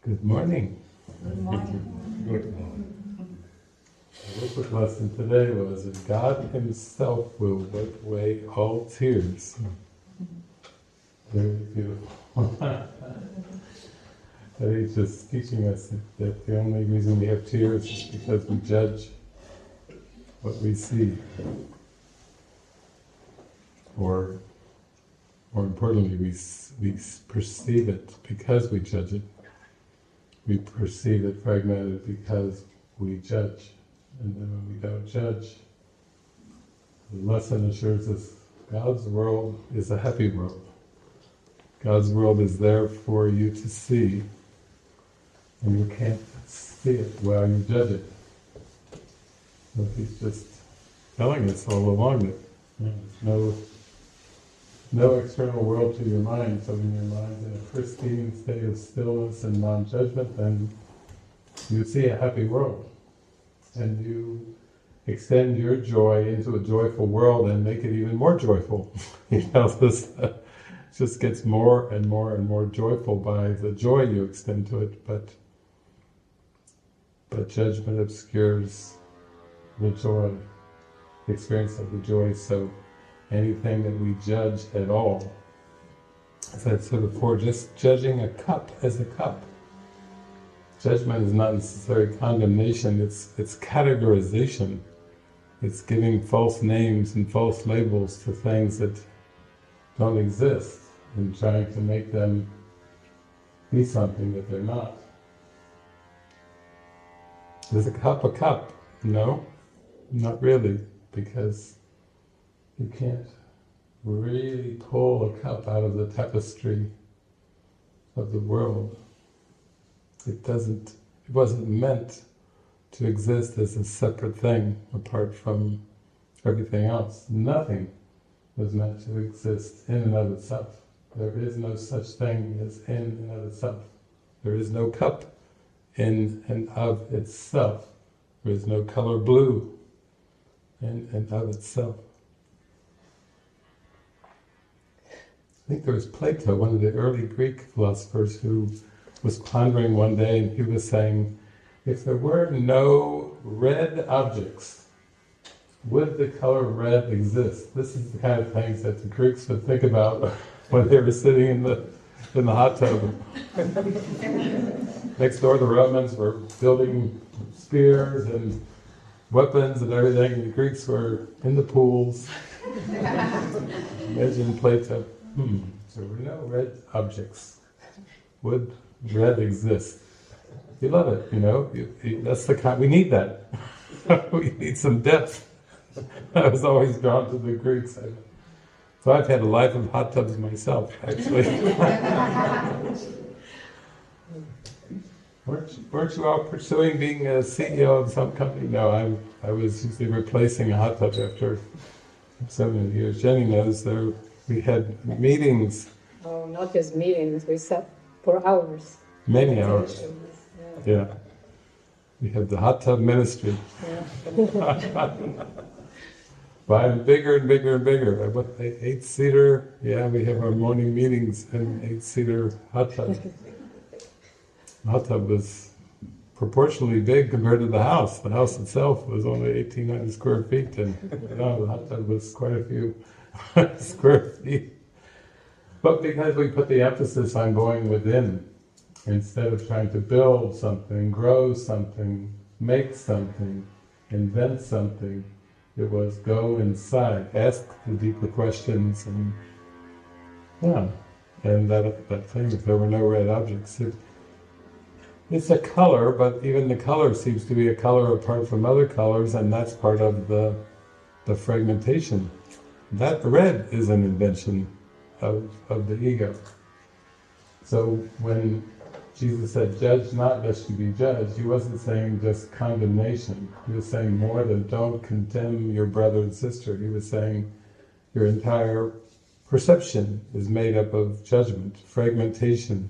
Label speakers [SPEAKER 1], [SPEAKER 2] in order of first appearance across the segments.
[SPEAKER 1] Good morning.
[SPEAKER 2] Good morning.
[SPEAKER 1] Good morning. The worship lesson today was that God Himself will wipe away all tears. Very beautiful. That He's just teaching us that the only reason we have tears is because we judge what we see. Or, more importantly, we perceive it because we judge it. We perceive it fragmented because we judge. And then when we don't judge, the lesson assures us God's world is a happy world. God's world is there for you to see, and you can't see it while you judge it. So He's just telling us all along that there's no external world to your mind, so when your mind's in a pristine state of stillness and non-judgment, then you see a happy world. And you extend your joy into a joyful world and make it even more joyful. This just gets more and more and more joyful by the joy you extend to it, but judgment obscures the joy, the experience of the joy, so anything that we judge at all, as I said before, just judging a cup as a cup. Judgment is not necessarily condemnation, it's categorization. It's giving false names and false labels to things that don't exist and trying to make them be something that they're not. Is a cup a cup? No, not really, because you can't really pull a cup out of the tapestry of the world. It wasn't meant to exist as a separate thing apart from everything else. Nothing was meant to exist in and of itself. There is no such thing as in and of itself. There is no cup in and of itself. There is no color blue in and of itself. I think there was Plato, one of the early Greek philosophers, who was pondering one day, and he was saying, if there were no red objects, would the color red exist? This is the kind of things that the Greeks would think about when they were sitting in the hot tub. Next door the Romans were building spears and weapons and everything, and the Greeks were in the pools. Imagine Plato. So there were no red objects. Would red exist? You love it, that's the kind, we need that. We need some depth. I was always drawn to the Greeks. So I've had a life of hot tubs myself, actually. Weren't you all pursuing being a CEO of some company? No, I was usually replacing a hot tub after so many years. Jenny knows we had meetings.
[SPEAKER 2] Oh, not just meetings, we sat for hours.
[SPEAKER 1] Many hours. Yeah. We had the hot tub ministry.
[SPEAKER 2] Yeah.
[SPEAKER 1] But bigger and bigger and bigger. I went 8-seater, we have our morning meetings in 8-seater hot tub. The hot tub was proportionally big compared to the house. The house itself was only 1,800 square feet, and the hot tub was quite a few square feet. But because we put the emphasis on going within, instead of trying to build something, grow something, make something, invent something, it was go inside, ask the deeper questions, and that thing, if there were no red objects. It's a color, but even the color seems to be a color apart from other colors, and that's part of the fragmentation. That red is an invention of the ego. So when Jesus said, judge not lest you be judged, he wasn't saying just condemnation. He was saying more than don't condemn your brother and sister. He was saying your entire perception is made up of judgment, fragmentation.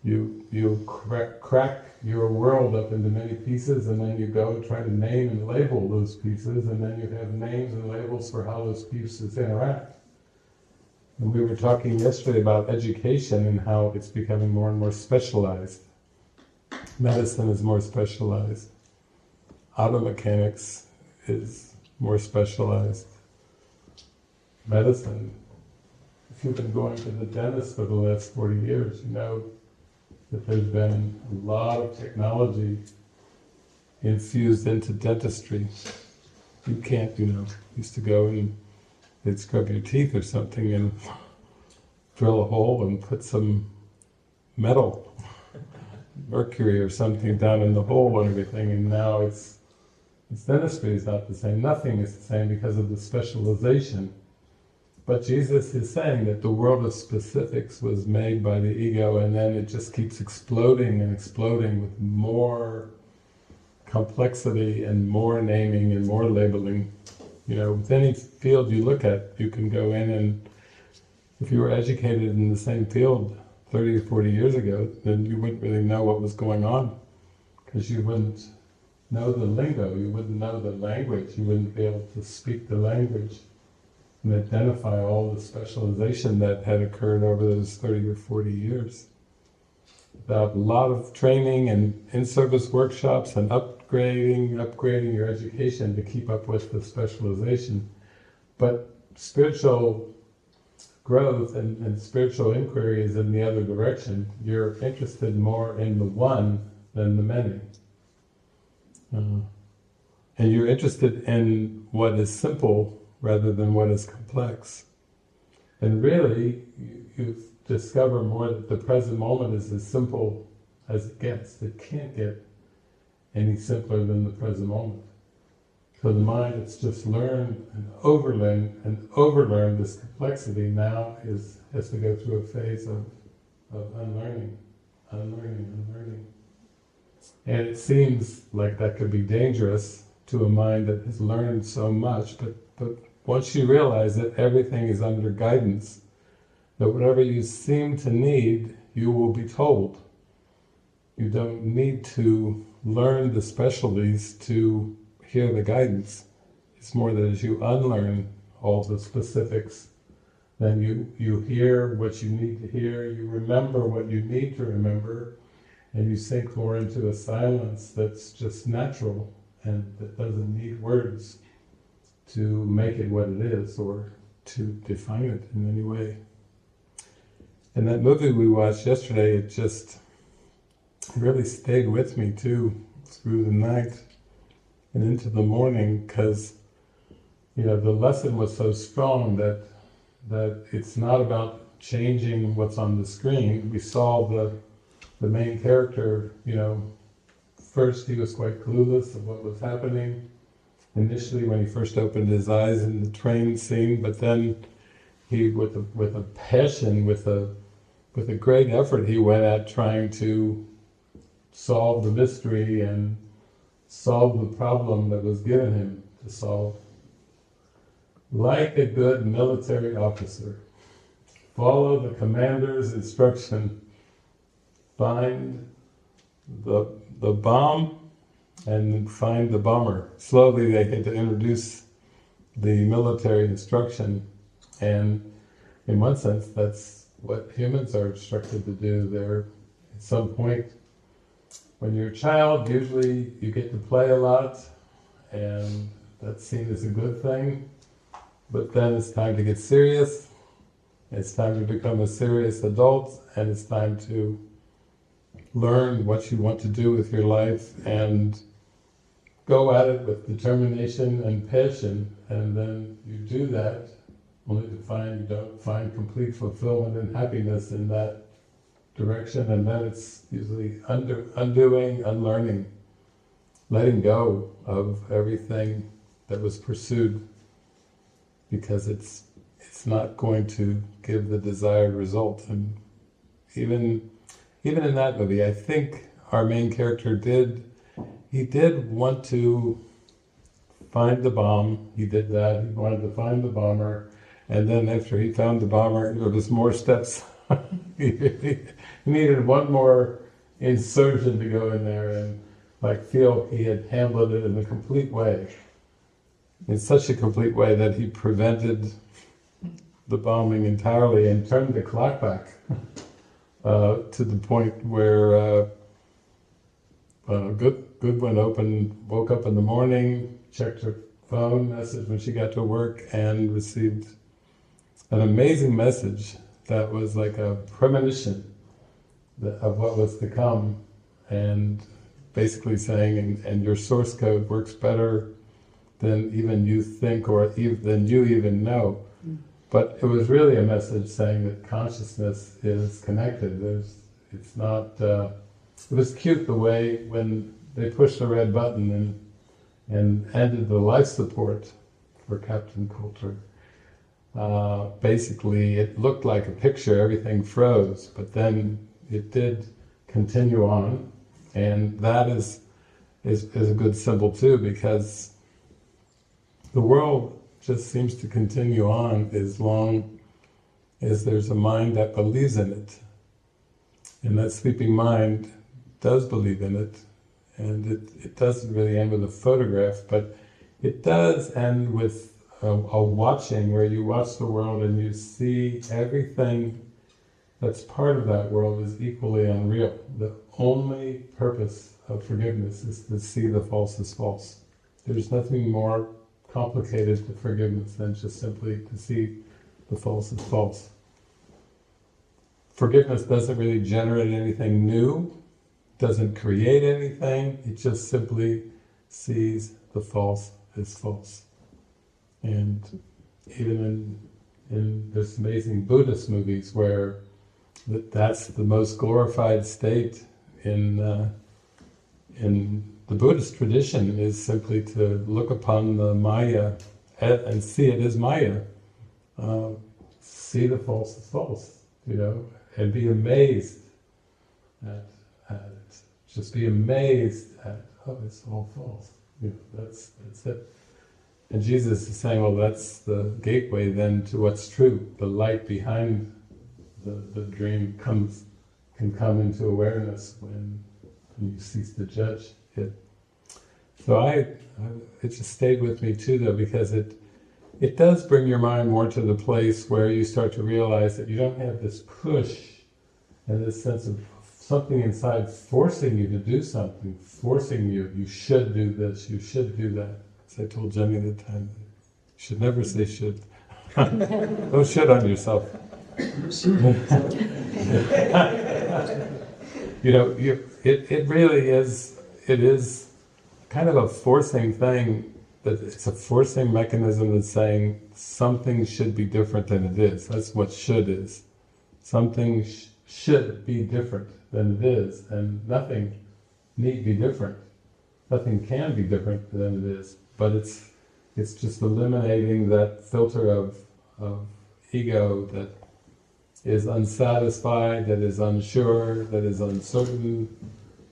[SPEAKER 1] You crack your world up into many pieces, and then you go try to name and label those pieces, and then you have names and labels for how those pieces interact. And we were talking yesterday about education and how it's becoming more and more specialized. Medicine is more specialized. Auto mechanics is more specialized. Medicine, if you've been going to the dentist for the last 40 years, you know that there's been a lot of technology infused into dentistry. You can't, used to go and they'd scrub your teeth or something and drill a hole and put some metal, mercury or something down in the hole and everything, and now it's dentistry is not the same. Nothing is the same because of the specialization. But Jesus is saying that the world of specifics was made by the ego, and then it just keeps exploding and exploding with more complexity and more naming and more labeling. With any field you look at, you can go in, and if you were educated in the same field 30 or 40 years ago, then you wouldn't really know what was going on, because you wouldn't know the lingo, you wouldn't know the language, you wouldn't be able to speak the language and identify all the specialization that had occurred over those 30 or 40 years. Without a lot of training and in-service workshops and upgrading your education to keep up with the specialization. But spiritual growth and spiritual inquiry is in the other direction. You're interested more in the one than the many. And you're interested in what is simple rather than what is complex. And really, you discover more that the present moment is as simple as it gets. It can't get any simpler than the present moment. So the mind that's just learned and overlearned this complexity now has to go through a phase of unlearning. And it seems like that could be dangerous to a mind that has learned so much, but once you realize that everything is under guidance, that whatever you seem to need, you will be told. You don't need to learn the specialties to hear the guidance. It's more that as you unlearn all the specifics, then you hear what you need to hear, you remember what you need to remember, and you sink more into a silence that's just natural and that doesn't need words to make it what it is or to define it in any way. And that movie we watched yesterday, it just really stayed with me too through the night and into the morning, because the lesson was so strong that it's not about changing what's on the screen. We saw the main character, first he was quite clueless of what was happening initially when he first opened his eyes in the train scene, but then he, with a passion, with a great effort, he went at trying to solve the mystery and solve the problem that was given him to solve. Like a good military officer, follow the commander's instruction, find the bomb and find the bomber. Slowly they had to introduce the military instruction, and in one sense that's what humans are instructed to do. They're, at some point, when you're a child, usually you get to play a lot, and that's seen as a good thing, but then it's time to get serious, it's time to become a serious adult, and it's time to learn what you want to do with your life and go at it with determination and passion, and then you do that only to find you don't find complete fulfillment and happiness in that direction, and then it's usually undoing, unlearning, letting go of everything that was pursued, because it's not going to give the desired result. And even in that movie, I think our main character did want to find the bomb. He did that. He wanted to find the bomber, and then after he found the bomber, there was more steps. He needed one more insertion to go in there and feel he had handled it in a complete way. In such a complete way that he prevented the bombing entirely and turned the clock back to the point where Goodwin woke up in the morning, checked her phone message when she got to work, and received an amazing message that was like a premonition of what was to come, and basically saying, and your source code works better than even you think or than you even know. But it was really a message saying that consciousness is connected. It's not. It was cute the way when they pushed the red button and ended the life support for Captain Coulter. Basically, it looked like a picture. Everything froze, but then it did continue on, and that is a good symbol too, because the world just seems to continue on as long as there's a mind that believes in it. And that sleeping mind does believe in it, and it doesn't really end with a photograph, but it does end with a watching, where you watch the world and you see everything that's part of that world is equally unreal. The only purpose of forgiveness is to see the false as false. There's nothing more complicated to forgiveness than just simply to see the false as false. Forgiveness doesn't really generate anything new, doesn't create anything, it just simply sees the false as false. And even in this amazing Buddhist movies where that's the most glorified state in the Buddhist tradition, is simply to look upon the Maya and see it as Maya. See the false as false, and be amazed at it. Just be amazed at, oh, it's all false. That's it. And Jesus is saying, well, that's the gateway then to what's true. The light behind the dream can come into awareness when you cease to judge it. So it just stayed with me too, though, because it does bring your mind more to the place where you start to realize that you don't have this push and this sense of something inside forcing you to do something, forcing you should do this, you should do that. As I told Jenny at the time, you should never say should. Don't should on yourself. It really is, it is kind of a forcing thing, that it's a forcing mechanism that's saying something should be different than it is. That's what should is. Something should be different than it is, and nothing need be different. Nothing can be different than it is, but it's just eliminating that filter of ego that is unsatisfied, that is unsure, that is uncertain,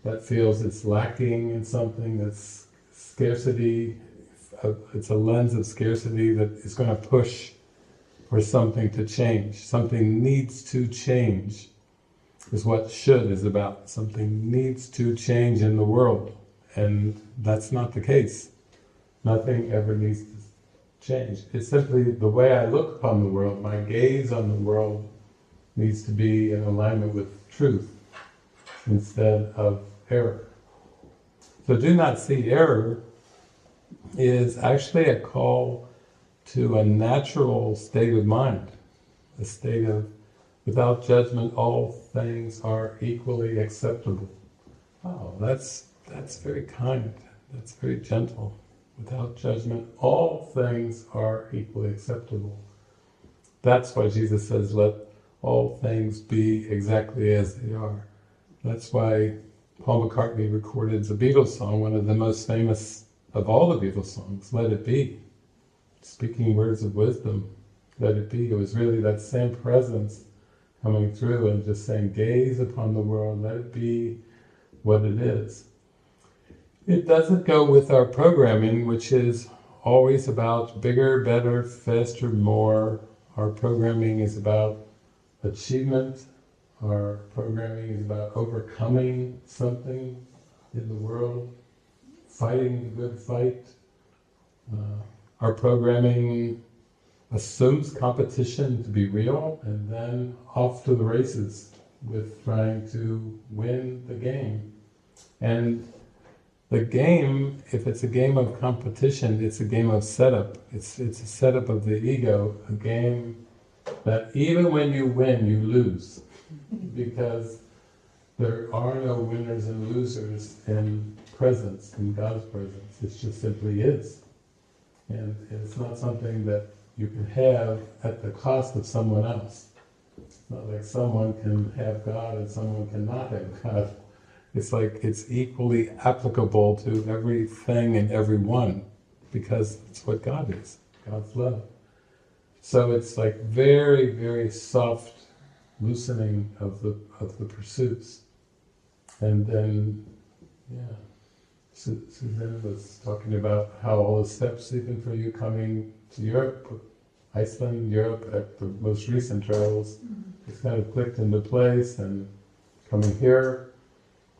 [SPEAKER 1] that feels it's lacking in something, that's scarcity. It's a lens of scarcity that is going to push for something to change. Something needs to change is what should is about. Something needs to change in the world, and that's not the case. Nothing ever needs to change. It's simply the way I look upon the world. My gaze on the world needs to be in alignment with truth instead of error. So do not see error is actually a call to a natural state of mind, a state of, without judgment, all things are equally acceptable. Oh, that's very kind, that's very gentle. Without judgment, all things are equally acceptable. That's why Jesus says, let all things be exactly as they are. That's why Paul McCartney recorded the Beatles song, one of the most famous of all the Beatles songs, Let It Be. Speaking words of wisdom, let it be. It was really that same presence coming through and just saying, gaze upon the world, let it be what it is. It doesn't go with our programming, which is always about bigger, better, faster, more. Our programming is about achievement. Our programming is about overcoming something in the world, fighting the good fight. Our programming assumes competition to be real, and then off to the races with trying to win the game. And The game, if it's a game of competition, it's a game of setup. It's a setup of the ego, a game that even when you win, you lose. Because there are no winners and losers in presence, in God's presence. It just simply is. And it's not something that you can have at the cost of someone else. It's not like someone can have God and someone cannot have God. It's like it's equally applicable to everything and everyone, because it's what God is, God's love. So it's like very, very soft loosening of the pursuits. And then, yeah, Suzanne was talking about how all the steps, even for you coming to Europe, Iceland, Europe, at the most recent travels, it's kind of clicked into place, and coming here,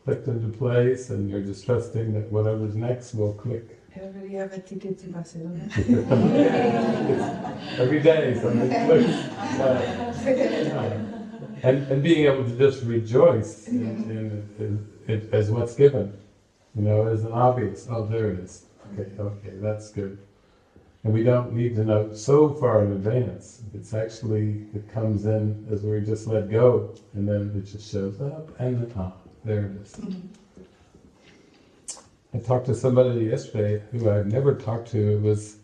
[SPEAKER 1] clicked into place, and you're just trusting that whatever's next will click.
[SPEAKER 3] I already have a ticket to Barcelona.
[SPEAKER 1] Every day something clicks. Yeah. And being able to just rejoice in it as what's given, as an obvious, oh there it is, okay, that's good. And we don't need to know so far in advance. It's actually, it comes in as we just let go, and then it just shows up, and then, there it is. I talked to somebody yesterday who I've never talked to. It was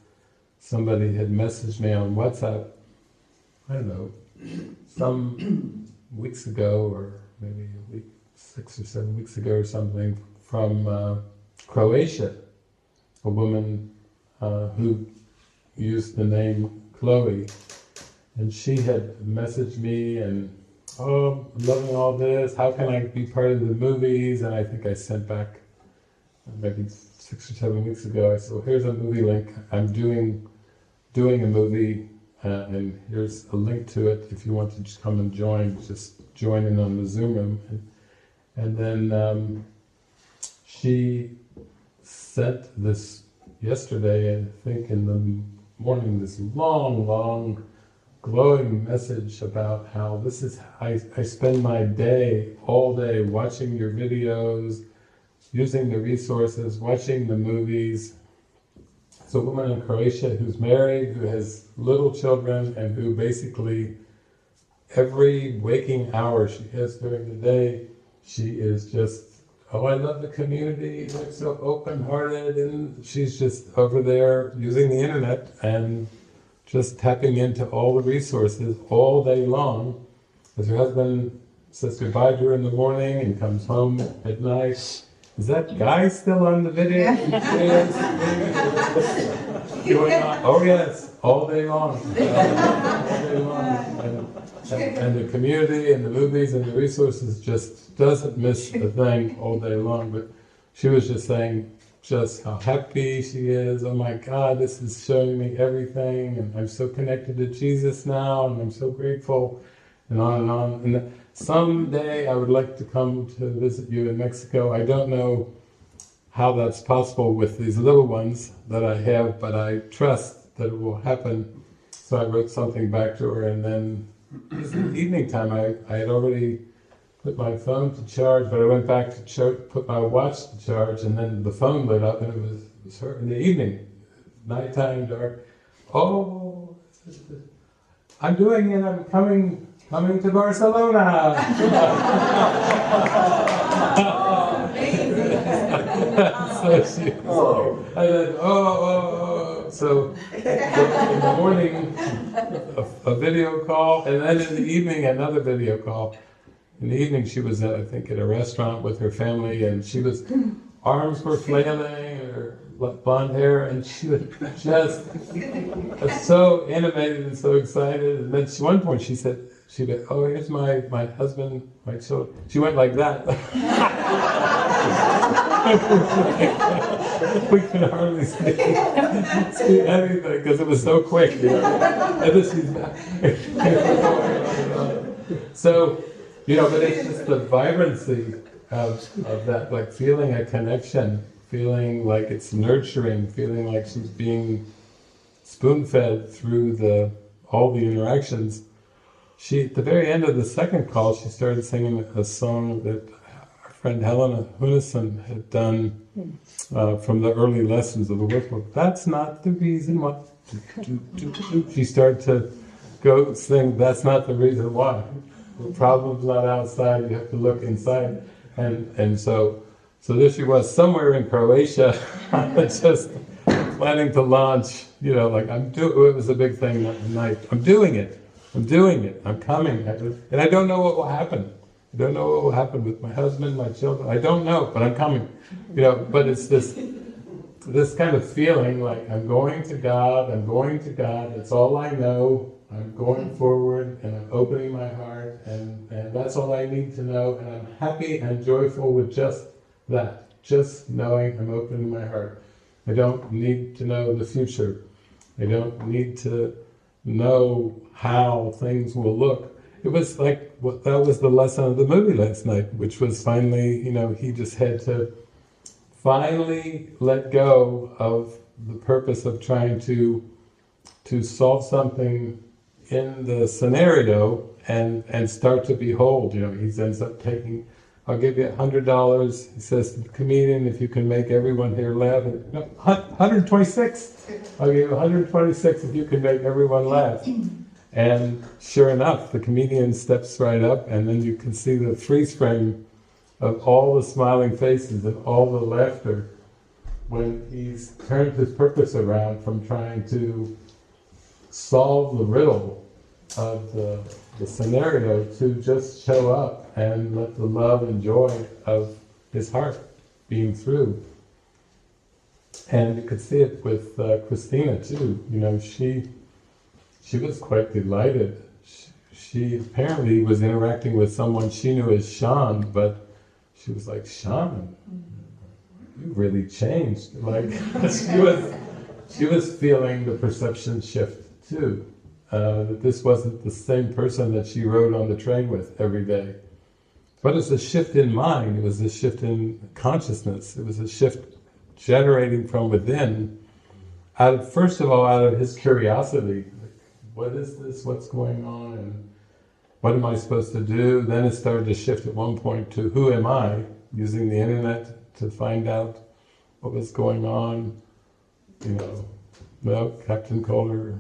[SPEAKER 1] somebody had messaged me on WhatsApp, I don't know, some weeks ago, or maybe 6 or 7 weeks ago or something, from Croatia, a woman who used the name Chloe, and she had messaged me and, oh, I'm loving all this, how can I be part of the movies? And I think I sent back maybe 6 or 7 weeks ago, I said, well, here's a movie link, I'm doing a movie, and here's a link to it if you want to just come and join, just join in on the Zoom room. And then she sent this yesterday, I think in the morning, this long, glowing message about how this is, I spend my day, all day, watching your videos, using the resources, watching the movies. It's a woman in Croatia who's married, who has little children, and who basically every waking hour she has during the day, she is just, oh, I love the community, they're so open-hearted, and she's just over there using the internet and just tapping into all the resources all day long, as her husband says goodbye to her in the morning and comes home at night. Is that guy still on the video? Yes. Going on. Oh yes, all day long. All day long. And the community and the movies and the resources just doesn't miss a thing all day long. But she was just saying just how happy she is. Oh my God, this is showing me everything, and I'm so connected to Jesus now, and I'm so grateful, and on and on. And someday I would like to come to visit you in Mexico. I don't know how that's possible with these little ones that I have, but I trust that it will happen. So I wrote something back to her, and then it was in the evening time. I had already put my phone to charge, but I went back to put my watch to charge, and then the phone lit up, and it was her in the evening, nighttime, dark. Oh, I'm doing it, I'm coming to Barcelona. So she, I said, oh. So in the morning, a video call, and then in the evening, another video call. In the evening, she was, I think, at a restaurant with her family, and she was, arms were flailing, her blonde hair, and she was just so animated and so excited. And then one point she said, oh, here's my husband, my children. She went like that. We could hardly see anything because it was so quick. And then she's back. So, but it's just the vibrancy of that, like feeling a connection, feeling like it's nurturing, feeling like she's being spoon-fed through all the interactions. At the very end of the second call, she started singing a song that friend Helena Hunnison had done from the early lessons of the workbook. That's not the reason why. She started to go sing, that's not the reason why. The problem's not outside, you have to look inside. And so there she was, somewhere in Croatia, just planning to launch, like it was a big thing that night. I'm doing it, I'm coming. And I don't know what will happen. I don't know what will happen with my husband, my children. I don't know, but I'm coming. But it's this kind of feeling like I'm going to God, it's all I know, I'm going forward and I'm opening my heart and that's all I need to know, and I'm happy and joyful with just that, just knowing I'm opening my heart. I don't need to know the future. I don't need to know how things will look. It was like, that was the lesson of the movie last night, which was finally, he just had to finally let go of the purpose of trying to solve something in the scenario and start to behold. He ends up taking, I'll give you $100, he says to the comedian, if you can make everyone here laugh. No, 126! I'll give you 126 if you can make everyone laugh. And sure enough, the comedian steps right up, and then you can see the freeze frame of all the smiling faces and all the laughter when he's turned his purpose around from trying to solve the riddle of the scenario to just show up and let the love and joy of his heart beam through. And you could see it with Christina too. She was quite delighted. She apparently was interacting with someone she knew as Sean, but she was like, Sean, you really changed. Like she was feeling the perception shift too. That this wasn't the same person that she rode on the train with every day. But it was a shift in mind, it was a shift in consciousness, it was a shift generating from within, first of all out of his curiosity. What is this? What's going on? And what am I supposed to do? Then it started to shift at one point to who am I? Using the internet to find out what was going on. Well, Captain Kohler,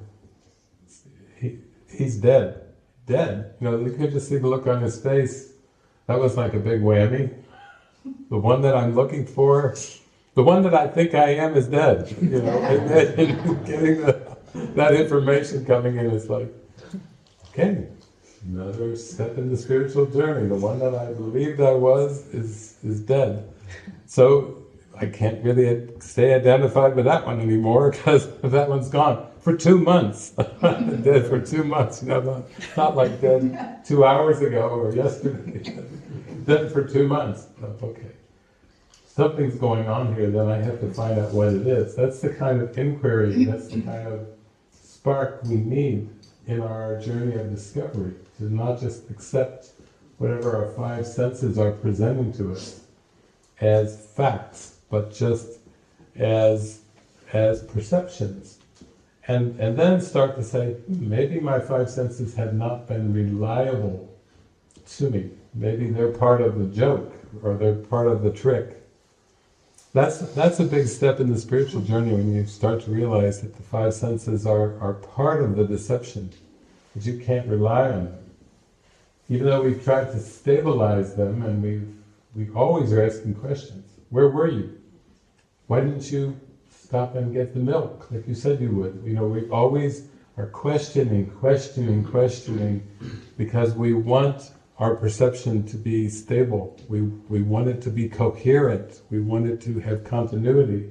[SPEAKER 1] he's dead. Dead. You could just see the look on his face. That was like a big whammy. The one that I'm looking for, the one that I think I am is dead. And getting that information coming in is like, okay, another step in the spiritual journey. The one that I believed I was is dead. So I can't really stay identified with that one anymore because that one's gone for 2 months. Dead for 2 months. Not like dead 2 hours ago or yesterday. Dead for 2 months. Okay. Something's going on here, then I have to find out what it is. That's the kind of inquiry, that's the kind of spark we need in our journey of discovery, to not just accept whatever our 5 senses are presenting to us as facts, but just as perceptions. And then start to say, maybe my 5 senses have not been reliable to me. Maybe they're part of the joke, or they're part of the trick. That's a big step in the spiritual journey, when you start to realize that the 5 senses are part of the deception, that you can't rely on them. Even though we've tried to stabilize them, and we always are asking questions. Where were you? Why didn't you stop and get the milk like you said you would? We always are questioning, because we want our perception to be stable. We want it to be coherent. We want it to have continuity.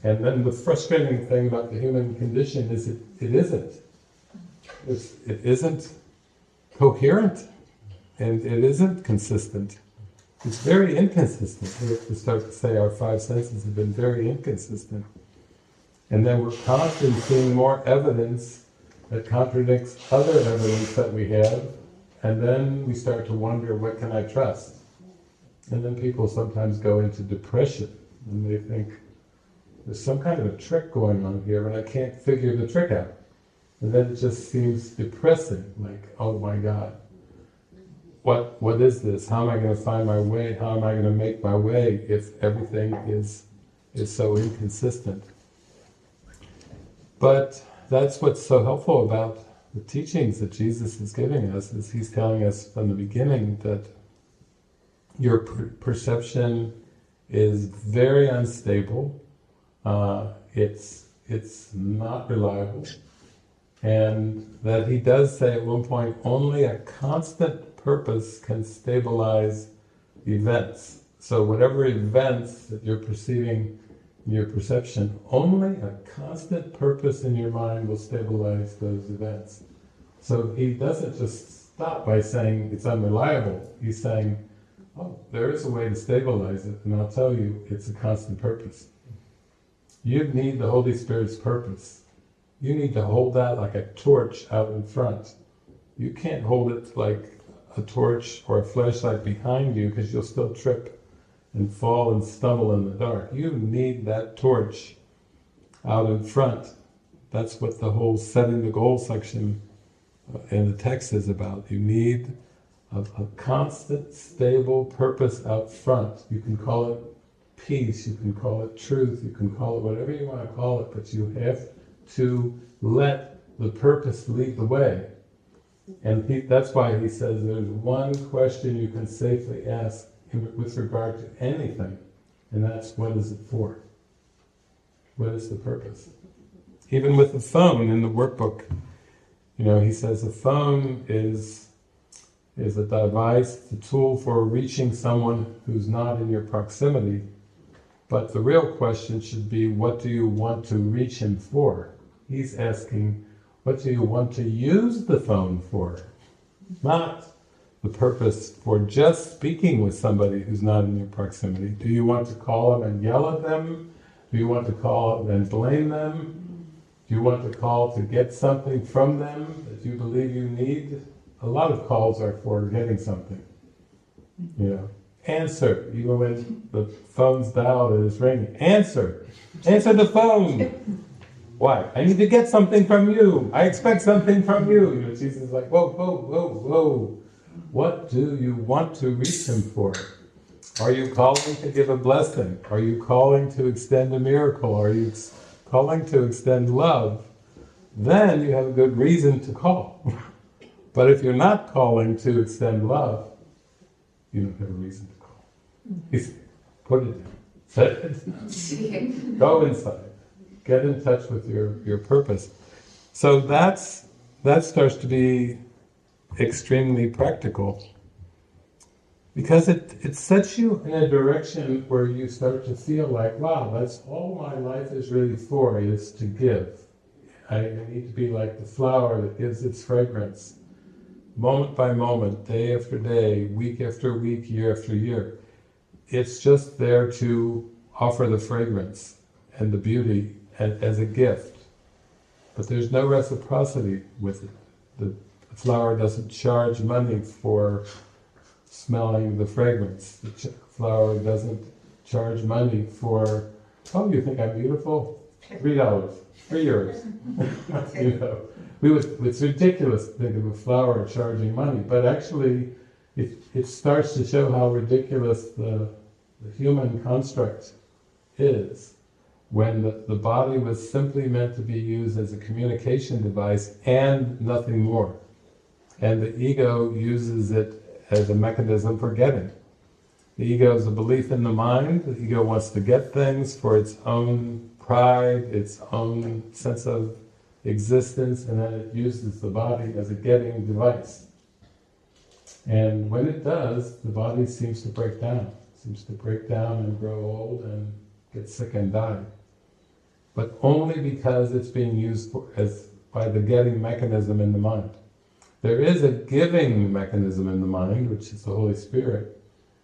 [SPEAKER 1] And then the frustrating thing about the human condition is it isn't. It isn't coherent, and it isn't consistent. It's very inconsistent. We have to start to say our 5 senses have been very inconsistent. And then we're constantly seeing more evidence that contradicts other evidence that we have, and then we start to wonder, what can I trust? And then people sometimes go into depression, and they think, there's some kind of a trick going on here, and I can't figure the trick out. And then it just seems depressing, like, oh my God. what is this? How am I going to find my way? How am I going to make my way if everything is so inconsistent? But that's what's so helpful about the teachings that Jesus is giving us, is he's telling us from the beginning that your perception is very unstable, it's not reliable, and that he does say at one point, only a constant purpose can stabilize events. So whatever events that you're perceiving in your perception, only a constant purpose in your mind will stabilize those events. So he doesn't just stop by saying it's unreliable, he's saying, oh, there is a way to stabilize it, and I'll tell you, it's a constant purpose. You need the Holy Spirit's purpose. You need to hold that like a torch out in front. You can't hold it like a torch or a flashlight behind you, because you'll still trip and fall and stumble in the dark. You need that torch out in front. That's what the whole setting the goal section in the text is about. You need a constant, stable purpose out front. You can call it peace, you can call it truth, you can call it whatever you want to call it, but you have to let the purpose lead the way. And that's why he says there's one question you can safely ask with regard to anything, and that's, what is it for? What is the purpose? Even with the phone in the workbook, he says a phone is a device, a tool for reaching someone who's not in your proximity, but the real question should be, what do you want to reach him for? He's asking, what do you want to use the phone for? Not the purpose for just speaking with somebody who's not in your proximity. Do you want to call them and yell at them? Do you want to call them and blame them? Do you want to call to get something from them that you believe you need? A lot of calls are for getting something. Answer, even when the phone's dialed and it's ringing. Answer the phone. Why? I need to get something from you. I expect something from you. Jesus is like, whoa, whoa, whoa, whoa. What do you want to reach him for? Are you calling to give a blessing? Are you calling to extend a miracle? Are you calling to extend love? Then you have a good reason to call. But if you're not calling to extend love, you don't have a reason to call. Put it down. Set it down. Go inside. Get in touch with your purpose. So that starts to be extremely practical, because it sets you in a direction where you start to feel like, wow, that's all my life is really for, is to give. I need to be like the flower that gives its fragrance, moment by moment, day after day, week after week, year after year. It's just there to offer the fragrance and the beauty as a gift. But there's no reciprocity with it. The flower doesn't charge money for smelling the fragrance. The flower doesn't charge money for, oh, you think I'm beautiful? $3, €3. It's ridiculous to think of a flower charging money, but actually it starts to show how ridiculous the human construct is, when the body was simply meant to be used as a communication device and nothing more. And the ego uses it as a mechanism for getting. The ego is a belief in the mind. The ego wants to get things for its own pride, its own sense of existence, and then it uses the body as a getting device. And when it does, the body seems to break down. And grow old and get sick and die. But only because it's being used by the getting mechanism in the mind. There is a giving mechanism in the mind, which is the Holy Spirit.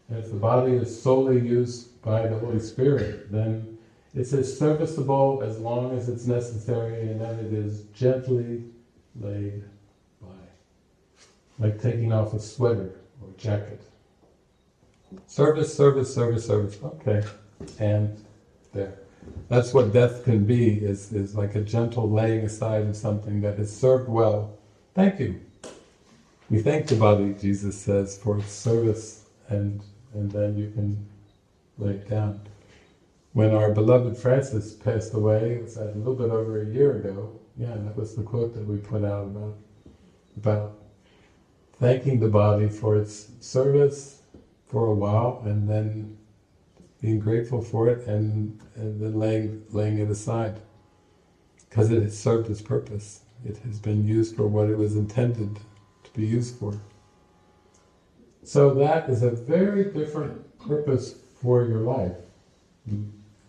[SPEAKER 1] And if the body is solely used by the Holy Spirit, then it's as serviceable as long as it's necessary, and then it is gently laid by. Like taking off a sweater or a jacket. Service, service, service, service. Okay. And there. That's what death can be, is like a gentle laying aside of something that has served well. Thank you. we thank the body, Jesus says, for its service, and then you can lay it down. When our beloved Francis passed away, it was a little bit over a year ago, that was the quote that we put out about thanking the body for its service for a while, and then being grateful for it, and then laying it aside, because it has served its purpose. It has been used for what it was intended to be used for. So that is a very different purpose for your life.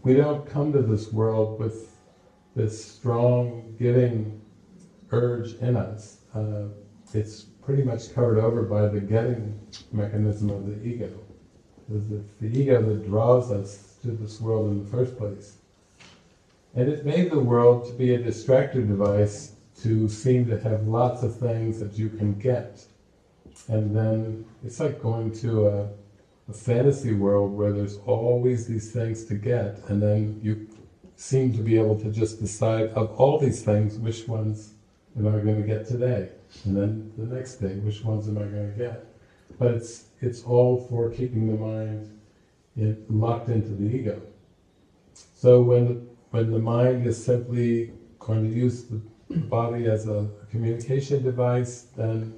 [SPEAKER 1] We don't come to this world with this strong giving urge in us. It's pretty much covered over by the getting mechanism of the ego. It's the ego that draws us to this world in the first place. And it made the world to be a distractor device to seem to have lots of things that you can get. And then it's like going to a fantasy world where there's always these things to get, and then you seem to be able to just decide of all these things, which ones am I going to get today? And then the next day, which ones am I going to get? But it's all for keeping the mind locked into the ego. So when the mind is simply going to use the body as a communication device, then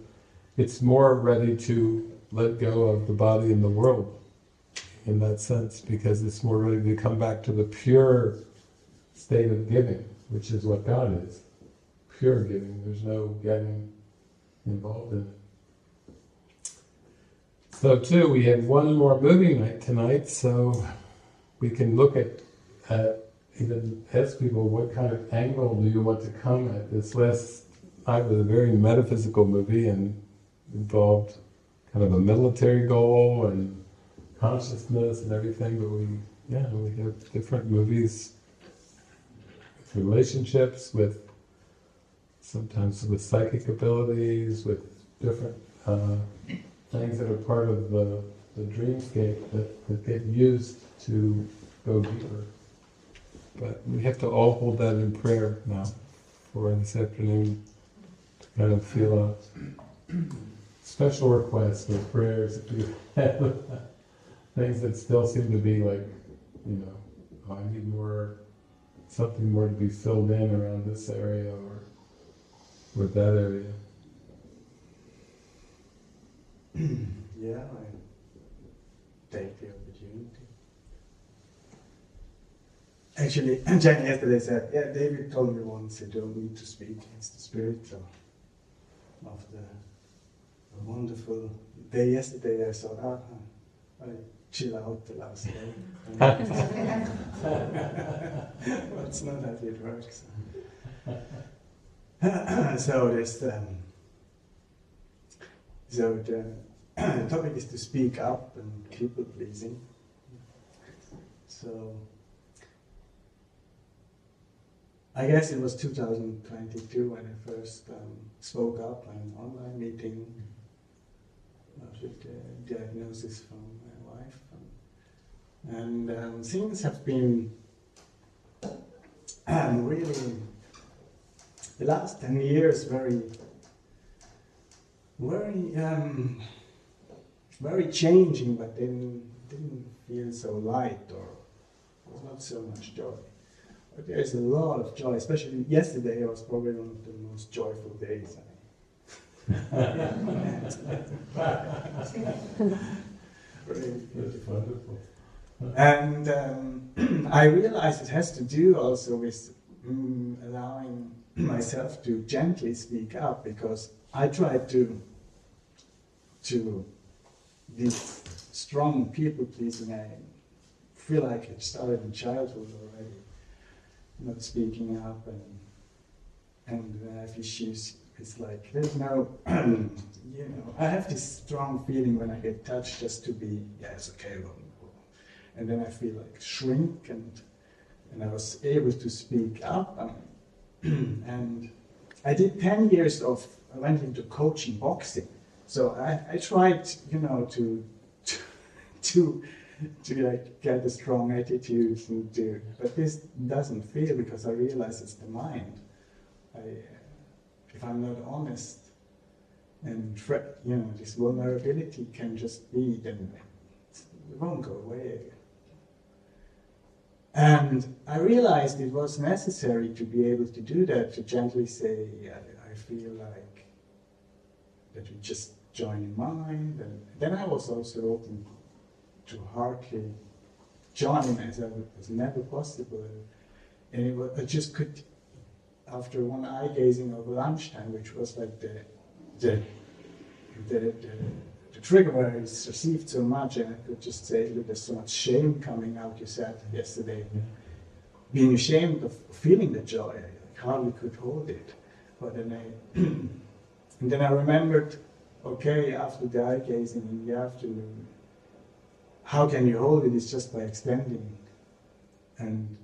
[SPEAKER 1] it's more ready to let go of the body and the world in that sense, because it's more ready to come back to the pure state of giving, which is what God is. Pure giving. There's no getting involved in it. So too, we have one more movie night tonight, so we can look at even ask people, what kind of angle do you want to come at this? Last night was a very metaphysical movie and involved kind of a military goal and consciousness and everything, but we have different movies with relationships, with sometimes with psychic abilities, with different things that are part of the dreamscape that get used to go deeper. But we have to all hold that in prayer now for this afternoon, to kind of feel a special request or prayers if you have things that still seem to be like, I need something more to be filled in around this area or that area.
[SPEAKER 4] Yeah, I take the opportunity. Actually, Jen yesterday said, David told me once you don't need to speak, it's the spirit. So after a wonderful day yesterday, I thought, I chill out the last day. That's not how it works. So the topic is to speak up and people pleasing. So I guess it was 2022 when I first spoke up in an online meeting after the diagnosis from my wife. And things have been really, the last 10 years, very changing, but didn't feel so light, or was not so much joy. But there is a lot of joy, especially yesterday. Was probably one of the most joyful days.
[SPEAKER 1] That's wonderful.
[SPEAKER 4] And I realized it has to do also with allowing myself to gently speak up, because I tried to be strong people pleasing. I feel like it started in childhood already, not speaking up, and when I have issues, it's like there's no, I have this strong feeling when I get touched just to be, it's okay, and then I feel like shrink, and I was able to speak up, and I did 10 years I went into coaching boxing, so I tried, to like get a strong attitude but this doesn't feel, because I realize it's the mind. If I'm not honest And this vulnerability can just be, then it won't go away again. And I realized it was necessary to be able to do that, to gently say, I feel like that we just join in mind. And then I was also open to hardly join as never possible. And I just could, after one eye gazing over lunchtime, which was like the trigger where I received so much, and I could just say, look, there's so much shame coming out, you said yesterday. Being ashamed of feeling the joy, I hardly could hold it. But then and then I remembered, okay, after the eye gazing in the afternoon, how can you hold it? It's just by extending. And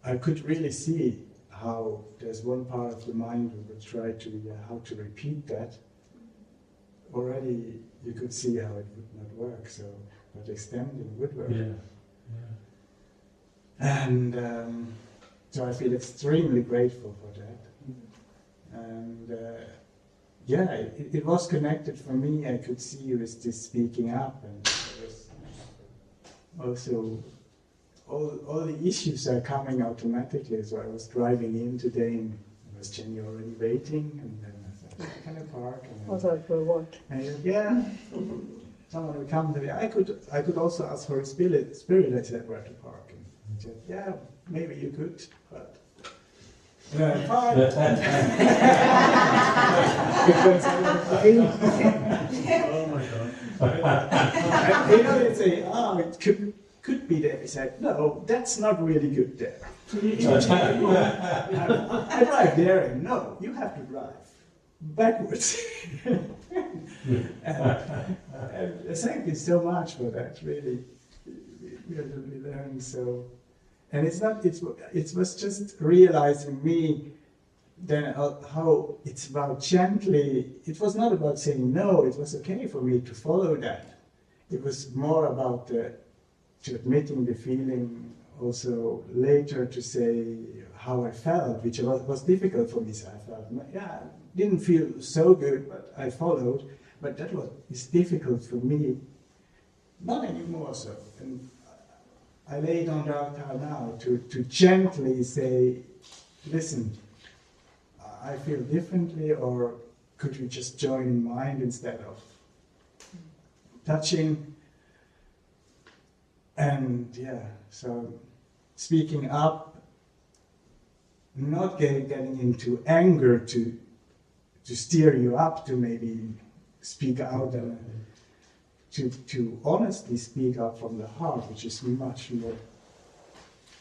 [SPEAKER 4] I could really see how there's one part of the mind who would try to, how to repeat that. Already you could see how it would not work, but extending would work.
[SPEAKER 1] Yeah.
[SPEAKER 4] And so I feel extremely grateful for that. And it was connected for me. I could see with this speaking up, and it was also all the issues are coming automatically. So I was driving in today, and was Jenny already waiting, and then I said, can I park? And
[SPEAKER 2] Also for work.
[SPEAKER 4] and he said, someone would come to me. I could also ask for a spirit. I said, where to park? And he said, maybe you could, but fine.
[SPEAKER 1] Oh my God.
[SPEAKER 4] They say, it could be there. He said, no, that's not really good there. I drive there, and no, you have to drive backwards. and thank you so much for that. Really, we learned so. And it was just realizing me then how it's about gently. It was not about saying no. It was okay for me to follow that. It was more about to admitting the feeling. Also later to say how I felt, which was difficult for me. So I felt, didn't feel so good, but I followed. But that is difficult for me. Not anymore. So, and I lay it on the altar now to gently say, listen, I feel differently, or could we just join in mind instead of touching? And so speaking up, not getting into anger to steer you up to maybe speak out and to honestly speak up from the heart, which is much more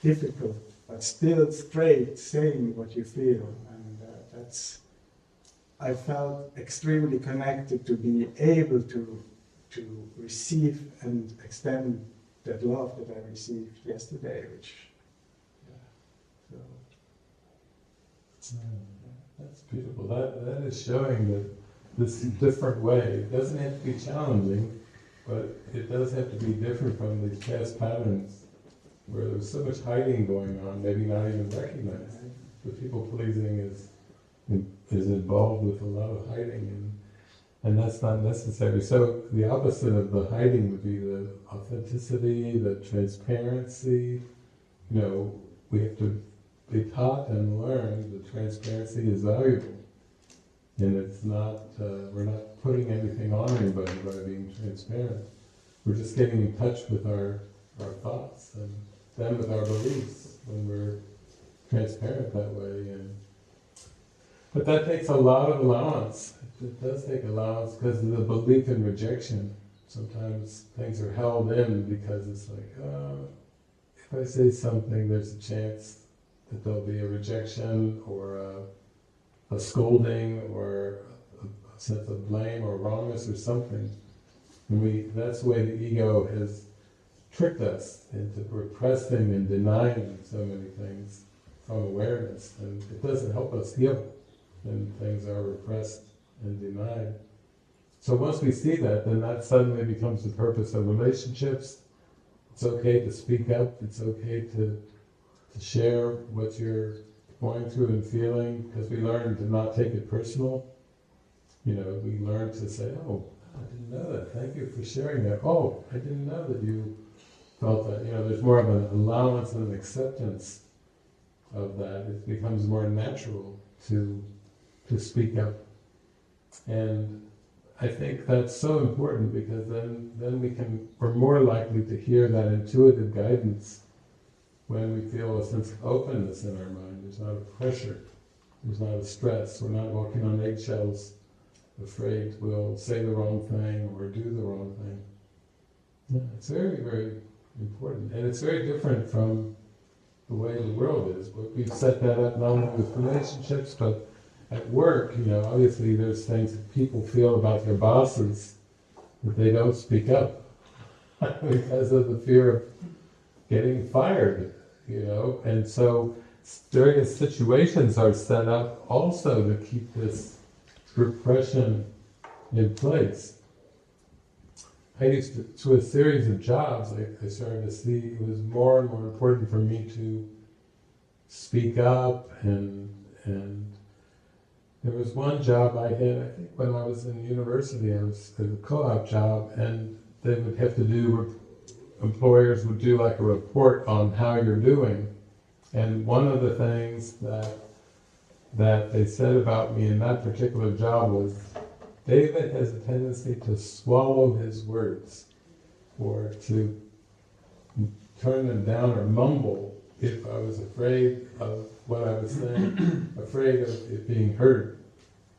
[SPEAKER 4] difficult, but still straight saying what you feel. And I felt extremely connected to be able to receive and extend that love that I received yesterday, which,
[SPEAKER 1] That's beautiful. That is showing that this different way. It doesn't have to be challenging, but it does have to be different from these past patterns where there's so much hiding going on, maybe not even recognized. The people pleasing is involved with a lot of hiding, and that's not necessary. So the opposite of the hiding would be the authenticity, the transparency. We have to be taught and learn that transparency is valuable. And it's not, we're not putting anything on anybody by being transparent. We're just getting in touch with our thoughts and then with our beliefs when we're transparent that way. But that takes a lot of allowance. It does take allowance because of the belief in rejection. Sometimes things are held in because it's like, if I say something, there's a chance that there'll be a rejection or a scolding or a sense of blame or wrongness or something. And that's the way the ego has tricked us into repressing and denying so many things from awareness. And it doesn't help us heal when things are repressed and denied. So once we see that, then that suddenly becomes the purpose of relationships. It's okay to speak up, it's okay to share what you're going through and feeling, because we learn to not take it personal. we learn to say, oh, I didn't know that, thank you for sharing that. Oh, I didn't know that you felt that. There's more of an allowance and an acceptance of that. It becomes more natural to speak up. And I think that's so important, because then we're more likely to hear that intuitive guidance when we feel a sense of openness in our mind. There's not a pressure, there's not a stress, we're not walking on eggshells, afraid we'll say the wrong thing or do the wrong thing. Yeah, it's very, very important. And it's very different from the way the world is. But we've set that up not only with relationships, but at work, obviously there's things that people feel about their bosses that they don't speak up because of the fear of getting fired, and so various situations are set up also to keep this repression in place. I used to, through a series of jobs, I started to see it was more and more important for me to speak up, and there was one job I had, I think when I was in university, I was at a co-op job, and they would have to do, employers would do like a report on how you're doing. And one of the things that they said about me in that particular job was, David has a tendency to swallow his words, or to turn them down or mumble if I was afraid of what I was saying, afraid of it being heard.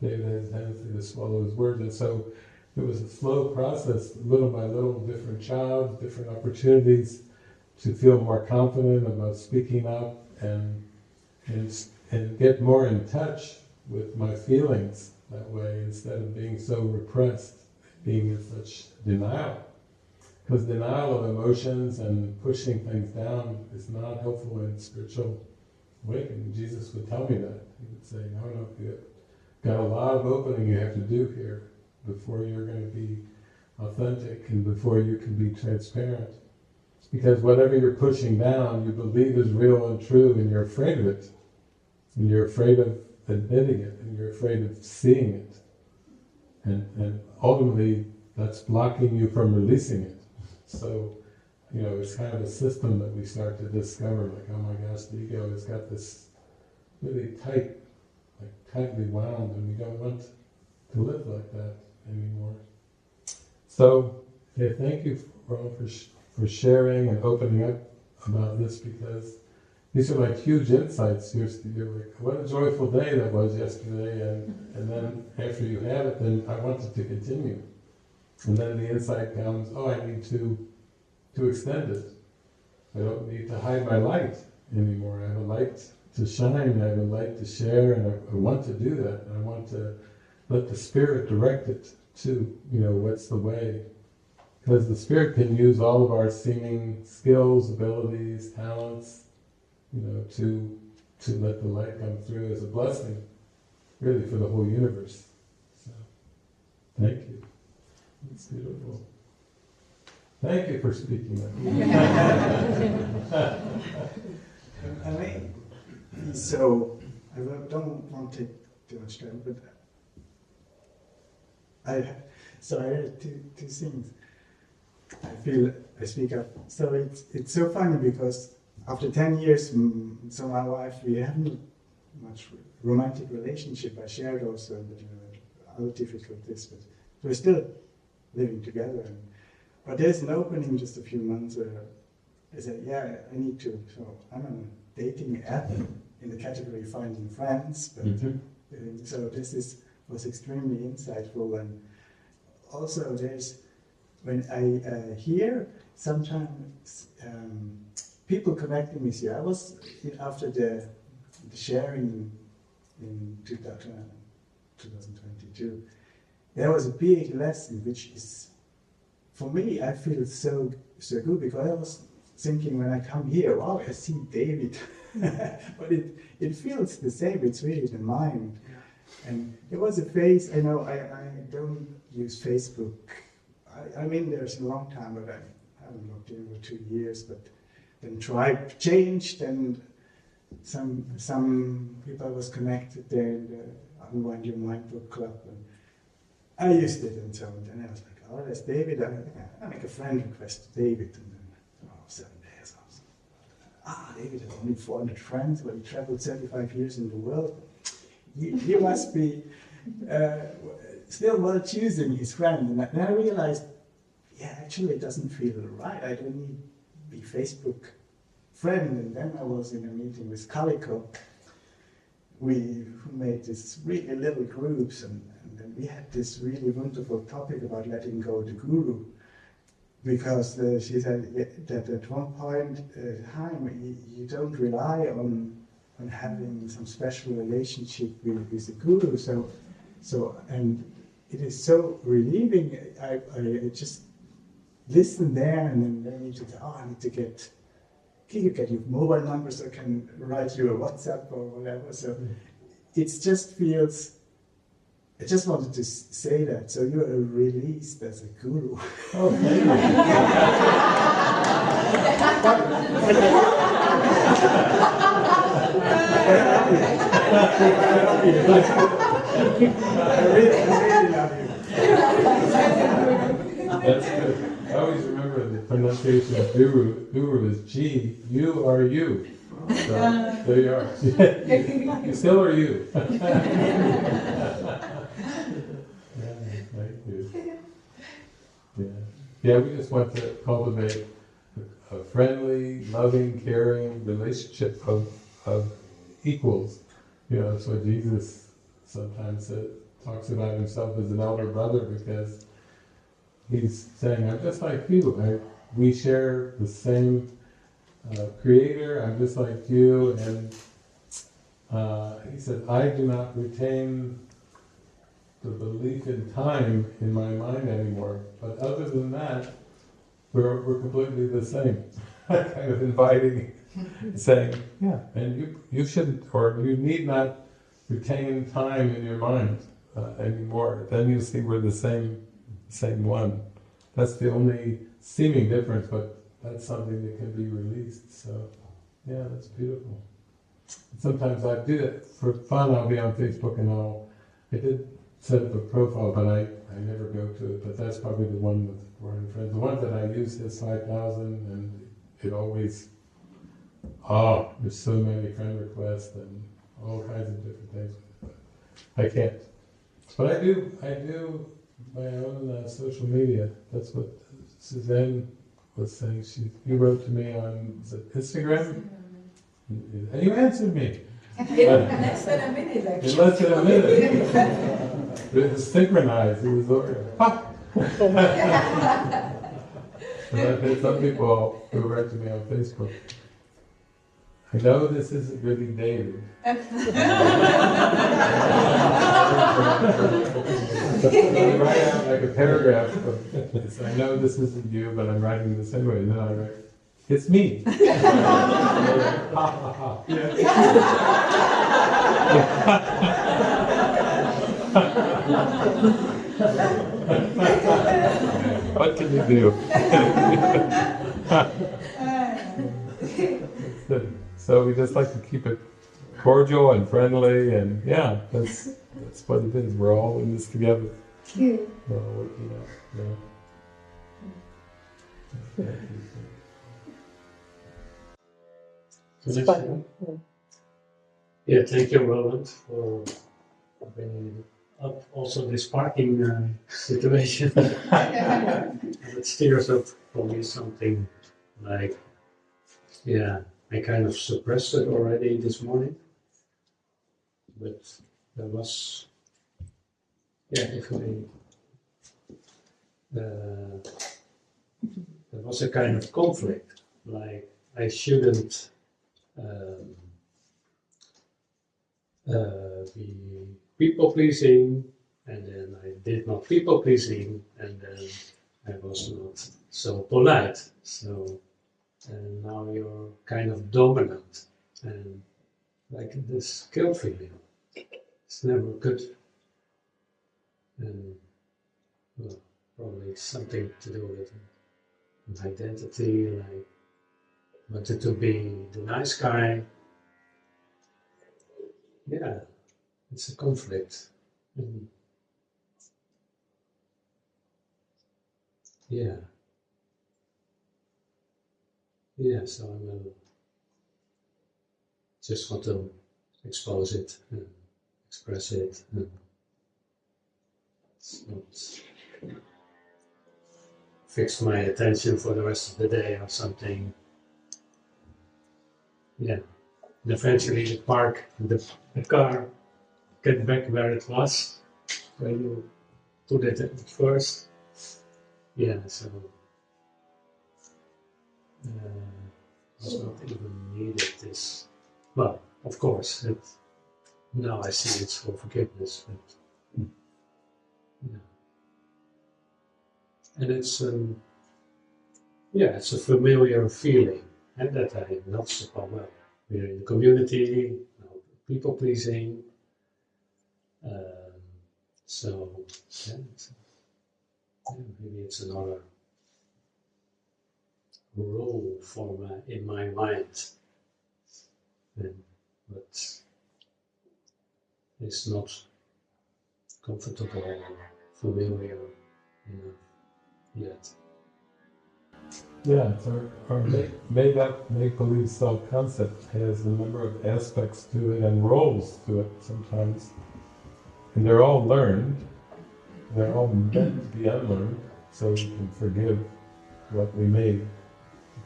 [SPEAKER 1] David has a tendency to swallow his words, and so it was a slow process, little by little, different jobs, different opportunities, to feel more confident about speaking up and get more in touch with my feelings that way, instead of being so repressed, being in such denial. Because denial of emotions and pushing things down is not helpful in spiritual awakening. Jesus would tell me that. He would say, no, you've got a lot of opening you have to do here before you're going to be authentic and before you can be transparent. Because whatever you're pushing down, you believe is real and true, and you're afraid of it. And you're afraid of admitting it, and you're afraid of seeing it. And ultimately, that's blocking you from releasing it. So, it's kind of a system that we start to discover, like, oh my gosh, the ego has got this really tightly wound, and we don't want to live like that anymore. So, thank you for sharing and opening up about this, because these are like huge insights. You're like, what a joyful day that was yesterday, and then after you have it, then I want it to continue. And then the insight comes, oh, I need to extend it. I don't need to hide my light anymore. I have a light to shine, I have a light to share, and I want to do that. And I want to let the Spirit direct it to, what's the way. Because the Spirit can use all of our seeming skills, abilities, talents, to let the light come through as a blessing, really, for the whole universe. So, thank you. It's beautiful. Thank you for speaking up.
[SPEAKER 4] So, I don't want to take too much time, but I heard two things. I feel I speak up. So it's so funny, because after 10 years, so my wife, we haven't much romantic relationship. I shared also other difficulties, but we're still living together. But there's an opening just a few months where I said, yeah, I need to. So I'm on a dating app in the category finding friends. But so this was extremely insightful. And also there's, when I hear sometimes people connecting with you. I was, after the sharing in 2022, there was a big lesson, which is, for me, I feel so good, because I was thinking when I come here, wow, I see David, but it feels the same. It's really the mind. And it was a phase. I know I don't use Facebook. I'm in there a long time, but I haven't looked in for 2 years. But then tribe changed, and some people I was connected there in the Unwind Your Mind book club, I used it, and so then I was like, oh, there's David. I make a friend request to David, and then 7 days. David has only 400 friends, but he traveled 35 years in the world. He must be still well choosing his friend. And then I realized, yeah, actually it doesn't feel right. I don't need to be Facebook friend. And then I was in a meeting with Calico. We made this really little groups, and then we had this really wonderful topic about letting go the guru. Because she said that at one point in time you don't rely on having some special relationship with the guru. So and it is so relieving. I just listen there, and then you just I need to get your mobile number so I can write you a WhatsApp or whatever. So it just feels. I just wanted to say that. So you are released as a guru.
[SPEAKER 1] Oh, thank you.
[SPEAKER 4] I really love you.
[SPEAKER 1] That's good. I always remember the pronunciation of guru. Guru is G. You are you. So there you are. You still are you. Thank you. Yeah, we just want to cultivate a friendly, loving, caring relationship of equals. You know, that's what Jesus sometimes talks about himself as an elder brother, because he's saying, I'm just like you. We share the same Creator. I'm just like you. And he said, I do not retain the belief in time in my mind anymore. But other than that, we're completely the same. Kind of inviting, saying, yeah, and you shouldn't, or you need not retain time in your mind anymore. Then you see we're the same one. That's the only seeming difference, but that's something that can be released. So, yeah, that's beautiful. Sometimes I do it for fun. I'll be on Facebook and I did set up a profile, but I never go to it. But that's probably the one with 400 friends. The one that I use has 5,000, and it always, there's so many friend requests and all kinds of different things. I can't. But I do my own social media. That's what Suzanne was saying. You wrote to me on, is it Instagram? And you answered me.
[SPEAKER 3] In less than a minute, actually.
[SPEAKER 1] In less than a minute. It was synchronized. It was ordered. But I've had some people who write to me on Facebook. I know this isn't really David. I write out like a paragraph of this. I know this isn't you, but I'm writing this anyway. And then I write, it's me. Ha ha ha. What can you do? So we just like to keep it cordial and friendly, and yeah, that's what it is. We're all in this together. We're all working out. Yeah.
[SPEAKER 2] It's fun.
[SPEAKER 5] Yeah, thank you, Roland, for bringing up also this parking situation. It stirs up for me something like, I kind of suppressed it already this morning, but there was, there was a kind of conflict, like I shouldn't be people-pleasing, and then I did not people-pleasing, and then I was not so polite. So, and now you're kind of dominant, and like this guilt feeling. It's never good. And well, probably something to do with identity, like wanted to be the nice guy. Yeah, it's a conflict. yeah. So I will just want to expose it and express it. And it's not fix my attention for the rest of the day or something. Yeah. And eventually the car, get back where it was, where you put it at first. Yeah, so it's not even needed this. Well, of course, now I see it's for forgiveness. But, yeah. And it's it's a familiar feeling, and that I know super well. We're in the community, people pleasing. So maybe it's another role in my mind, but it's not comfortable or familiar enough yet.
[SPEAKER 1] Yeah, it's our made-up, make-believe self-concept has a number of aspects to it and roles to it sometimes. And they're all learned. They're all meant to be unlearned, so we can forgive what we made,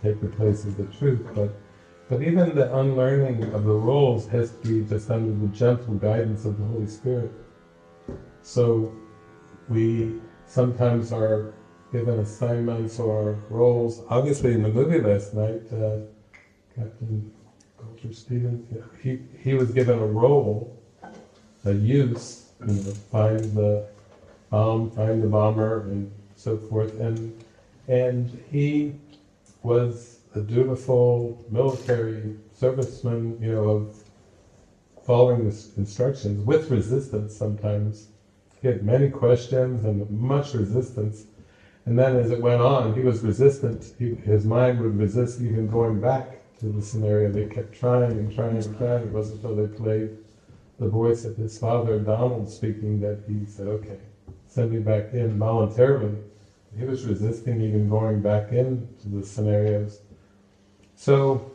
[SPEAKER 1] take the place of the truth. But even the unlearning of the roles has to be just under the gentle guidance of the Holy Spirit. So we sometimes are given assignments or roles. Obviously in the movie last night, Captain Coulter Stevens, he was given a role, a use, find the bomb, find the bomber, and so forth. And he was a dutiful military serviceman, of following the instructions with resistance sometimes. He had many questions and much resistance. And then as it went on, he was resistant. His mind would resist even going back to the scenario. They kept trying and trying and trying. It wasn't until they played the voice of his father, Donald, speaking, that he said, okay, send me back in voluntarily. He was resisting even going back into the scenarios. So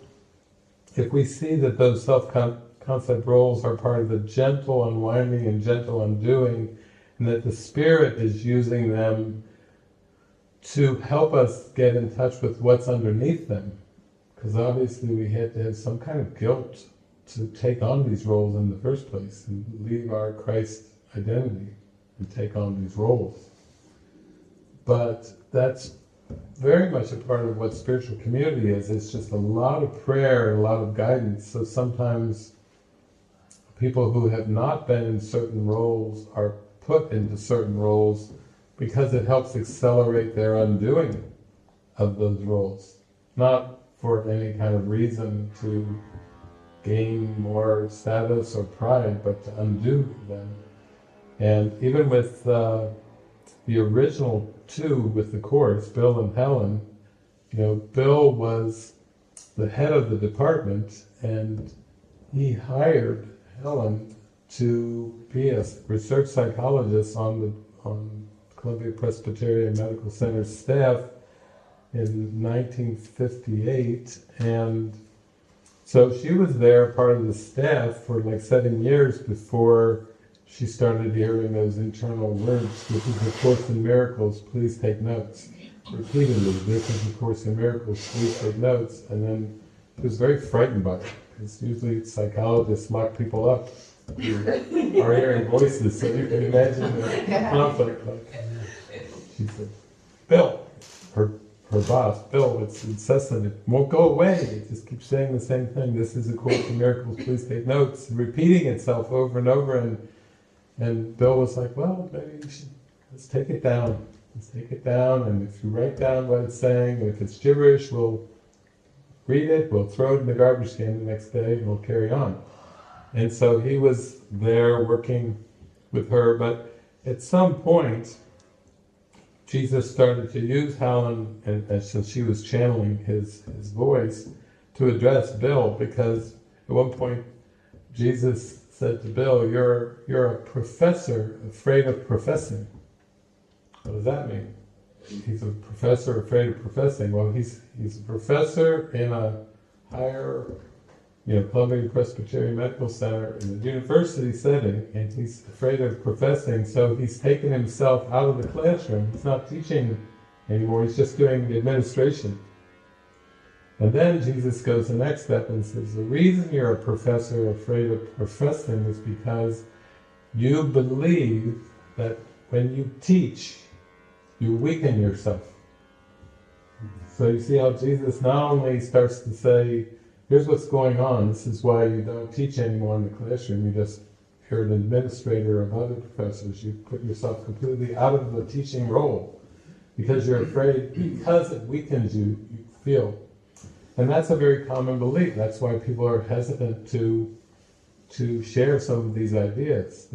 [SPEAKER 1] if we see that those self-concept roles are part of the gentle unwinding and gentle undoing, and that the Spirit is using them to help us get in touch with what's underneath them, because obviously we had to have some kind of guilt to take on these roles in the first place and leave our Christ identity and take on these roles. But that's very much a part of what spiritual community is. It's just a lot of prayer and a lot of guidance. So sometimes people who have not been in certain roles are put into certain roles because it helps accelerate their undoing of those roles. Not for any kind of reason to gain more status or pride, but to undo them. And even with the original two with the course, Bill and Helen, Bill was the head of the department, and he hired Helen to be a research psychologist on Columbia Presbyterian Medical Center's staff in 1958, and so she was there, part of the staff, for like 7 years before she started hearing those internal words. This is a Course in Miracles, please take notes. Repeatedly, this is a Course in Miracles, please take notes. And then she was very frightened by it, because usually psychologists lock people up. You are hearing voices, so you can imagine the conflict. She said, Bill, her boss, Bill, it's incessant, it won't go away, it just keeps saying the same thing. This is a Course in Miracles, please take notes, repeating itself over and over. And Bill was like, well, maybe let's take it down. Let's take it down, and if you write down what it's saying, and if it's gibberish, we'll read it, we'll throw it in the garbage can the next day, and we'll carry on. And so he was there working with her, but at some point, Jesus started to use Helen, and so she was channeling his voice to address Bill, because at one point Jesus said to Bill, you're a professor afraid of professing. What does that mean? he's a professor afraid of professing. Well, he's a professor in a higher, Columbia Presbyterian Medical Center in the university setting, and he's afraid of professing, so he's taken himself out of the classroom. He's not teaching anymore, he's just doing the administration. And then Jesus goes the next step and says, the reason you're a professor afraid of professing is because you believe that when you teach, you weaken yourself. So you see how Jesus not only starts to say, here's what's going on, this is why you don't teach anymore in the classroom, you're an administrator of other professors, you put yourself completely out of the teaching role, because you're afraid, because it weakens you, you feel. And that's a very common belief, that's why people are hesitant to share some of these ideas.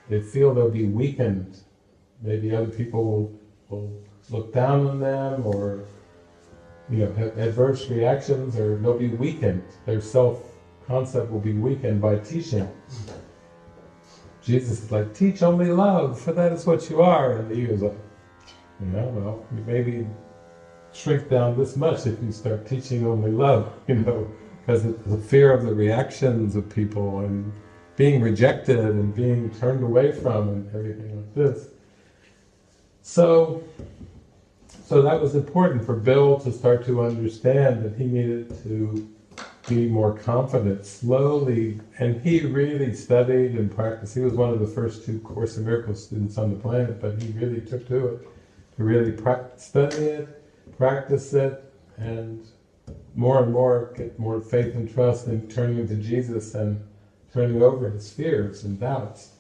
[SPEAKER 1] They feel they'll be weakened. Maybe other people will look down on them, or have adverse reactions, or they'll be weakened. Their self-concept will be weakened by teaching. Jesus is like, teach only love, for that is what you are. And he was like, well, you maybe shrink down this much if you start teaching only love, because the fear of the reactions of people, and being rejected, and being turned away from, and everything like this. So that was important for Bill to start to understand that he needed to be more confident, slowly, and he really studied and practiced. He was one of the first 2 Course in Miracles students on the planet, but he really took to it, to really study it, practice it, and more get more faith and trust in turning to Jesus and turning over his fears and doubts.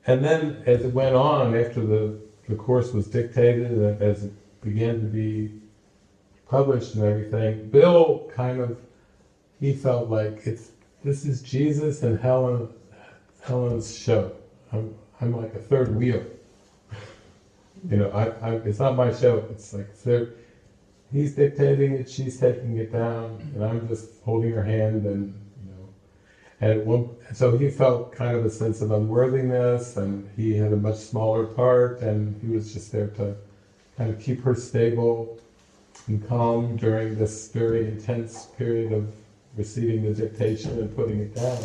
[SPEAKER 1] And then as it went on, after the course was dictated, and as it began to be published and everything, Bill he felt like this is Jesus and Helen's show. I'm like a third wheel. It's not my show. It's like he's dictating it, she's taking it down, and I'm just holding her hand, and so he felt kind of a sense of unworthiness, and he had a much smaller part, and he was just there to kind of keep her stable and calm during this very intense period of receiving the dictation and putting it down.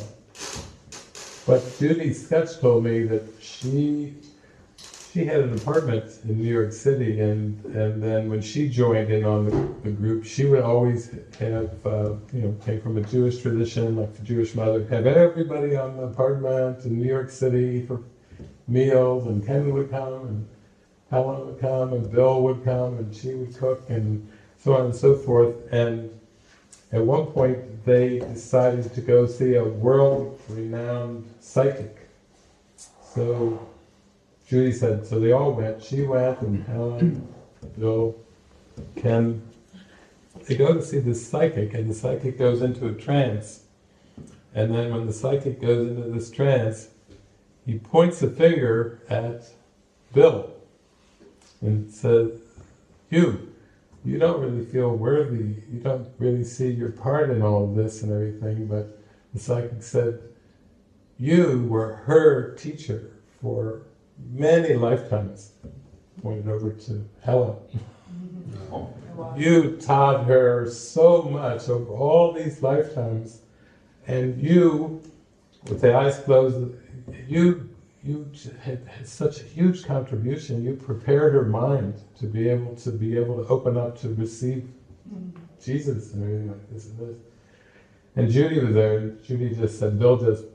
[SPEAKER 1] But Judy Sketch told me that she had an apartment in New York City, and then when she joined in on the group, she would always have, came from a Jewish tradition, like the Jewish mother, have everybody on the apartment in New York City for meals, and Ken would come, and Helen would come, and Bill would come, and she would cook, and so on and so forth. And at one point, they decided to go see a world-renowned psychic. So Judy said, so they all went. She went, and Helen, Bill, Ken. They go to see this psychic, and the psychic goes into a trance. And then when the psychic goes into this trance, he points a finger at Bill and says, you don't really feel worthy, you don't really see your part in all of this and everything, but the psychic said, you were her teacher for many lifetimes. Pointed over to Helen. You taught her so much over all these lifetimes, and you, with the eyes closed, you had such a huge contribution. You prepared her mind to be able to open up to receive Jesus and everything like this and this. And Judy was there, and Judy just said, Bill just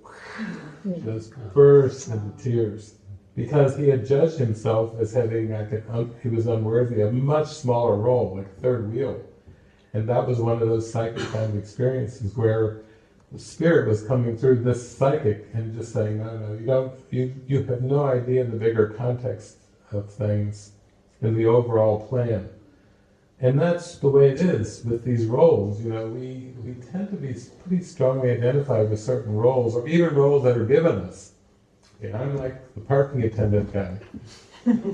[SPEAKER 1] burst into tears, because he had judged himself as having, he was unworthy, a much smaller role, like a third wheel. And that was one of those psychic kind of experiences where the spirit was coming through this psychic and just saying, no, you have no idea the bigger context of things in the overall plan. And that's the way it is with these roles. We tend to be pretty strongly identified with certain roles, or even roles that are given us. Okay, I'm like the parking attendant guy.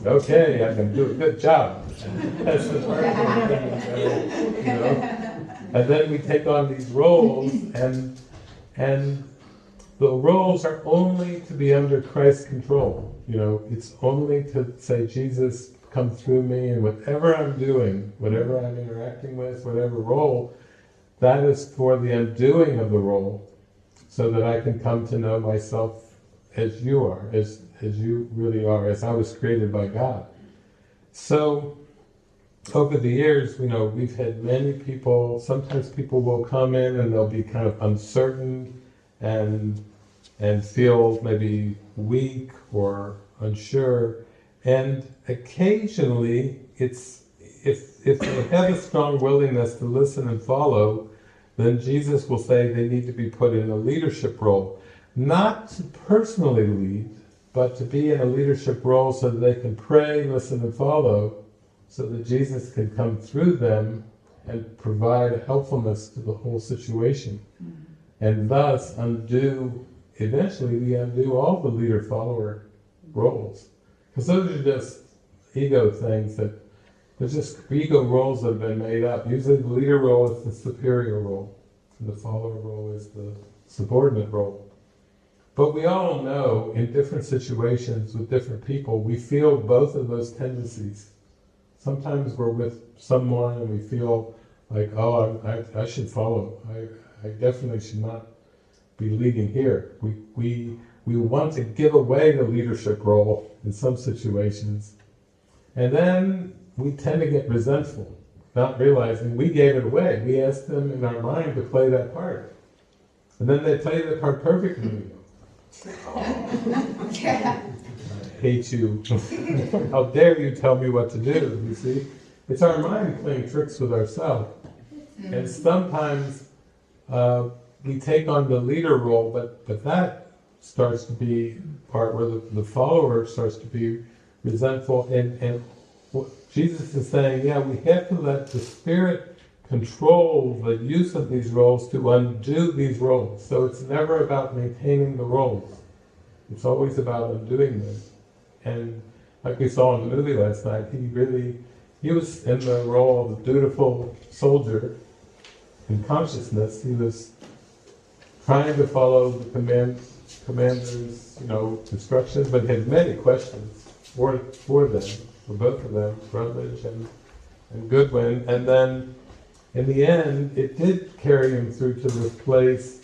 [SPEAKER 1] Okay, I can do a good job. That's the parking attendant guy, And then we take on these roles, and the roles are only to be under Christ's control. It's only to say, Jesus, come through me, and whatever I'm doing, whatever I'm interacting with, whatever role, that is for the undoing of the role, so that I can come to know myself as you are, as you really are, as I was created by God. So, over the years, we've had many people, sometimes people will come in and they'll be kind of uncertain and feel maybe weak or unsure. And occasionally, if they have a strong willingness to listen and follow, then Jesus will say they need to be put in a leadership role. Not to personally lead, but to be in a leadership role so that they can pray, listen and follow, so that Jesus can come through them and provide a helpfulness to the whole situation. And thus eventually we undo all the leader-follower roles. Because those are just ego things they're just ego roles that have been made up. Usually the leader role is the superior role, and the follower role is the subordinate role. But we all know in different situations with different people, we feel both of those tendencies. Sometimes we're with someone and we feel like, oh, I should follow. I definitely should not be leading here. We want to give away the leadership role in some situations. And then we tend to get resentful, not realizing we gave it away. We asked them in our mind to play that part. And then they play that part perfectly. I hate you. How dare you tell me what to do, you see? It's our mind playing tricks with ourselves. And sometimes we take on the leader role, but that starts to be part where the follower starts to be resentful. And Jesus is saying, yeah, we have to let the Spirit control the use of these roles to undo these roles. So it's never about maintaining the roles. It's always about undoing them. And like we saw in the movie last night, he was in the role of the dutiful soldier in consciousness. He was trying to follow the commander's, instructions, but had many questions for them, for both of them, Rutledge and Goodwin. And then in the end, it did carry him through to this place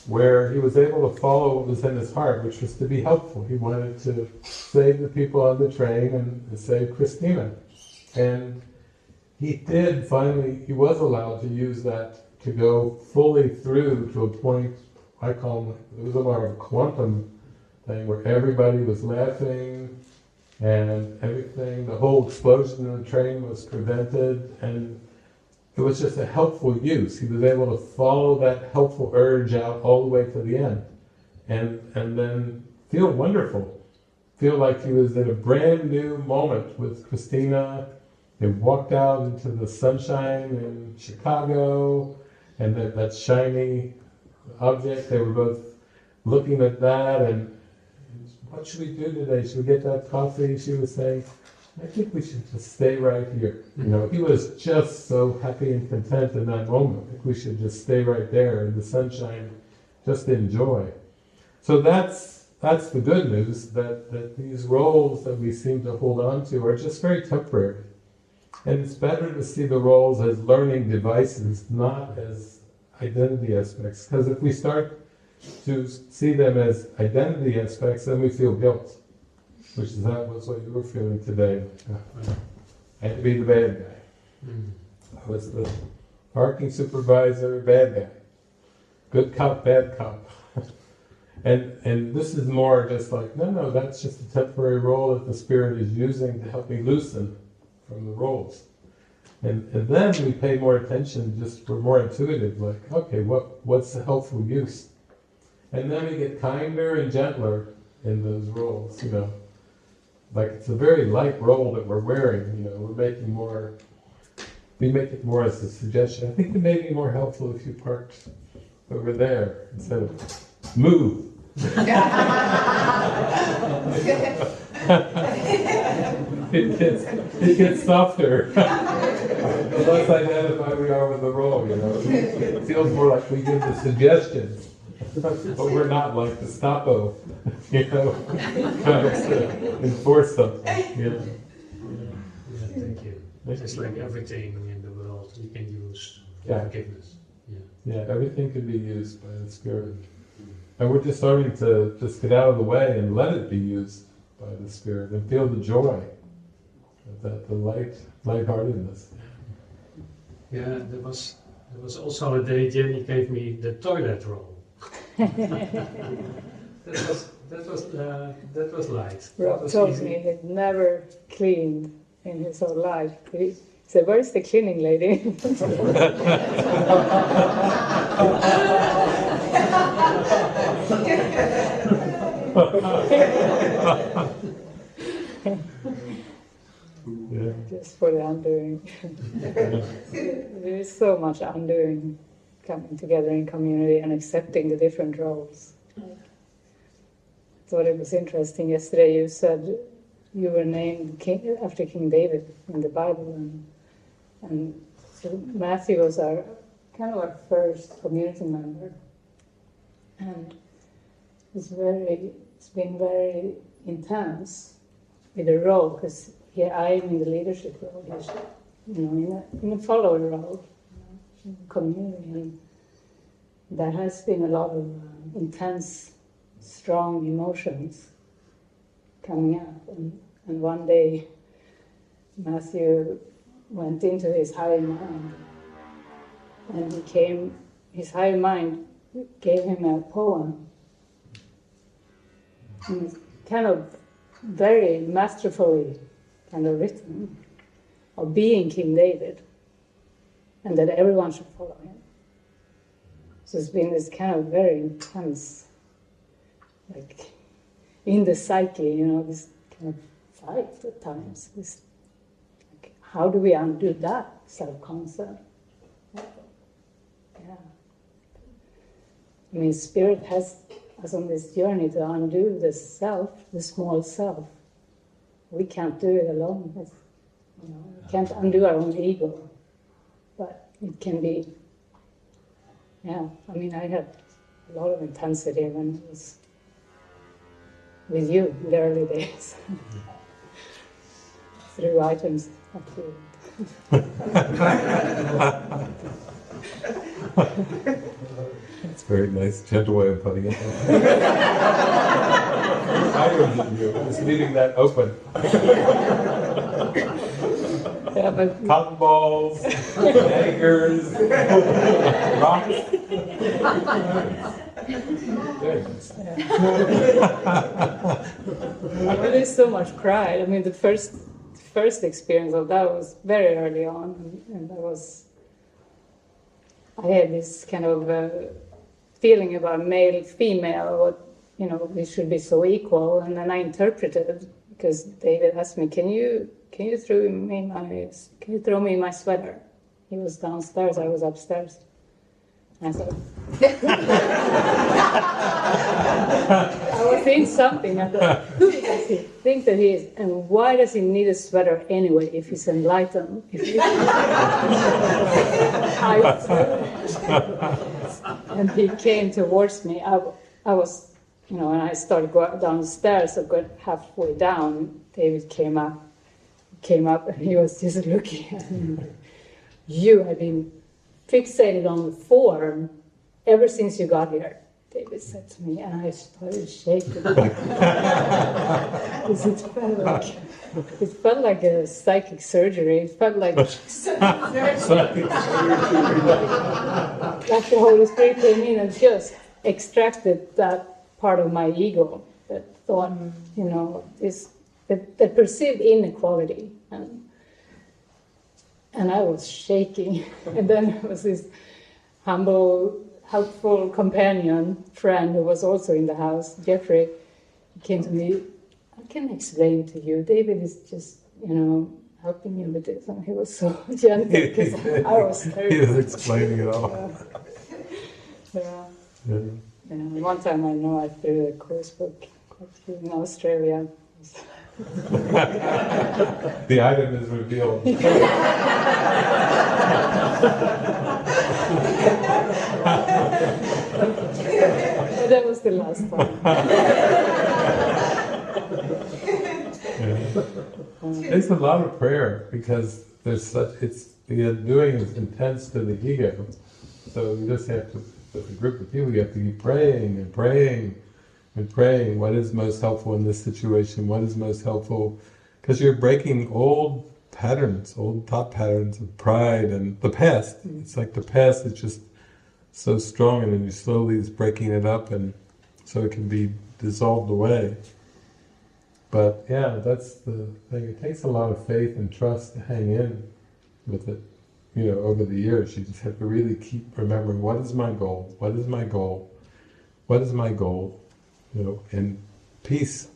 [SPEAKER 1] where he was able to follow what was in his heart, which was to be helpful. He wanted to save the people on the train and save Christina. And he did finally, he was allowed to use that to go fully through to a point, I call it was more of a quantum thing, where everybody was laughing and everything, the whole explosion in the train was prevented, and it was just a helpful use. He was able to follow that helpful urge out all the way to the end, and then feel wonderful. Feel like he was in a brand new moment with Christina. They walked out into the sunshine in Chicago, and that shiny object, they were both looking at that, and what should we do today? Should we get that coffee? She was saying, I think we should just stay right here. He was just so happy and content in that moment. I think we should just stay right there in the sunshine, just enjoy. So that's the good news, that these roles that we seem to hold on to are just very temporary. And it's better to see the roles as learning devices, not as identity aspects. Because if we start to see them as identity aspects, then we feel guilt. Which is that was what you were feeling today. I had to be the bad guy. I was the parking supervisor, bad guy. Good cop, bad cop. And this is more just like, no, that's just a temporary role that the Spirit is using to help me loosen from the roles. And then we pay more attention, we're more intuitive, like, okay, what's the helpful use? And then we get kinder and gentler in those roles, Like it's a very light role that we're wearing, we make it more as a suggestion. I think it may be more helpful if you parked over there instead of move. It gets softer. The less identified we are with the role, It feels more like we give the suggestions. But we're not like the Gestapo, trying to enforce something.
[SPEAKER 5] It's like everything in the world you can use for
[SPEAKER 1] Yeah.
[SPEAKER 5] forgiveness.
[SPEAKER 1] Yeah, everything can be used by the Spirit. And we're just starting to just get out of the way and let it be used by the Spirit and feel the joy of that, the lightheartedness.
[SPEAKER 5] Yeah, there was also a day Jenny gave me the toilet roll. that was light. That
[SPEAKER 2] Rob
[SPEAKER 5] was
[SPEAKER 2] told
[SPEAKER 5] easy.
[SPEAKER 2] me he'd never cleaned in his whole life. He said, "Where's the cleaning lady?"
[SPEAKER 1] Yeah.
[SPEAKER 2] Just for the undoing. There is so much undoing coming together in community and accepting the different roles. I thought it was interesting. Yesterday you said you were named king, after King David in the Bible, and so Matthew was our first community member, and it's been very intense with the role, because I'm in the leadership role, he's in a follower role, in the community, and there has been a lot of intense, strong emotions coming up, and one day Matthew went into his higher mind, and his higher mind gave him a poem, and it's kind of very masterfully written, of being King David, and that everyone should follow him. So it's been this kind of very intense, like in the psyche, this kind of fight at times. This, like, how do we undo that self-concept? Yeah. I mean, Spirit has us on this journey to undo the self, the small self. We can't do it alone. We can't undo our own ego, but it can be. Yeah, I mean, I had a lot of intensity when I was with you in the early days. Through items of food.
[SPEAKER 1] It's a very nice, gentle way of putting it. Items in you, just leaving that open.
[SPEAKER 2] Yeah, but
[SPEAKER 1] Cotton balls, daggers, rocks.
[SPEAKER 2] Well, there's so much pride. I mean, the first experience of that was very early on, and I had this kind of feeling about male, female, what we should be so equal, and then I interpreted, because David asked me, "Can you throw me my sweater?" He was downstairs, I was upstairs. I said, I was saying something. I thought, who does he think that he is? And why does he need a sweater anyway if he's enlightened? And he came towards me. I was, and I started going downstairs. I got halfway down. David came up, and he was just looking at me. You have been fixated on the form ever since you got here, David said to me, and I started shaking. Because it felt like a psychic surgery. It felt like like the Holy Spirit came in and just extracted that part of my ego that thought, that perceived inequality. And I was shaking. And then there was this humble, helpful companion, friend who was also in the house, Jeffrey. He came to me, "I can explain to you. David is just, helping you with this." And he was so gentle because I was terrified.
[SPEAKER 1] He was explaining it all.
[SPEAKER 2] Yeah. One time I know I threw a course book in Australia.
[SPEAKER 1] The item is revealed.
[SPEAKER 2] That was the last time.
[SPEAKER 1] It's a lot of prayer, because there's such, the undoing is intense to the ego. So you just have to, with a group of people, you have to keep praying and praying and praying. What is most helpful in this situation? What is most helpful? Because you're breaking old patterns, old thought patterns of pride and the past. It's like the past is just so strong, and then you slowly is breaking it up, and so it can be dissolved away. But yeah, that's the thing. It takes a lot of faith and trust to hang in with it. Over the years, you just have to really keep remembering, what is my goal? What is my goal? What is my goal? And peace.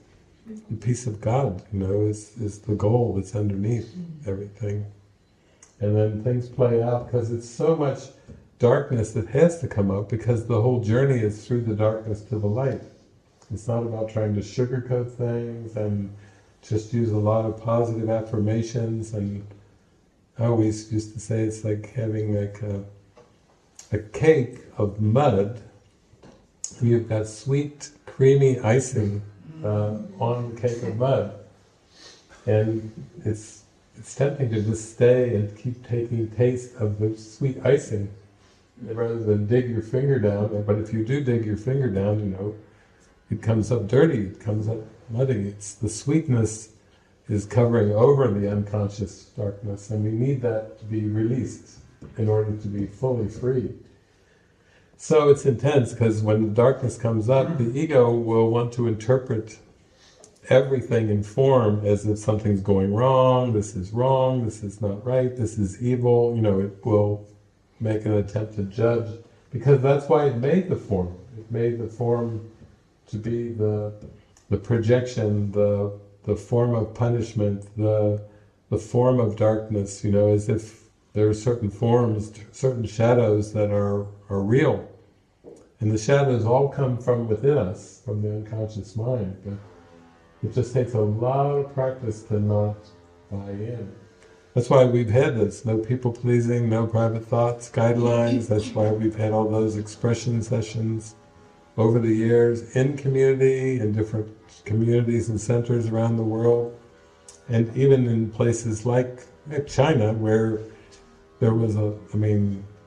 [SPEAKER 1] The peace of God, is the goal that's underneath everything. And then things play out, because it's so much darkness that has to come up, because the whole journey is through the darkness to the light. It's not about trying to sugarcoat things and just use a lot of positive affirmations. And I always used to say it's like having a cake of mud, and you've got sweet, creamy icing on the cake of mud. And it's tempting to just stay and keep taking taste of the sweet icing rather than dig your finger down. But if you do dig your finger down, it comes up dirty, it comes up muddy. It's the sweetness is covering over the unconscious darkness, and we need that to be released in order to be fully free. So it's intense, because when the darkness comes up, the ego will want to interpret everything in form as if something's going wrong, this is not right, this is evil. It will make an attempt to judge, because that's why it made the form. It made the form to be the projection, the form of punishment, the form of darkness, as if there are certain forms, certain shadows that are real. And the shadows all come from within us, from the unconscious mind. But it just takes a lot of practice to not buy in. That's why we've had this, no people-pleasing, no private thoughts, guidelines. That's why we've had all those expression sessions over the years, in community, in different communities and centers around the world, and even in places like China, where there was the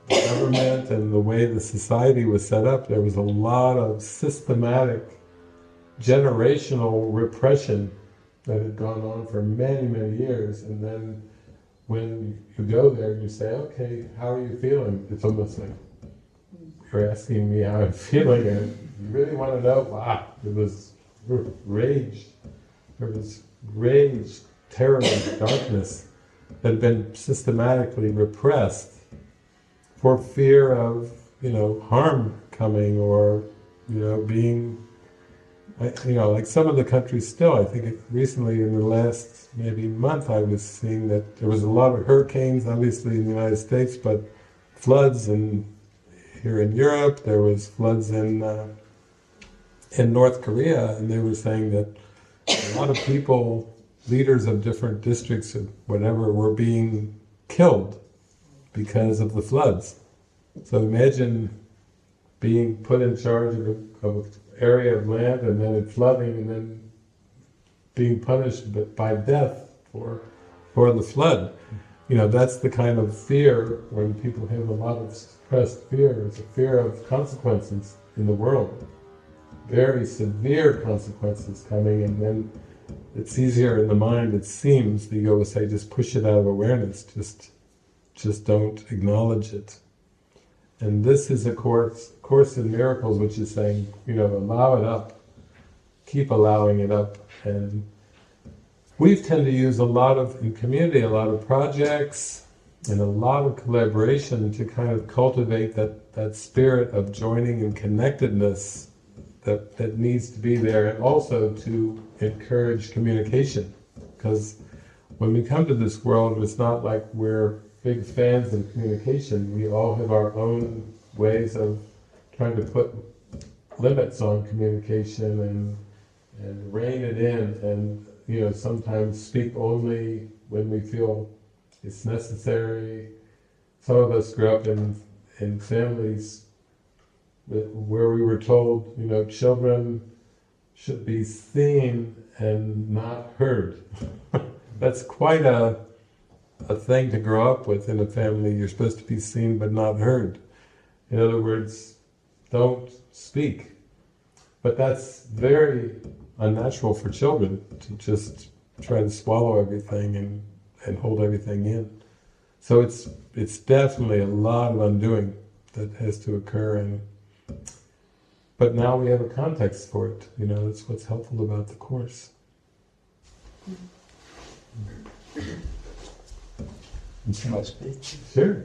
[SPEAKER 1] government and the way the society was set up, there was a lot of systematic, generational repression that had gone on for many, many years. And then when you go there and you say, okay, how are you feeling? It's almost like you're asking me how I'm feeling, and you really want to know. Wow, it was rage. There was rage, terrible darkness that had been systematically repressed for fear of, harm coming, or, being, like some of the countries still. I think recently, in the last maybe month, I was seeing that there was a lot of hurricanes, obviously in the United States, but floods here in Europe. There was floods in North Korea, and they were saying that a lot of people, leaders of different districts or whatever, were being killed because of the floods. So imagine being put in charge of an area of land, and then it flooding, and then being punished by death for the flood. That's the kind of fear, when people have a lot of suppressed fear. It's a fear of consequences in the world. Very severe consequences coming, and then it's easier in the mind, it seems. The ego will say, just push it out of awareness, just don't acknowledge it. And this is a Course in Miracles, which is saying, allow it up, keep allowing it up. And we tend to use in community, a lot of projects and a lot of collaboration to kind of cultivate that spirit of joining and connectedness that needs to be there, and also to encourage communication. Because when we come to this world, it's not like we're big fans of communication. We all have our own ways of trying to put limits on communication and rein it in, and sometimes speak only when we feel it's necessary. Some of us grew up in families where we were told, children should be seen and not heard. That's quite a a thing to grow up with in a family. You're supposed to be seen but not heard. In other words, don't speak. But that's very unnatural for children, to just try to swallow everything and hold everything in. So it's definitely a lot of undoing that has to occur, but now we have a context for it. That's what's helpful about the Course.
[SPEAKER 6] Can I speak?
[SPEAKER 1] Sure.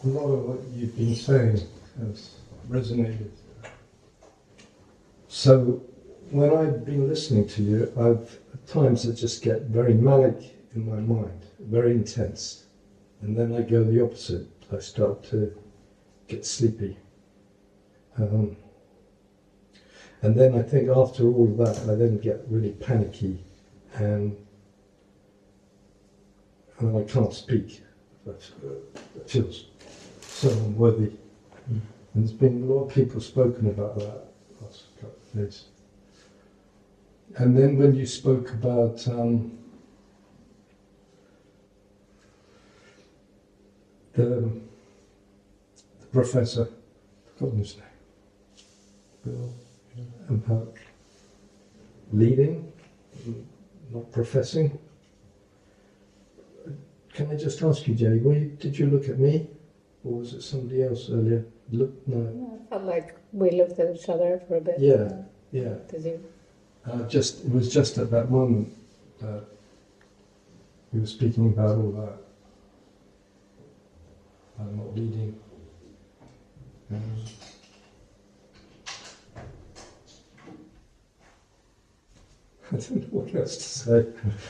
[SPEAKER 6] A lot of what you've been saying has resonated. So when I've been listening to you, at times I just get very manic in my mind, very intense. And then I go the opposite. I start to get sleepy. And then I think after all of that, I then get really panicky and I can't speak. That feels so unworthy. And there's been a lot of people spoken about that last couple of days. And then when you spoke about the professor, I've forgotten his name, Bill, about leading, not professing. Can I just ask you, Jenny, did you look at me? Or was it somebody else earlier? No.
[SPEAKER 2] I felt like we looked at each other for a bit.
[SPEAKER 6] Yeah.
[SPEAKER 2] Did you?
[SPEAKER 6] It was just at that moment that we were speaking about all that. I'm not leading. I don't know what else to say.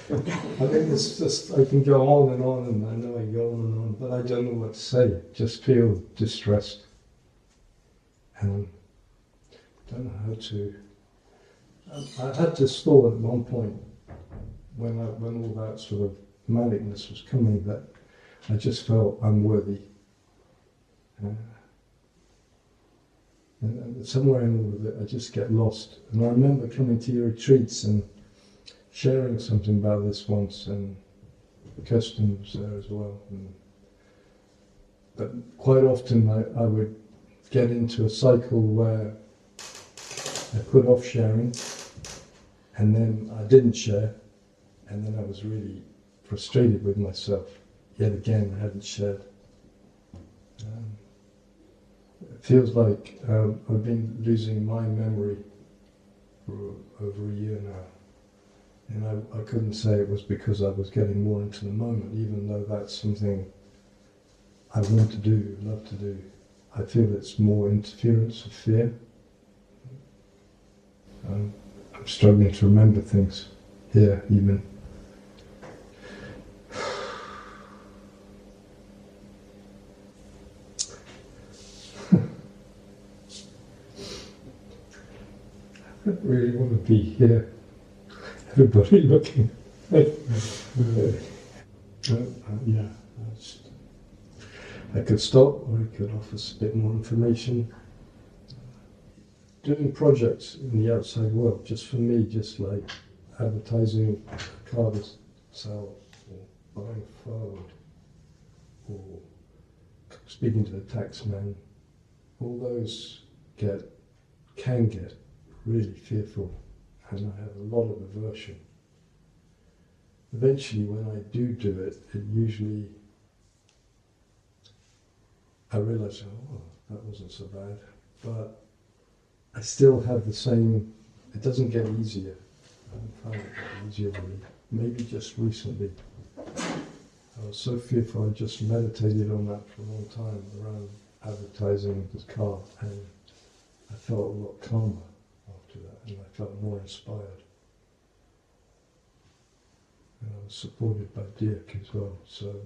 [SPEAKER 6] I think it's just, I can go on, and I know I go on, but I don't know what to say. Just feel distressed. And I don't know how to. I had this thought at one point when all that sort of manicness was coming, that I just felt unworthy. And somewhere in all of it, I just get lost. And I remember coming to your retreats and sharing something about this once, and Kirsten was there as well. But quite often I would get into a cycle where I put off sharing, and then I didn't share, and then I was really frustrated with myself. Yet again, I hadn't shared. It feels like I've been losing my memory for over a year now. And I couldn't say it was because I was getting more into the moment, even though that's something I want to do, love to do. I feel it's more interference of fear. I'm struggling to remember things here, even. I don't really want to be here. Everybody looking. Yeah. I could stop, or I could offer us a bit more information. Doing projects in the outside world, just for me, just like advertising a car to sell, or buying food, or speaking to the taxman, all those can get really fearful, and I have a lot of aversion. Eventually, when I do it usually, I realise, oh, that wasn't so bad, but I still have the same, it doesn't get easier. I don't find it get easier really. Maybe just recently. I was so fearful, I just meditated on that for a long time around advertising this car, and I felt a lot calmer after that, and I felt more inspired. And I was supported by Dirk as well, so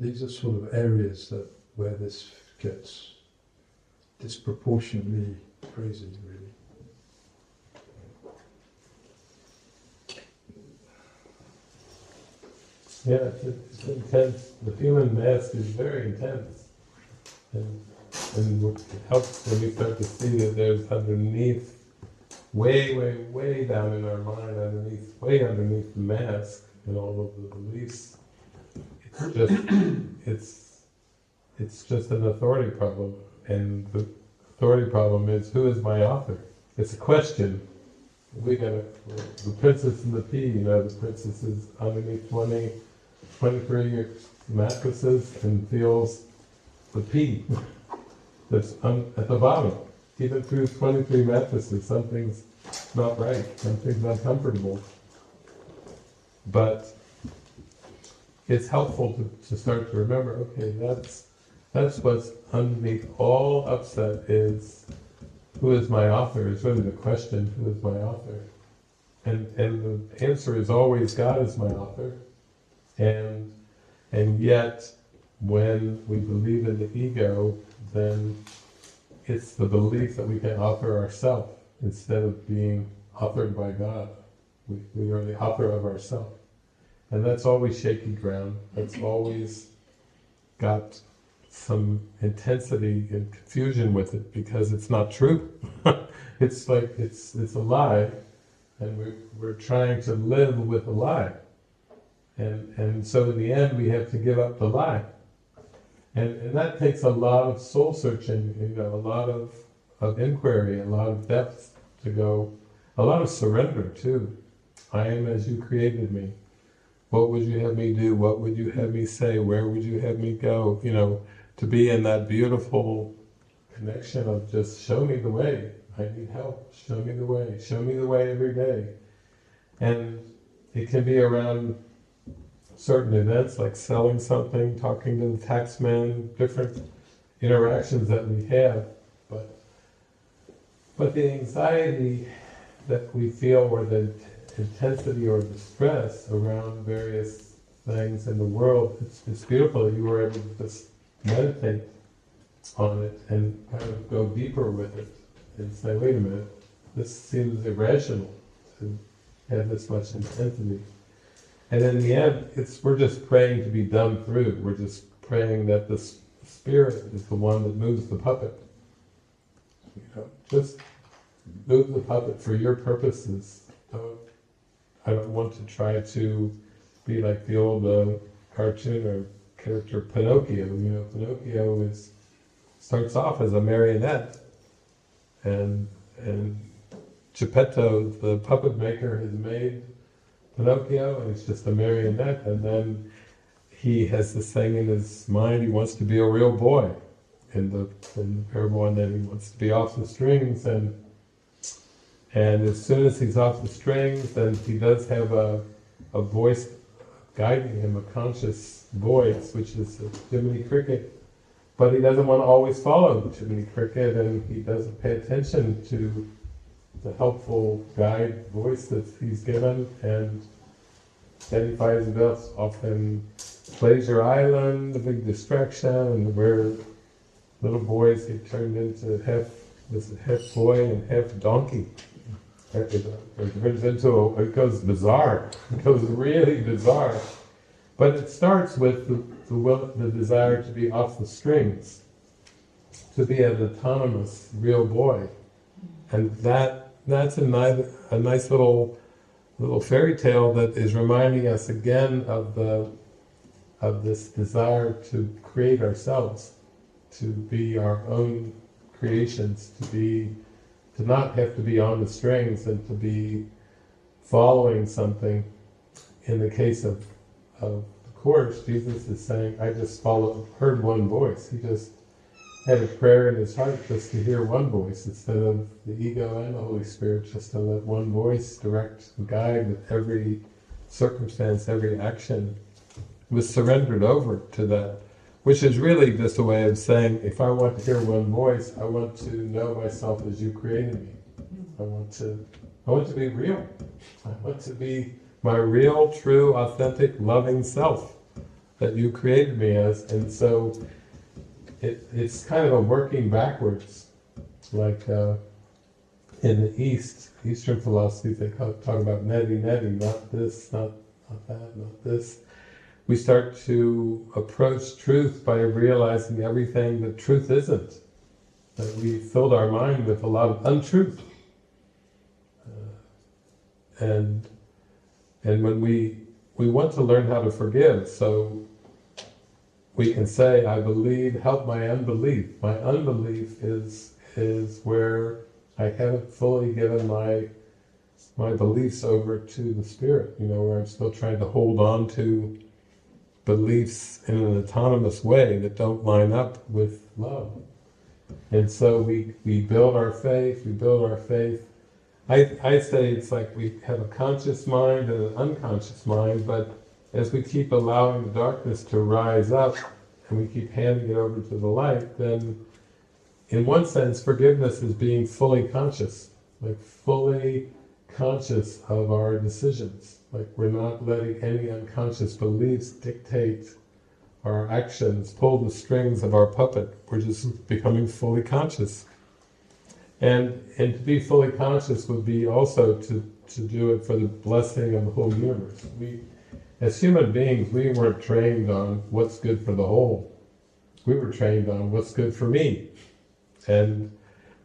[SPEAKER 6] these are sort of areas where this gets disproportionately crazy, really.
[SPEAKER 1] Yeah, it's intense. The human mask is very intense. And it helps when you start to see that there's underneath, way, way, way down in our mind, way underneath the mask and all of the beliefs, it's just an authority problem. And the authority problem is, who is my author? It's a question. We got the princess and the pea, the princess is underneath 23 mattresses and feels the pea that's at the bottom. Even through 23 mattresses, something's not right, something's uncomfortable. But it's helpful to start to remember, okay, that's what's underneath all upset is, who is my author? Is really the question, who is my author? And the answer is always, God is my author. And yet, when we believe in the ego, then it's the belief that we can author ourselves instead of being authored by God. We are the author of ourselves. And that's always shaky ground. That's always got some intensity and confusion with it because it's not true. It's like it's a lie, and we're trying to live with a lie. And so in the end we have to give up the lie. And that takes a lot of soul searching, a lot of inquiry, a lot of depth to go, a lot of surrender too. I am as you created me. What would you have me do? What would you have me say? Where would you have me go? To be in that beautiful connection of just show me the way. I need help. Show me the way. Show me the way every day. And it can be around certain events like selling something, talking to the taxman, different interactions that we have. But the anxiety that we feel, or the intensity or the stress around various things in the world, it's beautiful that you were able to just meditate on it and kind of go deeper with it and say, wait a minute, this seems irrational to have this much intensity. And in the end, we're just praying to be done through. We're just praying that the spirit is the one that moves the puppet. Just move the puppet for your purposes. I don't want to try to be like the old cartoon or character Pinocchio. Pinocchio starts off as a marionette, and Geppetto, the puppet maker, has made Pinocchio, and it's just a marionette, and then he has this thing in his mind, he wants to be a real boy in the parable, and then he wants to be off the strings, and as soon as he's off the strings, then he does have a voice guiding him, a conscious voice, which is a Jiminy Cricket, but he doesn't want to always follow Jiminy Cricket, and he doesn't pay attention to the helpful guide voice that he's given, and then he finds himself off in Pleasure Island, the big distraction, and where little boys get turned into half boy and half donkey. It goes bizarre. It goes really bizarre. But it starts with the desire to be off the strings, to be an autonomous real boy, and that's a nice little fairy tale that is reminding us again of this desire to create ourselves, to be our own creations, to not have to be on the strings and to be following something. In the case of the Course, Jesus is saying, I just heard one voice. He just had a prayer in his heart just to hear one voice instead of the ego and the Holy Spirit, just to let one voice direct and guide with every circumstance, every action. Was surrendered over to that, which is really just a way of saying, if I want to hear one voice, I want to know myself as you created me. I want to be real. I want to be my real, true, authentic, loving self that you created me as. And so it's kind of a working backwards, like in the Eastern philosophy, they talk about neti, not this, not that, not this. we start to approach truth by realizing everything that truth isn't. That we filled our mind with a lot of untruth. And when we want to learn how to forgive, so we can say, I believe, help my unbelief. My unbelief is where I haven't fully given my beliefs over to the Spirit, where I'm still trying to hold on to beliefs in an autonomous way that don't line up with love. And so we build our faith, I say it's like we have a conscious mind and an unconscious mind, but as we keep allowing the darkness to rise up and we keep handing it over to the light, then in one sense forgiveness is being fully conscious, like fully conscious of our decisions. Like we're not letting any unconscious beliefs dictate our actions, pull the strings of our puppet. We're just becoming fully conscious. And to be fully conscious would be also to do it for the blessing of the whole universe. As human beings, we weren't trained on what's good for the whole. We were trained on what's good for me. And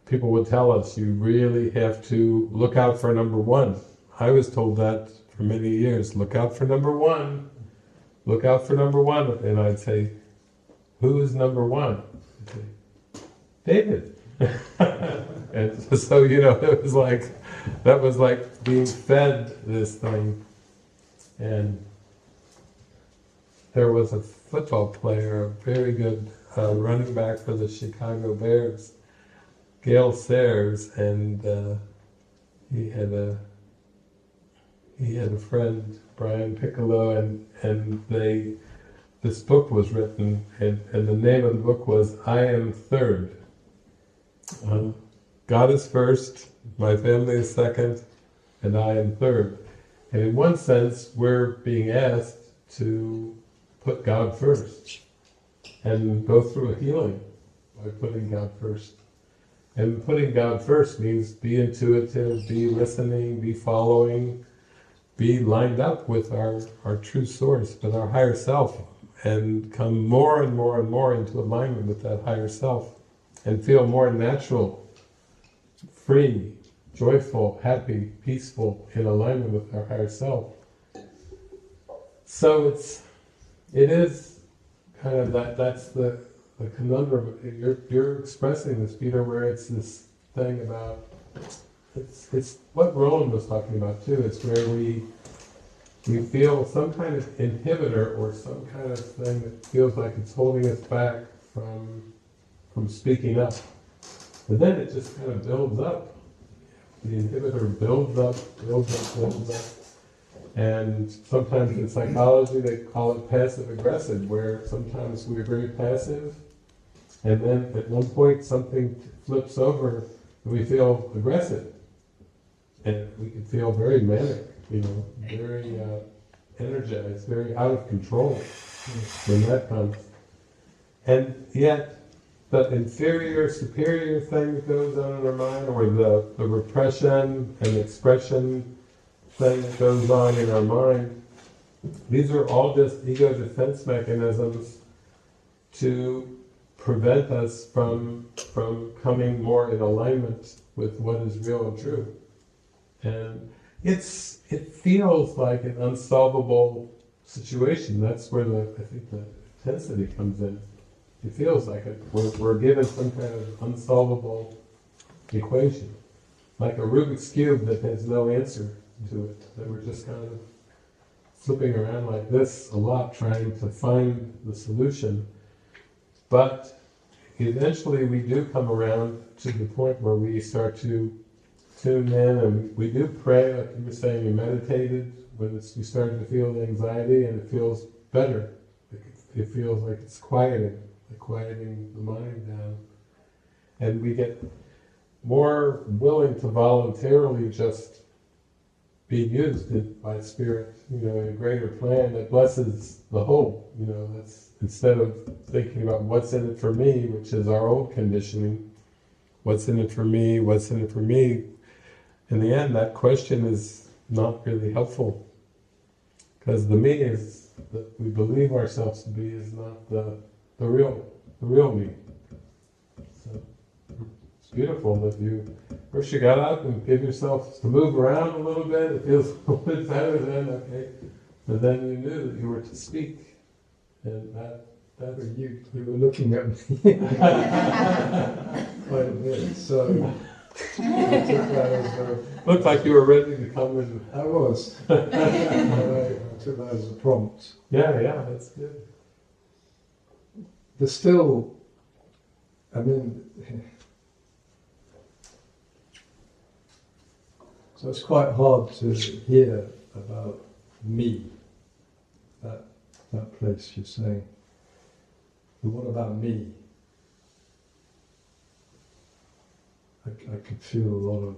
[SPEAKER 1] people would tell us, you really have to look out for number one. I was told that for many years, look out for number one. Look out for number one. And I'd say, who is number one? I'd say, David. And so, that was like being fed this thing. And there was a football player, a very good running back for the Chicago Bears, Gale Sayers, and he had a friend, Brian Piccolo, and this book was written, and the name of the book was I Am Third. God is first, my family is second, and I am third. And in one sense, we're being asked to put God first and go through a healing by putting God first. And putting God first means be intuitive, be listening, be following, be lined up with our true source, with our higher self, and come more and more and more into alignment with that higher self, and feel more natural, free, joyful, happy, peaceful, in alignment with our higher self. So it is kind of that's the conundrum. You're expressing this, Peter, where it's this thing about, it's what Roland was talking about too. It's where we feel some kind of inhibitor or some kind of thing that feels like it's holding us back from speaking up. And then it just kind of builds up. The inhibitor builds up. And sometimes in psychology they call it passive-aggressive, where sometimes we're very passive, and then at one point something flips over and we feel aggressive. And we can feel very manic, very energized, very out of control when that comes. And yet, the inferior, superior thing that goes on in our mind, or the repression and expression thing that goes on in our mind, these are all just ego defense mechanisms to prevent us from coming more in alignment with what is real and true. And it feels like an unsolvable situation. That's where I think the intensity comes in. It feels like it. We're given some kind of unsolvable equation, like a Rubik's Cube that has no answer to it, that we're just kind of flipping around like this a lot, trying to find the solution. But eventually we do come around to the point where we start to tune in, and we do pray, like you were saying, you meditated, when you started to feel the anxiety, and it feels better. It feels like it's quieting the mind down. And we get more willing to voluntarily just be used by Spirit, in a greater plan that blesses the whole. That's, instead of thinking about what's in it for me, which is our old conditioning, what's in it for me, in the end that question is not really helpful, because the me is that we believe ourselves to be is not the real me. So it's beautiful that you first you got up and give yourself to move around a little bit. It feels a little bit better then, okay. But then you knew that you were to speak, and that
[SPEAKER 6] You were looking at me quite a bit, so I took that as a,
[SPEAKER 1] looked like you were ready to come in.
[SPEAKER 6] I was. I took that as a prompt.
[SPEAKER 1] Yeah, that's good.
[SPEAKER 6] There's still, I mean, so it's quite hard to hear about me, that place you're saying. But what about me? I could feel a lot of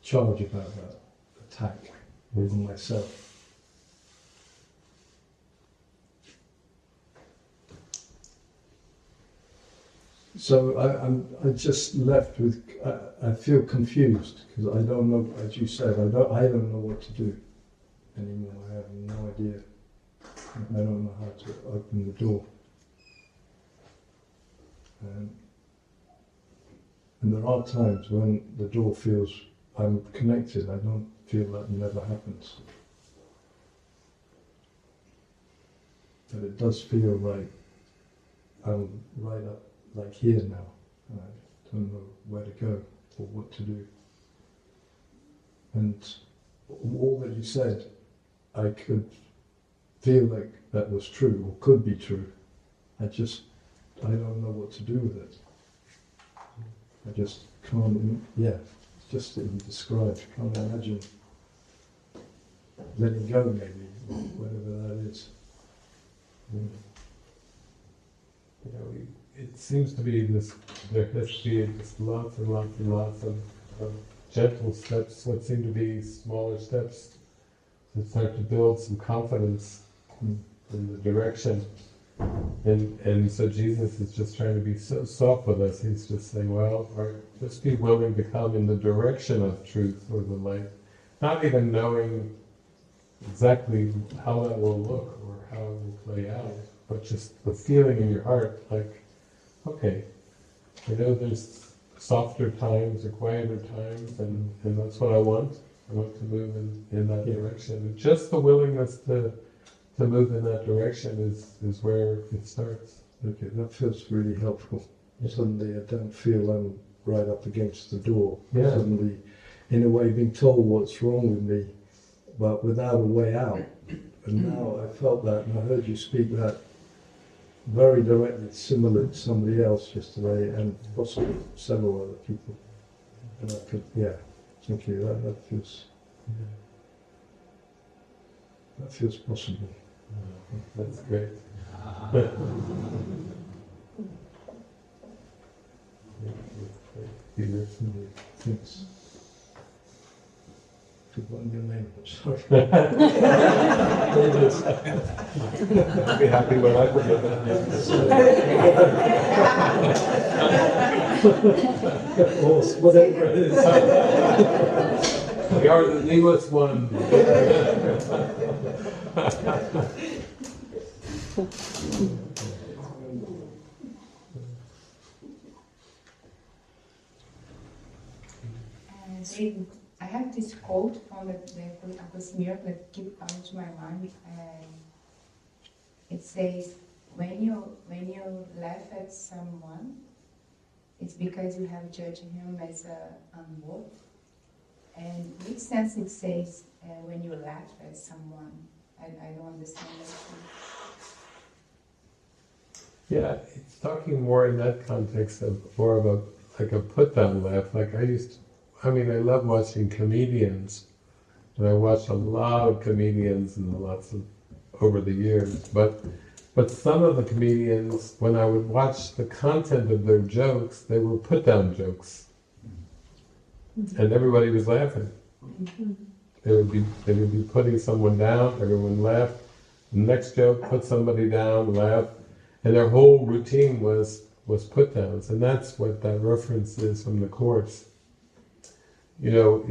[SPEAKER 6] charge about that attack on myself. So I'm just left with, I feel confused because I don't know, as you said, I don't know what to do anymore. I have no idea. I don't know how to open the door. And there are times when the door feels I'm connected. I don't feel that never happens. But it does feel like I'm right up, like here now. I don't know where to go or what to do. And all that you said, I could feel like that was true or could be true. I don't know what to do with it. I just can't, it's just that you described, can't imagine letting go maybe, whatever that is.
[SPEAKER 1] You know, it seems to be this, there has to be just lots and lots and lots of gentle steps, what seem to be smaller steps, to start to build some confidence in the direction. And so Jesus is just trying to be so soft with us. He's just saying, well, or just be willing to come in the direction of truth or the light, not even knowing exactly how that will look or how it will play out, but just the feeling in your heart, like, okay, I know there's softer times or quieter times, and that's what I want. I want to move in that direction. And just the willingness to move in that direction is where it starts.
[SPEAKER 6] Okay, that feels really helpful. Suddenly I don't feel I'm right up against the door.
[SPEAKER 1] Yeah.
[SPEAKER 6] Suddenly, in a way, being told what's wrong with me, but without a way out. And now I felt that, and I heard you speak that very directly, similar to somebody else yesterday, and possibly several other people. And I could, thank you. That feels possible.
[SPEAKER 1] That's great. Peter.
[SPEAKER 6] Thanks. Forgotten your name, I'm sorry.
[SPEAKER 1] I'll be happy when I forget that name.
[SPEAKER 6] Or whatever it is.
[SPEAKER 1] We are the newest one.
[SPEAKER 3] I have this quote from the ACIM that keeps coming to my mind. It says, when you laugh at someone, it's because you have judged him as unworthy. And in which sense it says, when you laugh at someone? I don't understand that.
[SPEAKER 1] Yeah, it's talking more in that context of more of a put down laugh. Like I love watching comedians, and I watched a lot of comedians and over the years. But some of the comedians, when I would watch the content of their jokes, they were put down jokes, and everybody was laughing. They would be putting someone down. Everyone laughed. The next joke, put somebody down, laugh, and their whole routine was put downs, and that's what that reference is from the Course. You know,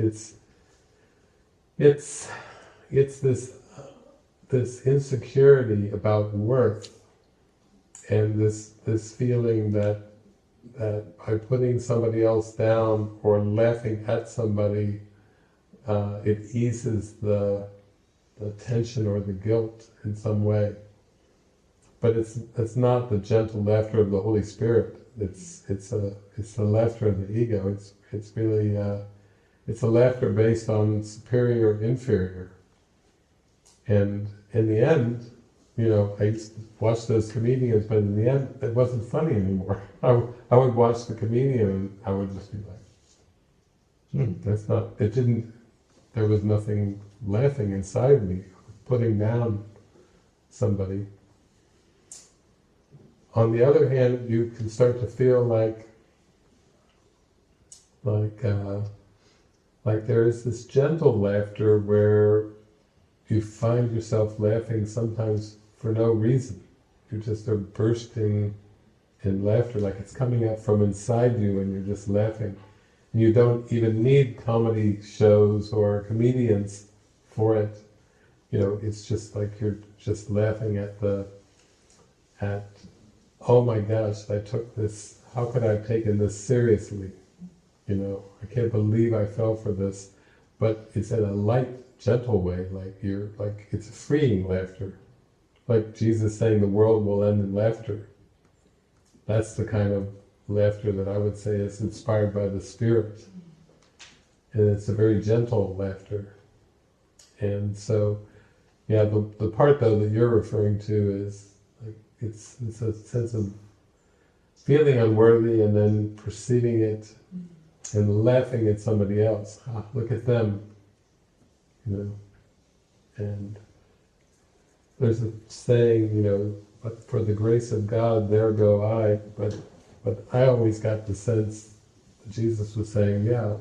[SPEAKER 1] it's this insecurity about worth, and this feeling that by putting somebody else down or laughing at somebody, it eases the tension or the guilt in some way. But it's not the gentle laughter of the Holy Spirit. It's the laughter of the ego. It's really it's a laughter based on superior inferior. And in the end, I used to watch those comedians, but in the end, it wasn't funny anymore. I would watch the comedian and I would just be like, that's not. It didn't. There was nothing laughing inside me, putting down somebody. On the other hand, you can start to feel like there is this gentle laughter where you find yourself laughing sometimes for no reason. You just are bursting in laughter, like it's coming up from inside you and you're just laughing. And you don't even need comedy shows or comedians for it. It's just like you're just laughing at oh my gosh, I took this, how could I have taken this seriously? I can't believe I fell for this. But it's in a light, gentle way, it's a freeing laughter. Like Jesus saying the world will end in laughter. That's the kind of laughter that I would say is inspired by the Spirit. And it's a very gentle laughter. And so, yeah, the part though that you're referring to is, it's a sense of feeling unworthy and then perceiving it and laughing at somebody else. Look at them. And there's a saying, but for the grace of God, there go I. But I always got the sense that Jesus was saying, yeah,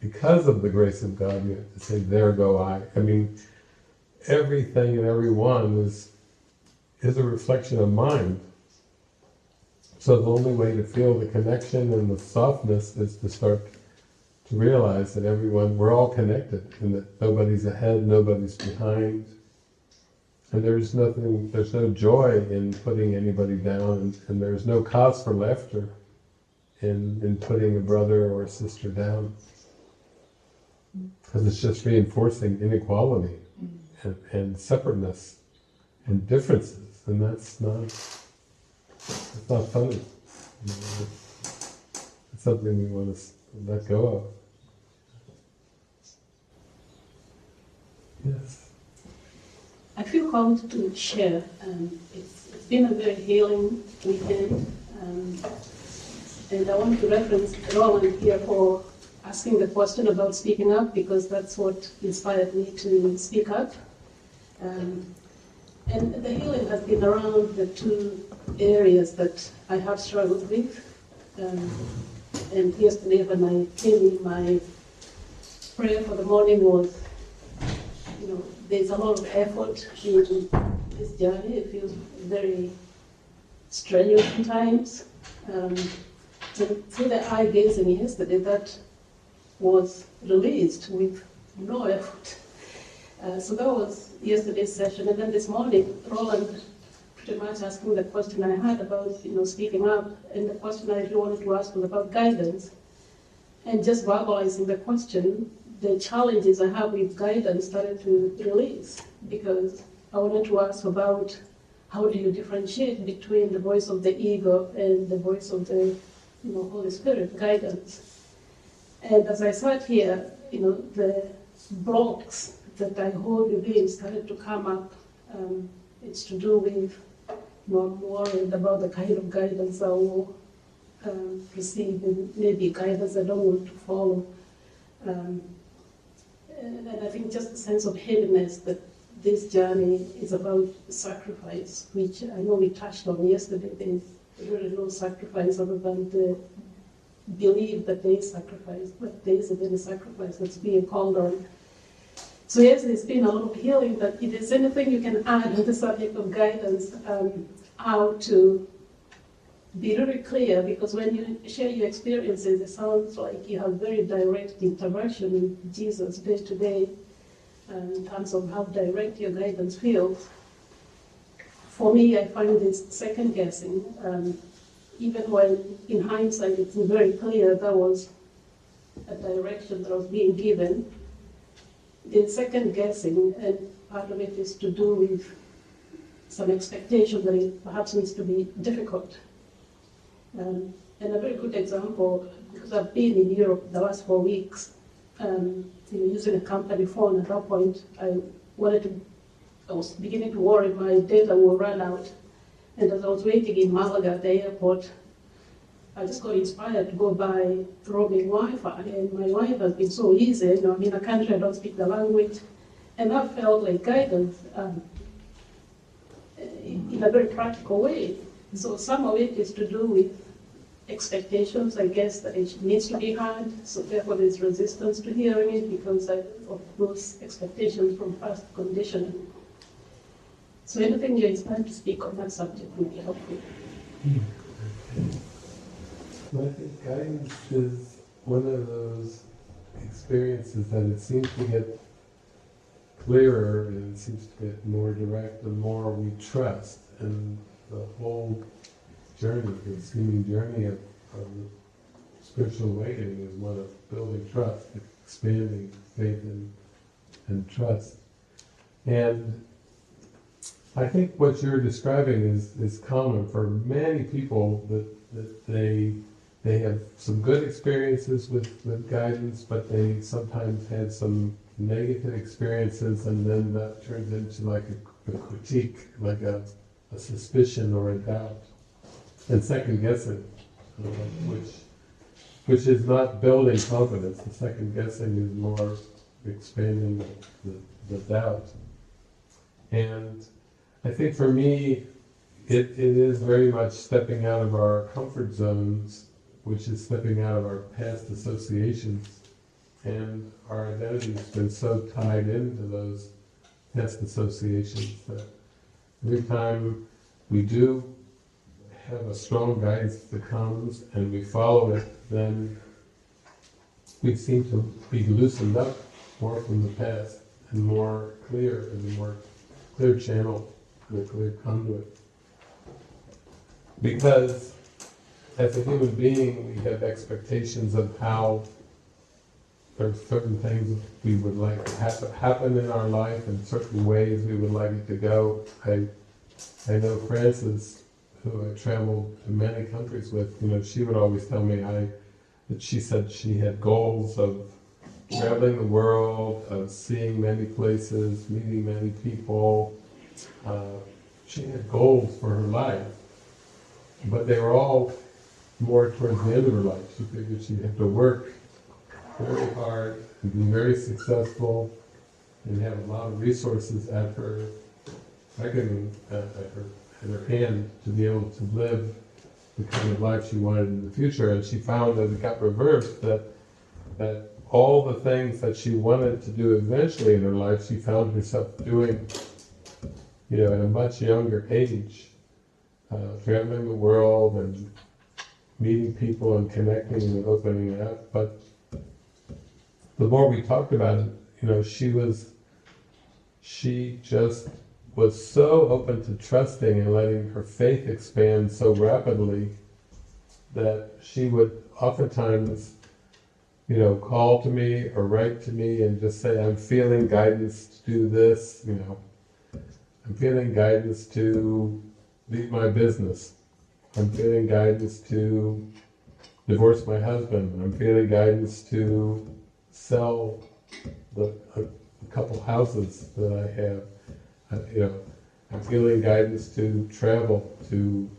[SPEAKER 1] because of the grace of God, you have to say, there go I. I mean, everything and everyone is a reflection of mind. So the only way to feel the connection and the softness is to start to realize that we're all connected, and that nobody's ahead, nobody's behind. And there's no joy in putting anybody down, and there's no cause for laughter in putting a brother or a sister down. Because it's just reinforcing inequality and separateness and differences, and that's not funny. It's something we want to let go of. Yes.
[SPEAKER 7] I feel called to share. It's been a very healing weekend, and I want to reference Roland here for asking the question about speaking up, because that's what inspired me to speak up. And the healing has been around the two areas that I have struggled with. And yesterday when I came in, my prayer for the morning was, there's a lot of effort in this journey. It feels very strenuous sometimes. And through the eye gazing yesterday, that was released with no effort. So that was yesterday's session. And then this morning, Roland pretty much asking the question I had about, speaking up. And the question I really wanted to ask was about guidance. And just verbalizing the question, the challenges I have with guidance started to release, because I wanted to ask about how do you differentiate between the voice of the ego and the voice of the Holy Spirit, guidance. And as I sat here, the blocks that I hold within started to come up. It's to do with, I'm worried about the kind of guidance I will receive, and maybe guidance I don't want to follow. And I think just the sense of heaviness that this journey is about sacrifice, which I know we touched on yesterday. There's really no sacrifice other than the belief that there is sacrifice, but there isn't any sacrifice that's being called on. So yes, there's been a lot of healing, but if there's anything you can add on the subject of guidance, how to be really clear, because when you share your experiences, it sounds like you have very direct interaction with Jesus day to day. in terms of how direct your guidance feels. For me, I find this second guessing, even when in hindsight it's very clear there was a direction that was being given. The second guessing, and part of it is to do with some expectation that it perhaps needs to be difficult. And a very good example, because I've been in Europe the last 4 weeks, using a company phone. At that point, I was beginning to worry my data will run out. And as I was waiting in Malaga at the airport, I just got inspired to go buy roaming Wi-Fi. And my Wi-Fi has been so easy. I'm in a country I don't speak the language. And that felt like guidance in a very practical way. So some of it is to do with expectations, I guess, that it needs to be heard. So therefore there's resistance to hearing it because of those expectations from past conditioning. So anything you're inspired to speak on that subject would be helpful.
[SPEAKER 1] I think guidance is one of those experiences that it seems to get clearer and it seems to get more direct the more we trust. And the whole journey, the seeming journey of spiritual awakening is one of building trust, expanding faith and trust. And I think what you're describing is common for many people, that they have some good experiences with guidance, but they sometimes had some negative experiences, and then that turns into like a critique, like a suspicion or a doubt, and second guessing, which is not building confidence. The second guessing is more expanding the doubt. And I think for me, it is very much stepping out of our comfort zones, which is stepping out of our past associations. And our identity has been so tied into those past associations that every time we do have a strong guidance that comes and we follow it, then we seem to be loosened up more from the past and more clear, and a more clear channel and a clear conduit. Because as a human being, we have expectations of how there's certain things we would like to happen in our life, and certain ways we would like it to go. I know Frances, who I traveled to many countries with, she would always tell me that she said she had goals of traveling the world, of seeing many places, meeting many people. She had goals for her life, but they were all more towards the end of her life. She figured she'd have to work very hard and be very successful and have a lot of resources at her reckoning, at her hand, to be able to live the kind of life she wanted in the future. And she found that it got reversed, that all the things that she wanted to do eventually in her life, she found herself doing, at a much younger age, traveling the world and meeting people and connecting and opening up. But the more we talked about it, she just was so open to trusting and letting her faith expand so rapidly that she would oftentimes, call to me or write to me and just say, I'm feeling guidance to do this, I'm feeling guidance to leave my business. I'm feeling guidance to divorce my husband. I'm feeling guidance to sell a couple houses that I have. I'm feeling guidance to travel, to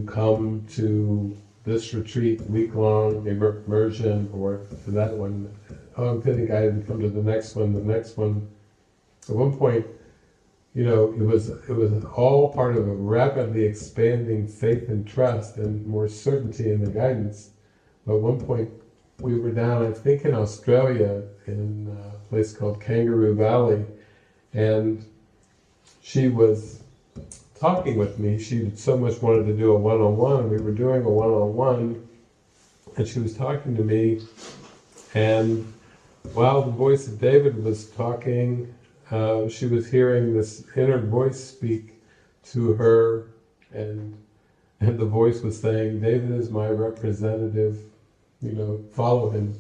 [SPEAKER 1] come to this retreat, week-long immersion, or to that one. Oh, I'm feeling guided to come to the next one. At one point, it was all part of a rapidly expanding faith and trust and more certainty in the guidance. But at one point, we were down, I think in Australia, in a place called Kangaroo Valley, and she was talking with me. She so much wanted to do a one-on-one, and we were doing a one-on-one, and she was talking to me, and while the voice of David was talking, she was hearing this inner voice speak to her, and the voice was saying, "David is my representative, follow him."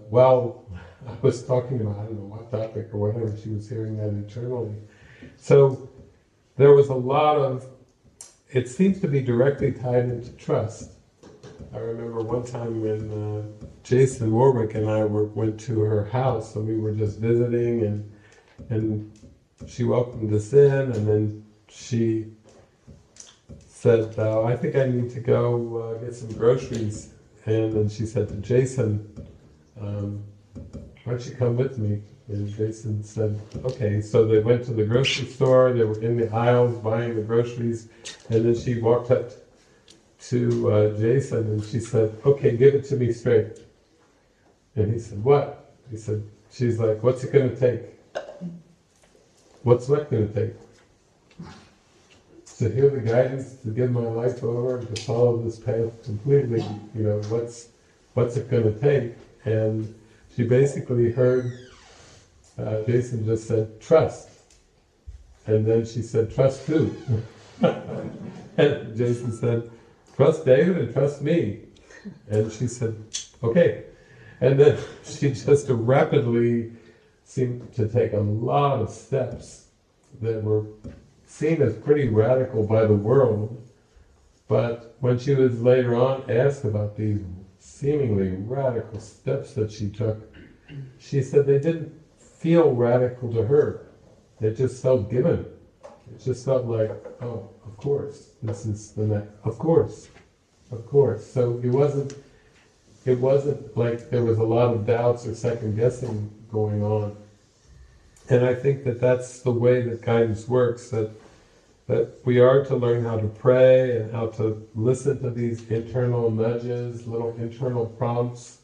[SPEAKER 1] While I was talking about, I don't know what topic or whatever, she was hearing that internally. So there was a lot of, it seems to be directly tied into trust. I remember one time when Jason Warwick and I went to her house, and we were just visiting, and she welcomed us in, and then she said, "I think I need to go get some groceries." And then she said to Jason, "Why don't you come with me?" And Jason said, "Okay." So they went to the grocery store, they were in the aisles buying the groceries, and then she walked up to Jason and she said, "Okay, give it to me straight." And he said, "What?" He said, she's like, "What's it going to take?" "What's what going to take?" To hear the guidance, to give my life over, to follow this path completely, what's it going to take? And she basically heard Jason just said, "Trust." And then she said, "Trust who?" And Jason said, "Trust David and trust me." And she said, "Okay." And then she just rapidly seemed to take a lot of steps that were seen as pretty radical by the world. But when she was later on asked about these seemingly radical steps that she took, she said they didn't feel radical to her. They just felt given. It just felt like, oh, of course, this is the next, of course. So it wasn't like there was a lot of doubts or second guessing going on. And I think that that's the way that guidance works, that we are to learn how to pray and how to listen to these internal nudges, little internal prompts,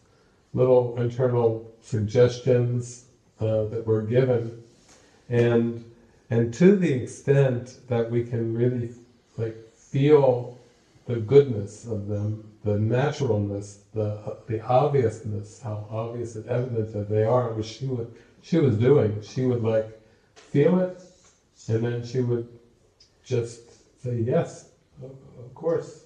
[SPEAKER 1] little internal suggestions that we're given. And to the extent that we can really feel the goodness of them, the naturalness, the obviousness, how obvious and evident that they are, which she was doing. She would feel it, and then she would just say, "Yes, of course."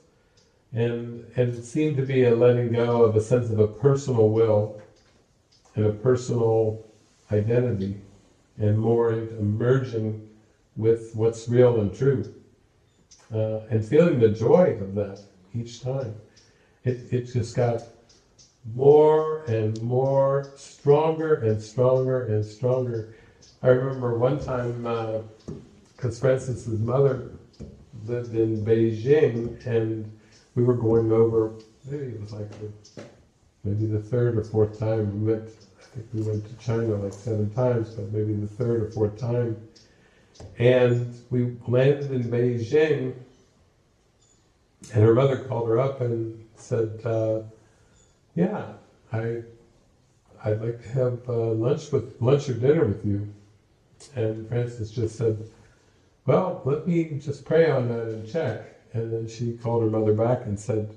[SPEAKER 1] And it seemed to be a letting go of a sense of a personal will and a personal identity, and more into merging with what's real and true, and feeling the joy of that each time. It just got more and more, stronger and stronger and stronger. I remember one time, because Francis's mother lived in Beijing, and we were going over, maybe it was maybe the third or fourth time we went. I think we went to China 7 times, but maybe the third or fourth time. And we landed in Beijing, and her mother called her up and said, "Yeah, I'd like to have lunch or dinner with you." And Francis just said, "Well, let me just pray on that and check." And then she called her mother back and said,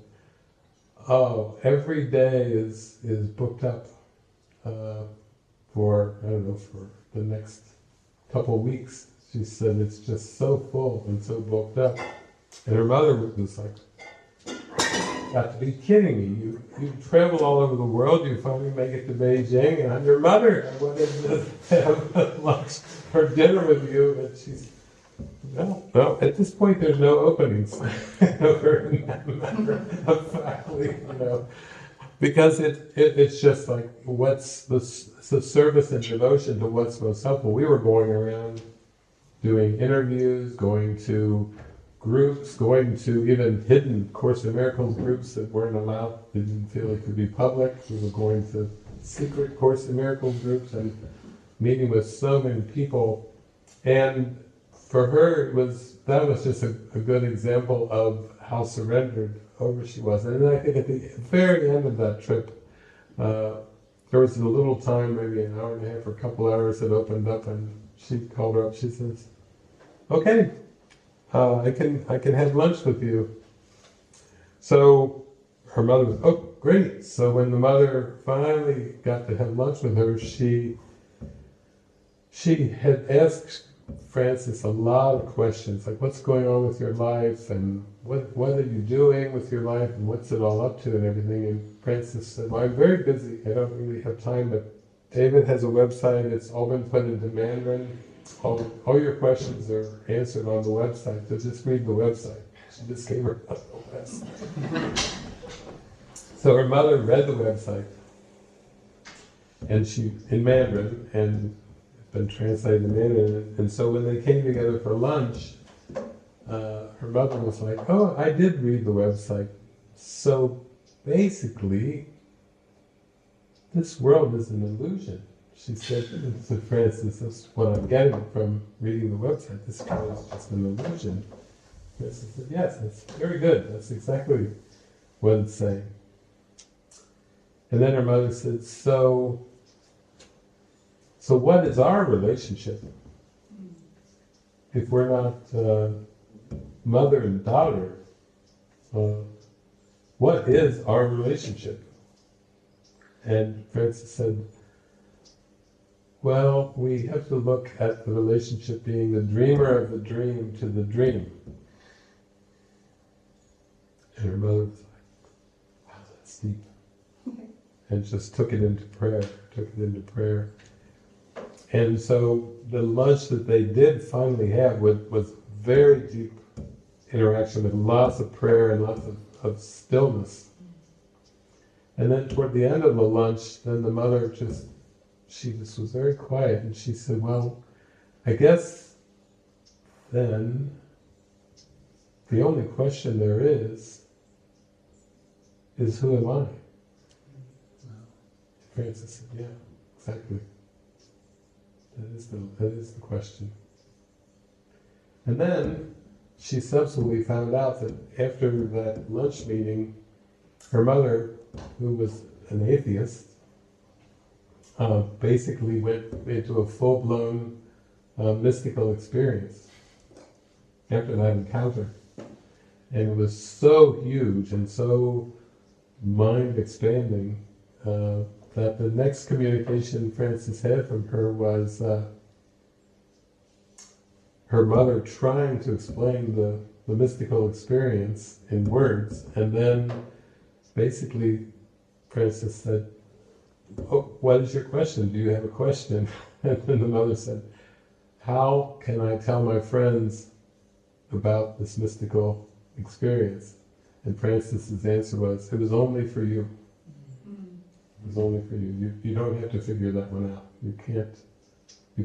[SPEAKER 1] "Oh, every day is booked up for the next couple weeks." She said, "It's just so full and so booked up." And her mother was like, "Got to be kidding me. You travel all over the world, you finally make it to Beijing, and I'm your mother. I wanted to have lunch or dinner with you." And she's, no, at this point there's no openings for faculty, because it's just what's the service and devotion to what's most helpful. We were going around doing interviews, going to groups, going to even hidden Course in Miracles groups that weren't allowed, didn't feel it could be public. We were going to secret Course in Miracles groups and meeting with so many people. And for her, that was just a good example of how surrendered over she was. And I think at the very end of that trip, there was a little time, maybe an hour and a half or a couple hours, that opened up, and she called her up. She says, "Okay, I can have lunch with you." So her mother was, oh, great. So when the mother finally got to have lunch with her, she had asked Francis a lot of questions, like what's going on with your life, and what are you doing with your life, and what's it all up to, and everything. And Francis said, well, I'm very busy, I don't really have time, but David has a website, it's all been put into Mandarin, all your questions are answered on the website, so just read the website. She just gave her the website. So her mother read the website, and in Mandarin, and been translated in Mandarin, and so when they came together for lunch, her mother was like, oh, I did read the website. So basically, this world is an illusion. She said to Francis, that's what I'm getting from reading the website, this world is just an illusion. Francis said, yes, that's very good, that's exactly what it's saying. And then her mother said, so what is our relationship? If we're not mother and daughter, what is our relationship? And Francis said, well, we have to look at the relationship being the dreamer of the dream to the dream. And her mother was like, wow, that's deep. And just took it into prayer. And so the lunch that they did finally have was very deep interaction with lots of prayer and lots of stillness. And then toward the end of the lunch, then the mother she just was very quiet, and she said, well, I guess then the only question there is who am I? Francis said, yeah, exactly. That is the question. And then she subsequently found out that after that lunch meeting, her mother, who was an atheist, basically went into a full-blown mystical experience after that encounter. And it was so huge and so mind-expanding that the next communication Francis had from her was her mother trying to explain the mystical experience in words, and then basically Francis said, oh, what is your question? Do you have a question? And then the mother said, how can I tell my friends about this mystical experience? And Francis's answer was, it was only for you. It was only for you. You don't have to figure that one out. You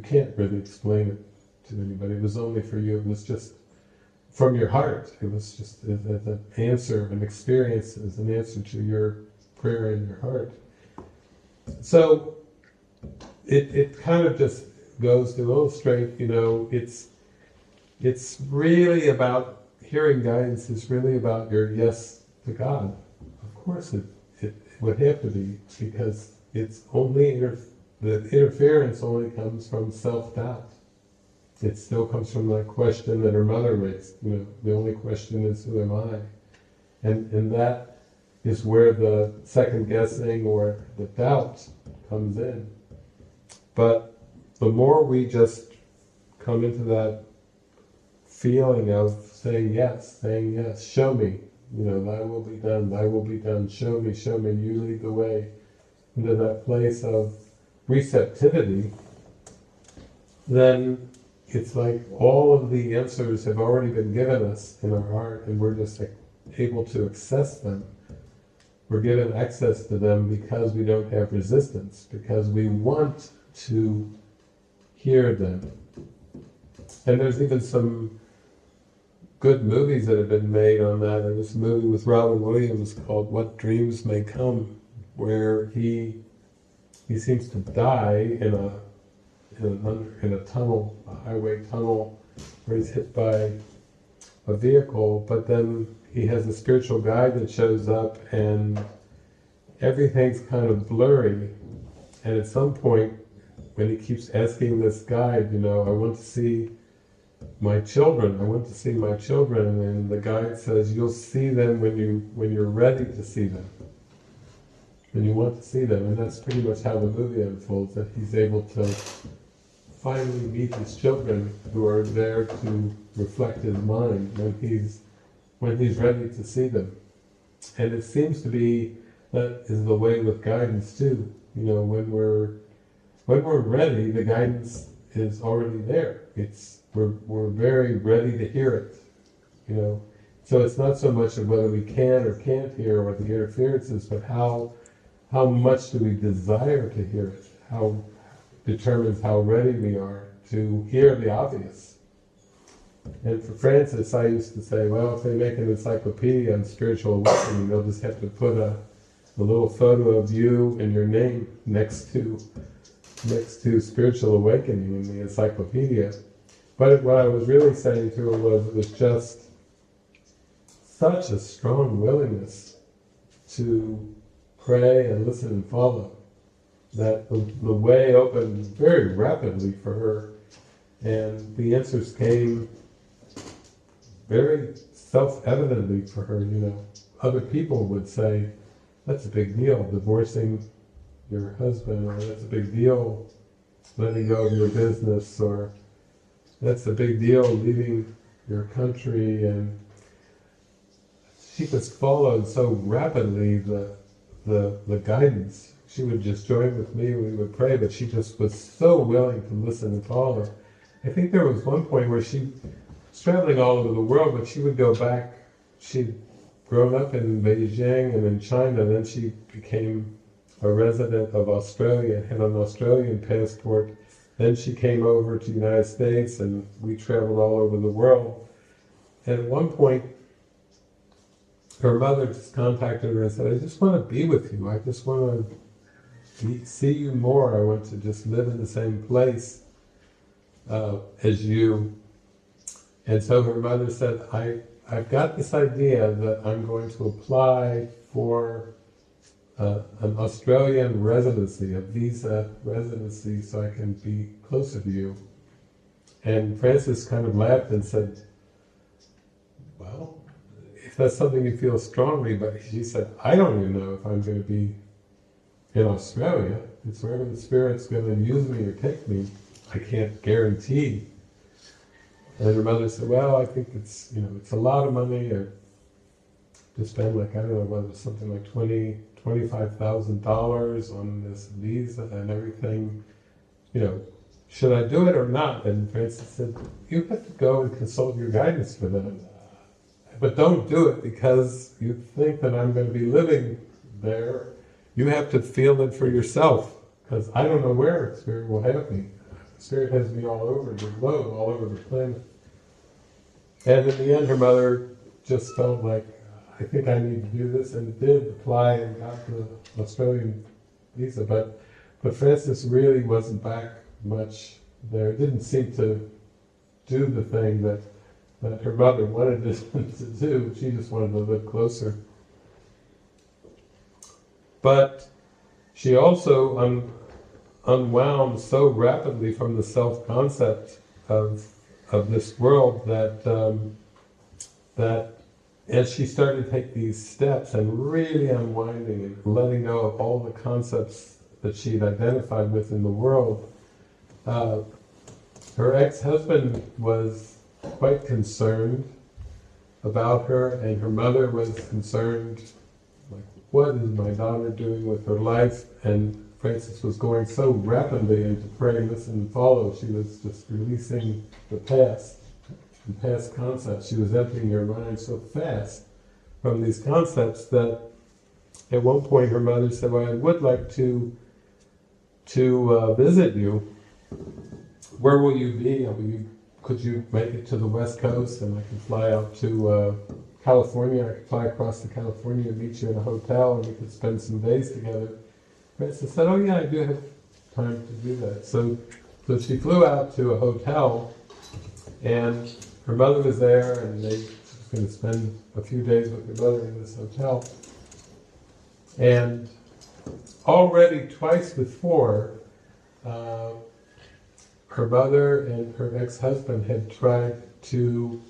[SPEAKER 1] can't really explain it to anybody. It was only for you. It was just from your heart. It was just an answer, an experience as an answer to your prayer in your heart. So it kind of just goes to illustrate, it's really about, hearing guidance is really about your yes to God. Of course it would have to be, because it's only the interference only comes from self-doubt. It still comes from that question that her mother raised. The only question is, who am I? And that is where the second guessing or the doubt comes in. But the more we just come into that feeling of saying yes, show me, thy will be done, show me, you lead the way, into that place of receptivity, then it's like all of the answers have already been given us in our heart, and we're just able to access them. We're given access to them because we don't have resistance, because we want to hear them. And there's even some good movies that have been made on that. There was a movie with Robin Williams called What Dreams May Come, where he seems to die in a tunnel, a highway tunnel, where he's hit by a vehicle, but then he has a spiritual guide that shows up and everything's kind of blurry. And at some point, when he keeps asking this guide, I want to see my children. I went to see my children, and the guide says you'll see them when you're ready to see them, when you want to see them. And that's pretty much how the movie unfolds. That he's able to finally meet his children, who are there to reflect his mind when he's ready to see them. And it seems to be that is the way with guidance too. You know, when we're ready, the guidance is already there. We're very ready to hear it. You know, so it's not so much of whether we can or can't hear what the interference is, but how much do we desire to hear it? How determines how ready we are to hear the obvious. And for Francis, I used to say, well, if they make an encyclopedia on spiritual awakening, they'll just have to put a little photo of you and your name next to spiritual awakening in the encyclopedia. But what I was really saying to her was, it was just such a strong willingness to pray and listen and follow, that the way opened very rapidly for her, and the answers came very self-evidently for her. You know, other people would say, that's a big deal, divorcing your husband, or that's a big deal, letting go of your business, or that's a big deal, leaving your country. And she just followed so rapidly the guidance. She would just join with me, we would pray, but she just was so willing to listen and follow. I think there was one point where she was traveling all over the world, but she would go back. She'd grown up in Beijing and in China, then she became a resident of Australia, had an Australian passport. Then she came over to the United States, and we traveled all over the world. And at one point, her mother just contacted her and said, I just want to be with you. I just want to see you more. I want to just live in the same place as you. And so her mother said, I've got this idea that I'm going to apply for an Australian residency, a visa residency, so I can be closer to you. And Francis kind of laughed and said, well, if that's something you feel strongly, but she said, I don't even know if I'm going to be in Australia. It's wherever the Spirit's going to use me or take me. I can't guarantee. And her mother said, well, I think it's a lot of money to spend, like, I don't know, whether it's something like $25,000 on this visa and everything. You know, should I do it or not? And Francis said, you have to go and consult your guidance for that. But don't do it because you think that I'm going to be living there. You have to feel it for yourself, because I don't know where Spirit will have me. Spirit has me all over the globe, all over the planet. And in the end, her mother just felt like, I think I need to do this, and did apply and got the Australian visa. But Francis really wasn't back much there. Didn't seem to do the thing that her mother wanted to do. She just wanted to live closer. But she also unwound so rapidly from the self-concept of this world that as she started to take these steps and really unwinding and letting go of all the concepts that she'd identified with in the world, her ex-husband was quite concerned about her, and her mother was concerned, like, what is my daughter doing with her life? And Francis was going so rapidly into pray, listen, and follow. She was just releasing the past concepts. She was emptying her mind so fast from these concepts that at one point her mother said, well, I would like to visit you. Where will you be? Could you make it to the West Coast, and I can fly out to California? I could fly across to California and meet you in a hotel, and we could spend some days together. Francis said, oh yeah, I do have time to do that. So she flew out to a hotel, and her mother was there, and she was going to spend a few days with her mother in this hotel. And already twice before, her mother and her ex-husband had tried to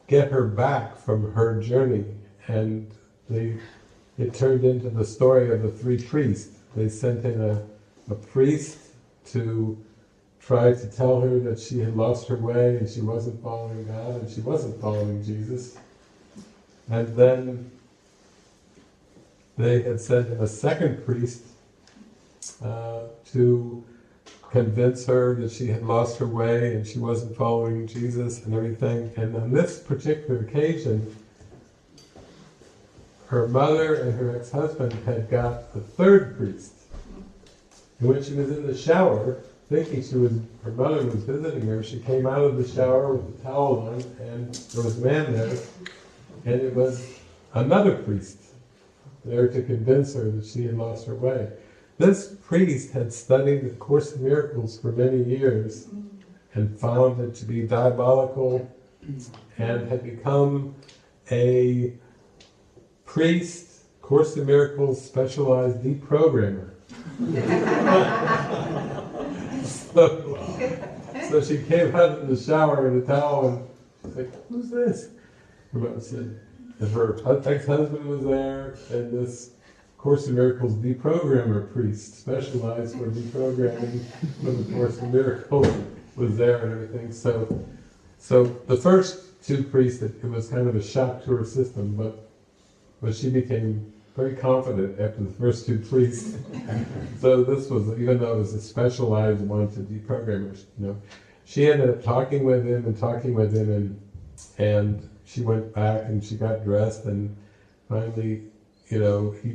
[SPEAKER 1] get her back from her journey, and it turned into the story of the three priests. They sent in a priest to try to tell her that she had lost her way and she wasn't following God and she wasn't following Jesus. And then they had sent in a second priest to convince her that she had lost her way and she wasn't following Jesus and everything. And on this particular occasion, her mother and her ex-husband had got a third priest. And when she was in the shower, thinking her mother was visiting her, she came out of the shower with the towel on, and there was a man there, and it was another priest there to convince her that she had lost her way. This priest had studied the Course in Miracles for many years and found it to be diabolical, and had become a priest, Course in Miracles specialized deprogrammer. So she came out of the shower in a towel and she's like, "Who's this?" Her mother said, and her ex-husband was there, and this Course in Miracles deprogrammer priest, specialized for deprogramming from the Course in Miracles, was there and everything. So the first two priests, it was kind of a shock to her system, but she became very confident after the first two priests. So this was, even though it was a specialized one to deprogrammers, she ended up talking with him, and she went back and she got dressed, and finally, he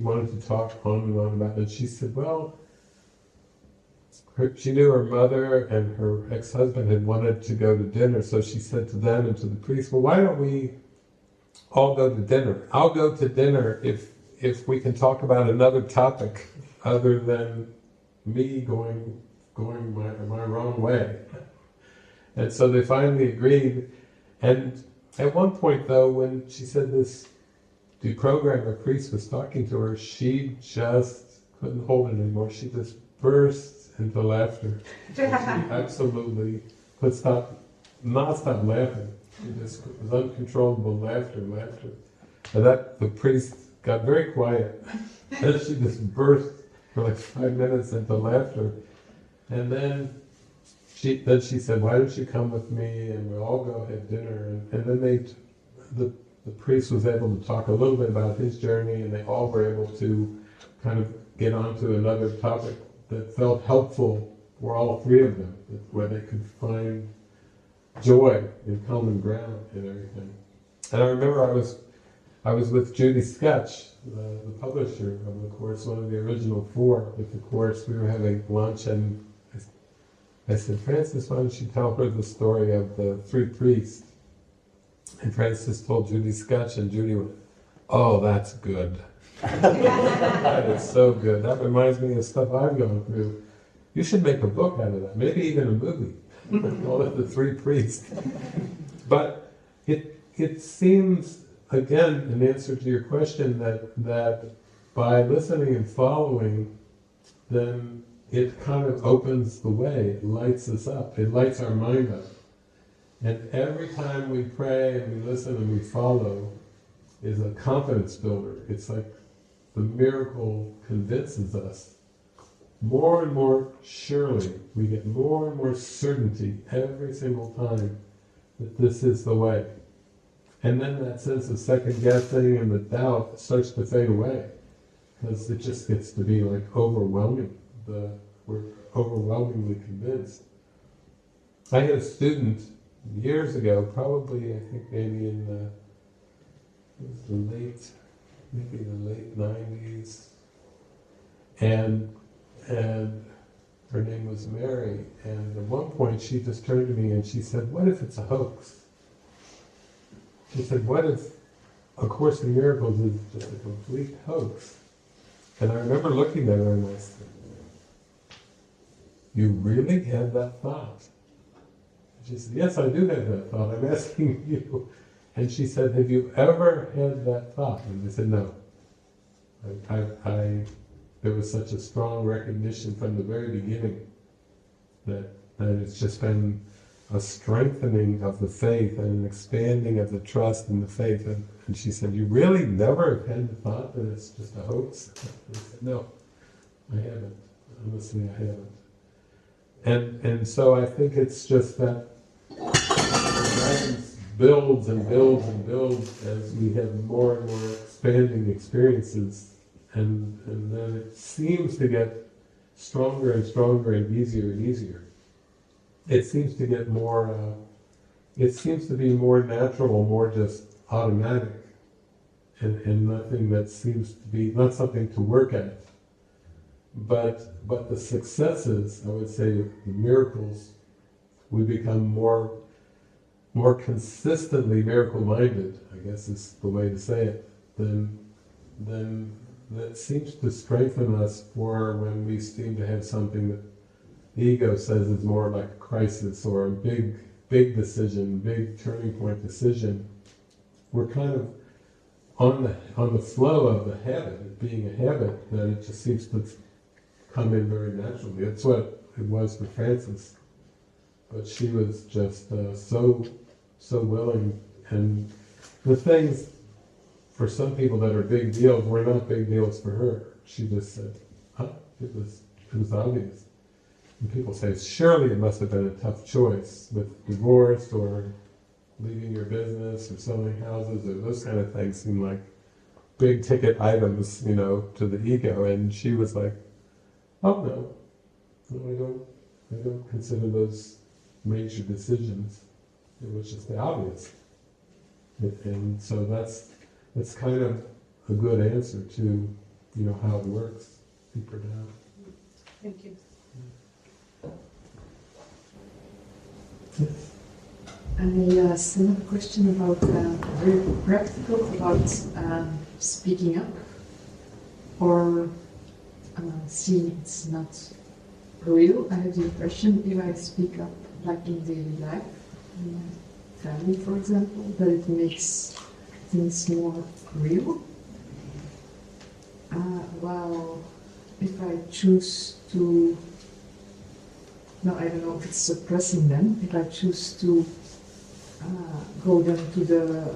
[SPEAKER 1] wanted to talk on and on about it. And she said, well, she knew her mother and her ex-husband had wanted to go to dinner, so she said to them and to the priest, well, why don't we all go to dinner? I'll go to dinner if we can talk about another topic other than me going my wrong way. And so they finally agreed. And at one point, though, when she said this deprogrammer priest was talking to her, she just couldn't hold it anymore. She just burst into laughter. She absolutely could not stop laughing. She just was uncontrollable laughter. And the priest got very quiet. And she just burst for like 5 minutes into laughter. And then she said, why don't you come with me and we'll all go have dinner. And then the priest was able to talk a little bit about his journey, and they all were able to kind of get onto another topic that felt helpful for all three of them, where they could find joy in common ground and everything. And I remember I was with Judy Sketch, the publisher of the Course, one of the original 4 with the Course. We were having lunch, and I said, Frances, why don't you tell her the story of the 3 priests? And Frances told Judy Sketch, and Judy went, oh, that's good. That is so good. That reminds me of stuff I've gone through. You should make a book out of that, maybe even a movie. Call it The 3 Priests. But it seems, again, in answer to your question, that by listening and following, then it kind of opens the way, it lights us up, it lights our mind up. And every time we pray and we listen and we follow is a confidence builder. It's like the miracle convinces us more and more surely, we get more and more certainty every single time that this is the way. And then that sense of second guessing and the doubt starts to fade away, because it just gets to be like overwhelming. We're overwhelmingly convinced. I had a student years ago, probably I think maybe in the late 90s, and her name was Mary, and at one point she just turned to me and she said, what if it's a hoax? She said, what if A Course in Miracles is just a complete hoax? And I remember looking at her and I said, you really had that thought? She said, yes, I do have that thought. I'm asking you. And she said, have you ever had that thought? And I said, no. There was such a strong recognition from the very beginning that it's just been a strengthening of the faith and an expanding of the trust in the faith. And she said, you really never have had the thought that it's just a hoax? I said, no, I haven't. Honestly, I haven't. And so I think it's just that the guidance builds and builds and builds as we have more and more expanding experiences, and then it seems to get stronger and stronger and easier. It seems to get more, it seems to be more natural, more just automatic, and nothing that seems to be, not something to work at. But the successes, I would say, the miracles, we become more consistently miracle-minded, I guess is the way to say it, then that seems to strengthen us for when we seem to have something that the ego says is more like a crisis or a big decision, big turning point decision. We're kind of on the flow of the habit, it being a habit, that it just seems to come in very naturally. That's what it was for Frances. But she was just so willing. And the things, for some people that are big deals, were not big deals for her. She just said, it was obvious. And people say, surely it must have been a tough choice with divorce or leaving your business or selling houses, or those kind of things seem like big ticket items, to the ego. And she was like, oh no, I don't consider those major decisions. It was just the obvious. And so that's kind of a good answer to, how it works deeper down.
[SPEAKER 7] Thank you.
[SPEAKER 8] I still have a question about, very practical, about speaking up, or seeing it's not real. I have the impression if I speak up, like in daily life, in my family, for example, that it makes things more real. While if I choose to, no, I don't know if it's suppressing them, if I choose to go down to the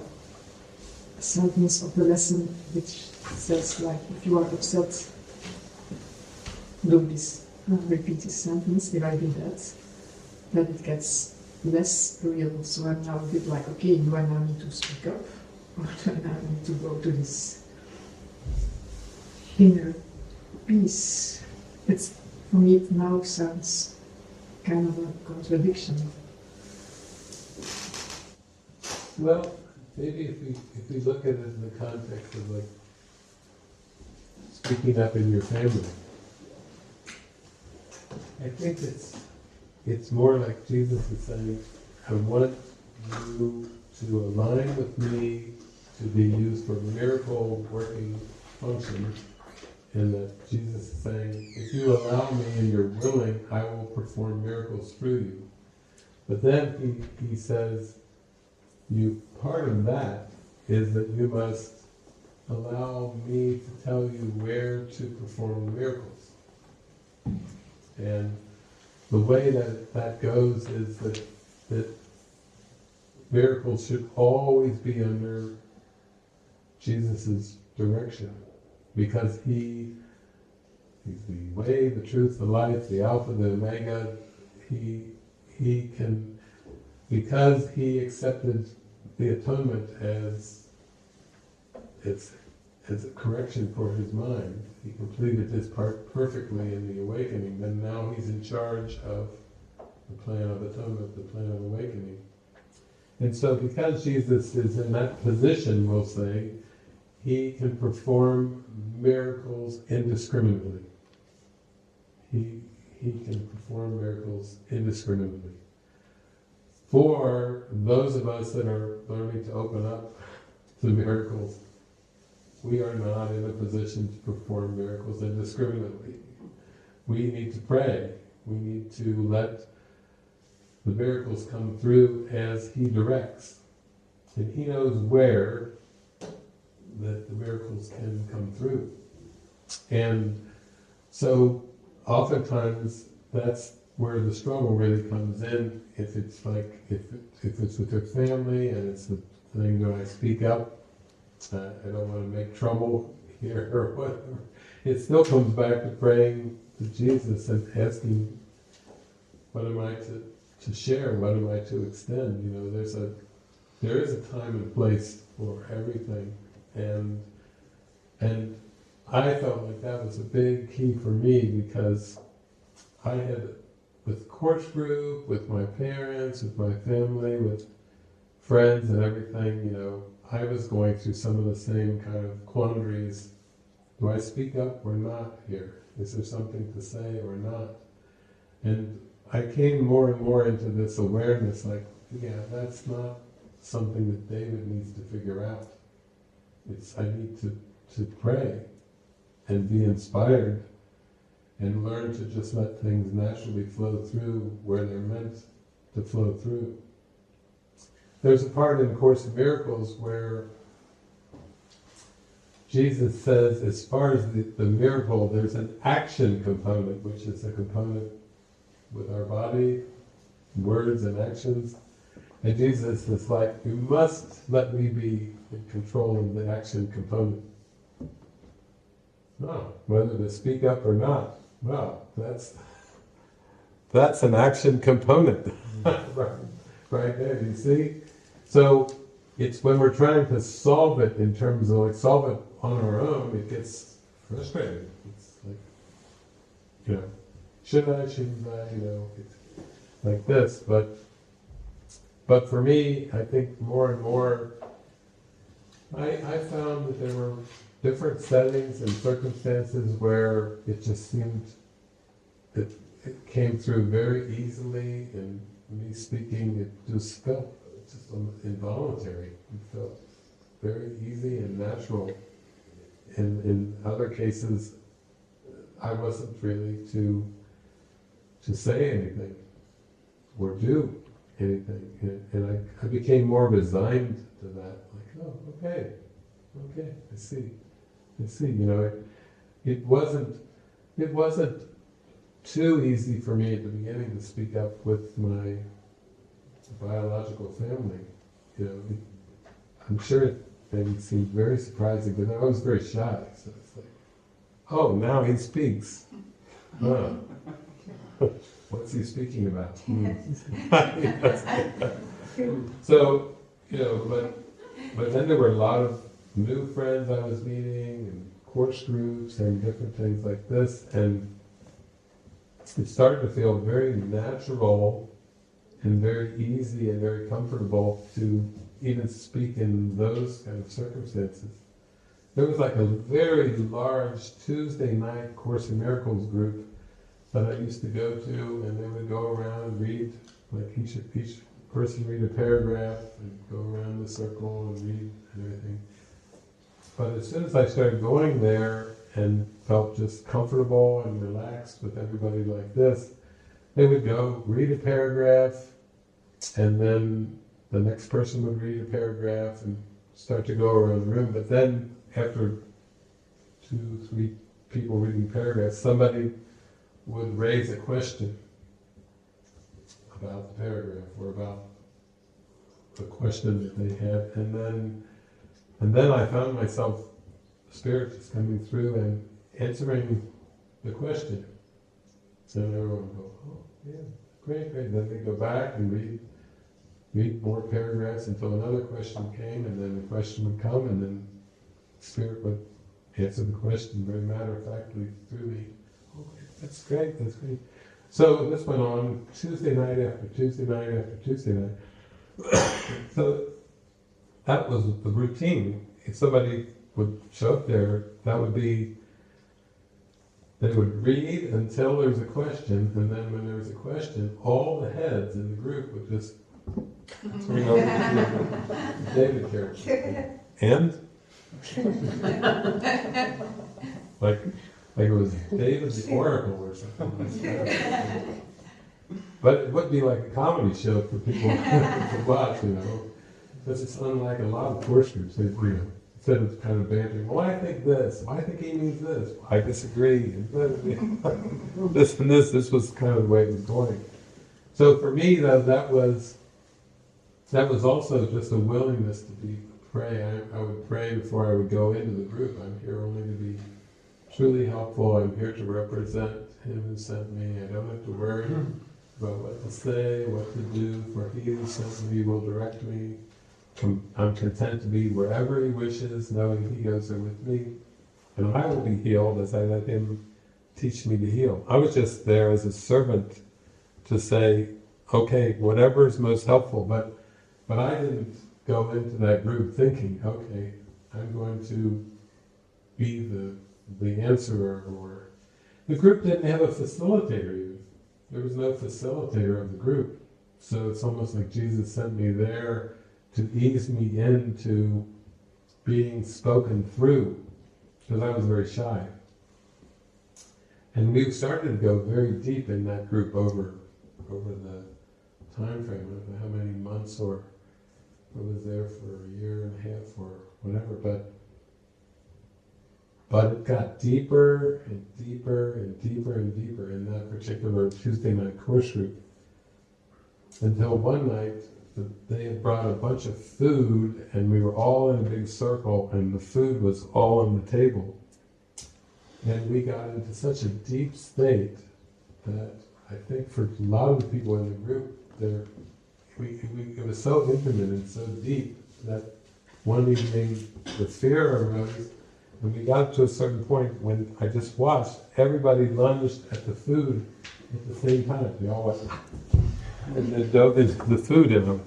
[SPEAKER 8] sentence of the lesson which says, like, if you are upset, do this, repeat this sentence. If I do that, then it gets less real. So I'm now a bit like, okay, do I now need to speak up, or do I now need to go to this inner peace? It's, for me, it now sounds kind of a contradiction.
[SPEAKER 1] Well, maybe if we look at it in the context of like speaking up in your family, I think it's more like Jesus is saying, I want you to align with me to be used for miracle working function, and that Jesus is saying, if you allow me and you're willing, I will perform miracles through you. But then he says, part of that is that you must allow me to tell you where to perform miracles. And the way that goes is that miracles should always be under Jesus' direction, because he's the way, the truth, the life, the Alpha, the Omega. He can, because he accepted the atonement as a correction for his mind, he completed his part perfectly in the awakening, and now he's in charge of the plan of atonement, the plan of awakening. And so because Jesus is in that position, we'll say, he can perform miracles indiscriminately. He can perform miracles indiscriminately. For those of us that are learning to open up to miracles, we are not in a position to perform miracles indiscriminately. We need to pray. We need to let the miracles come through as he directs. And he knows where that the miracles can come through. And so oftentimes that's where the struggle really comes in. If it's like, if it's with your family and it's the thing, do I speak up? I don't want to make trouble here or whatever. It still comes back to praying to Jesus and asking, what am I to share? What am I to extend? You know, there is a time and place for everything, and I felt like that was a big key for me, because I had, with course group, with my parents, with my family, with friends and everything, you know, I was going through some of the same kind of quandaries. Do I speak up or not here? Is there something to say or not? And I came more and more into this awareness, like, yeah, that's not something that David needs to figure out. I need to pray and be inspired and learn to just let things naturally flow through where they're meant to flow through. There's a part in A Course in Miracles where Jesus says, as far as the miracle, there's an action component, which is a component with our body, words and actions. And Jesus is like, you must let me be in control of the action component. No, whether to speak up or not, well, that's an action component. right there, you see? So it's when we're trying to solve it in terms of, like, solve it on our own, it gets frustrating. It's like, you know, shouldn't I, you know, it's like this. But for me, I think more and more, I found that there were different settings and circumstances where it just seemed that it came through very easily, and me speaking, it just felt just involuntary. It felt very easy and natural. And in other cases, I wasn't really to say anything or do anything. And I became more resigned to that. Like, oh, okay, I see. You know, it wasn't too easy for me at the beginning to speak up with my biological family. You know, I'm sure it maybe seemed very surprising, but I was very shy. So it's like, oh, now he speaks. Huh. What's he speaking about? So, you know, but then there were a lot of new friends I was meeting, and course groups, and different things like this, and it started to feel very natural and very easy and very comfortable to even speak in those kind of circumstances. There was like a very large Tuesday night Course in Miracles group that I used to go to, and they would go around and read, like each person read a paragraph and go around the circle and read and everything. But as soon as I started going there and felt just comfortable and relaxed with everybody like this, they would go read a paragraph, and then the next person would read a paragraph and start to go around the room. But then after 2-3 people reading paragraphs, somebody would raise a question about the paragraph or about the question that they had, and then I found myself, Spirit just coming through and answering the question. So everyone would go, oh yeah, great. Then they go back and read more paragraphs until another question came, and then the question would come, and then Spirit would answer the question very matter-of-factly through me. Oh, that's great. So this went on Tuesday night after Tuesday night after Tuesday night. So that was the routine. If somebody would show up there, that would be, they would read until there was a question, and then when there was a question, all the heads in the group would just turn over to the David character. And? like it was David the Oracle or something like that. But it would be like a comedy show for people to watch, you know. Because it's unlike a lot of course groups. It's instead of kind of bantering, well, I think this, well, I think he means this, I disagree, this and this was kind of the way it was going. So for me, though, that was also just a willingness to pray. I would pray before I would go into the group. I'm here only to be truly helpful. I'm here to represent him who sent me. I don't have to worry about what to say, what to do, for he who sent me will direct me. I'm content to be wherever he wishes, knowing he goes there with me. And I will be healed as I let him teach me to heal. I was just there as a servant to say, okay, whatever is most helpful, but I didn't go into that group thinking, okay, I'm going to be the answerer, or the group didn't have a facilitator even. There was no facilitator of the group. So it's almost like Jesus sent me there to ease me into being spoken through, because I was very shy. And we started to go very deep in that group over the time frame. I don't know how many months, or I was there for a year and a half or whatever, but it got deeper and deeper and deeper and deeper in that particular Tuesday night course group, until one night they had brought a bunch of food and we were all in a big circle and the food was all on the table. And we got into such a deep state that I think for a lot of the people in the group, it was so intimate and so deep that one evening the fear arose, and we got to a certain point when I just watched everybody lunged at the food at the same time. They all went and they dove into the food, and I'm,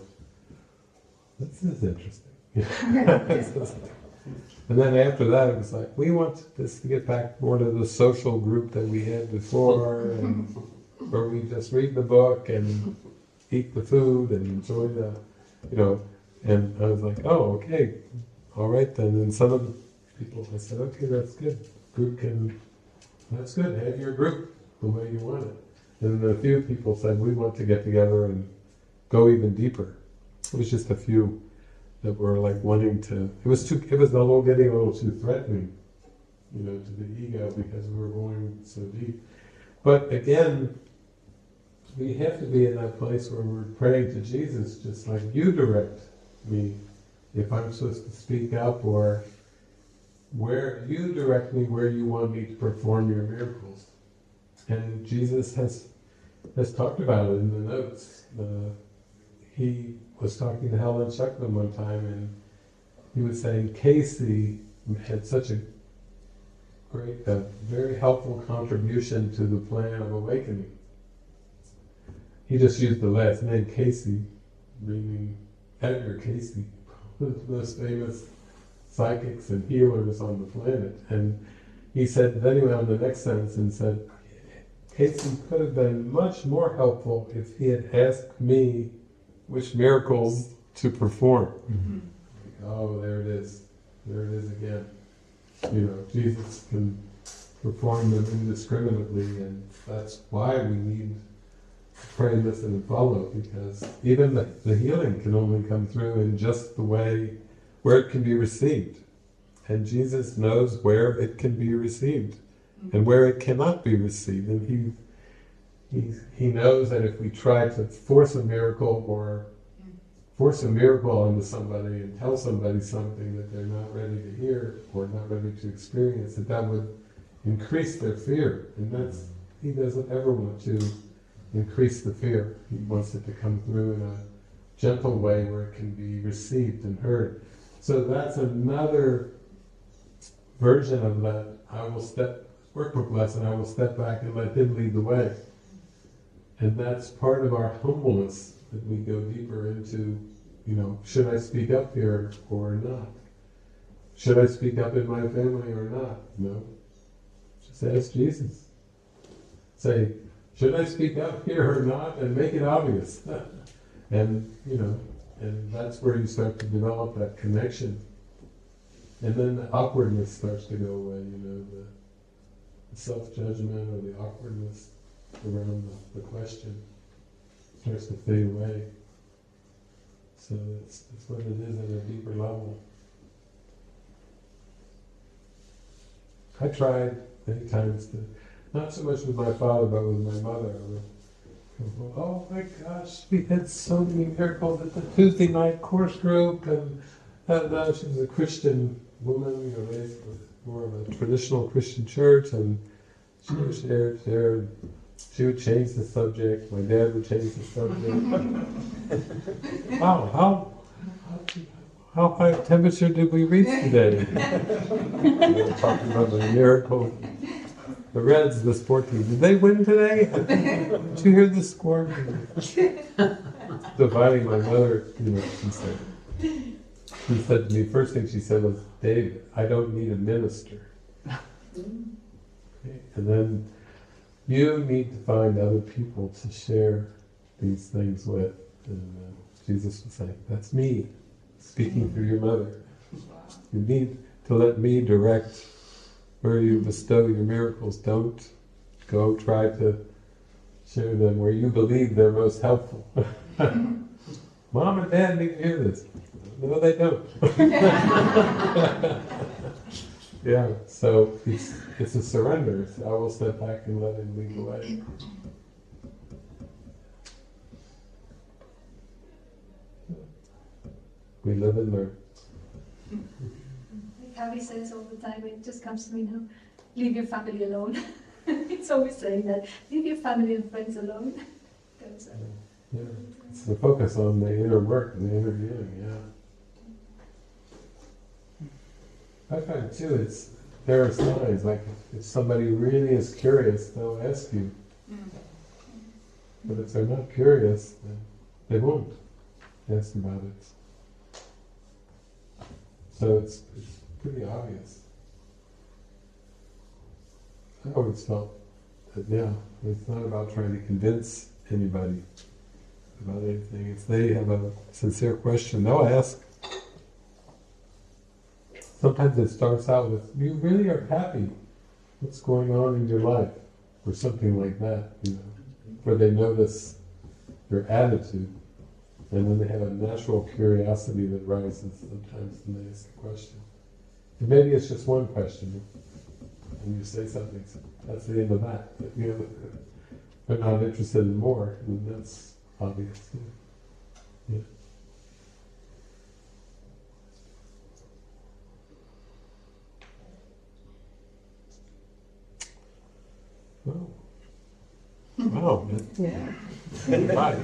[SPEAKER 1] this is interesting. And then after that, it was like, we want this to get back more to the social group that we had before, and where we just read the book and eat the food and enjoy the, and I was like, oh, okay, all right then. And some of the people, I said, okay, that's good. That's good, have your group the way you want it. And then a few people said, we want to get together and go even deeper. It was just a few that were like wanting to, it was getting a little too threatening, to the ego, because we were going so deep. But again, we have to be in that place where we're praying to Jesus, just like you direct me if I'm supposed to speak up, or where you direct me where you want me to perform your miracles. And Jesus has talked about it in the notes. He was talking to Helen Schuckman one time, and he was saying Casey had such a great, very helpful contribution to the plan of awakening. He just used the last name Casey, meaning Edgar Casey, one of the most famous psychics and healers on the planet. And he said, then he went on the next sentence and said, Casey could have been much more helpful if he had asked me which miracles to perform. Mm-hmm. Oh, there it is. There it is again. Jesus can perform them indiscriminately, and that's why we need to pray, listen, and follow, because even the healing can only come through in just the way where it can be received. And Jesus knows where it can be received and where it cannot be received. And he knows that if we try to force a miracle onto somebody and tell somebody something that they're not ready to hear or not ready to experience, that would increase their fear. And he doesn't ever want to increase the fear. He wants it to come through in a gentle way where it can be received and heard. So that's another version of that. Workbook lesson, I will step back and let him lead the way. And that's part of our humbleness, that we go deeper into, should I speak up here or not? Should I speak up in my family or not? No. Just ask Jesus. Say, should I speak up here or not? And make it obvious. And that's where you start to develop that connection. And then the awkwardness starts to go away, the self-judgment or the awkwardness around the question starts to fade away. So it's what it is at a deeper level. I tried many times to, not so much with my father, but with my mother. I would go, oh my gosh, we had so many miracles at the Tuesday night course group, and she was a Christian woman, raised with more of a traditional Christian church, and she would share. She would change the subject. My dad would change the subject. Wow, how high temperature did we reach today? We were talking about the miracle. The Reds, the sport team, did they win today? Did you hear the score? Dividing my mother, she said to me, first thing she said was, David, I don't need a minister. Okay. And then, you need to find other people to share these things with. And Jesus was saying, that's me, speaking through your mother. You need to let me direct where you bestow your miracles. Don't go try to share them where you believe they're most helpful. Mom and Dad need to hear this. No, they don't. Yeah, so it's a surrender. So I will step back and let him lead the way. We live and learn.
[SPEAKER 9] Like Harry says all the time, it just comes to me now, leave your family alone. It's always saying that, leave your family and friends alone.
[SPEAKER 1] Yeah, it's the focus on the inner work and the inner healing, yeah. I find too, there are signs, like if somebody really is curious, they'll ask you. But if they're not curious, then they won't ask about it. So it's pretty obvious. I always felt that, yeah, it's not about trying to convince anybody about anything. If they have a sincere question, they'll ask. Sometimes it starts out with, you really are happy. What's going on in your life? Or something like that, where they notice your attitude. And then they have a natural curiosity that rises sometimes when they ask a question. And maybe it's just one question, and you say something, so that's the end of that. But, they're not interested in more, and that's obvious. Yeah. Oh. Wow.
[SPEAKER 2] Yeah.
[SPEAKER 1] Hi.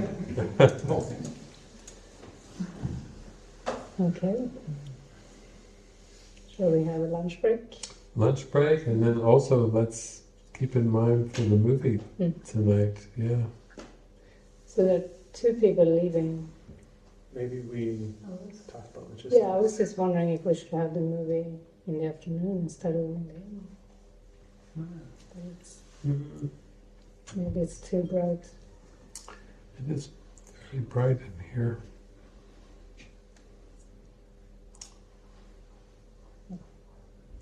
[SPEAKER 2] Okay. Shall we have a lunch break?
[SPEAKER 1] Lunch break, and then also let's keep in mind for the movie tonight. Yeah.
[SPEAKER 2] So there are two people leaving.
[SPEAKER 5] Maybe we talk about it.
[SPEAKER 2] Yeah, I was just wondering if we should have the movie in the afternoon instead of in the evening. But it's, maybe it's too bright.
[SPEAKER 1] It is very bright in here.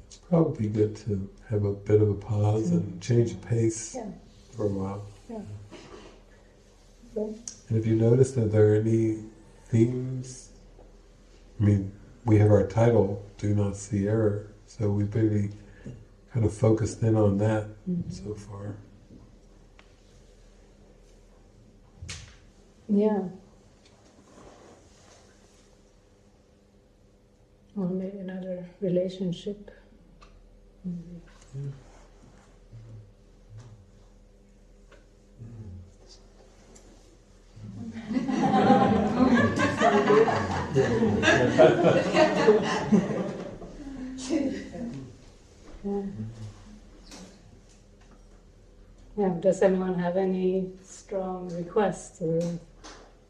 [SPEAKER 1] It's probably good to have a bit of a pause and change the pace for a while.
[SPEAKER 2] Yeah.
[SPEAKER 1] And if you notice that there are any themes, I mean, we have our title, Do Not See Error, so we've really kind of focused in on that so far.
[SPEAKER 2] Yeah. Or maybe another relationship.
[SPEAKER 1] Yeah.
[SPEAKER 2] Yeah. Does anyone have any strong requests or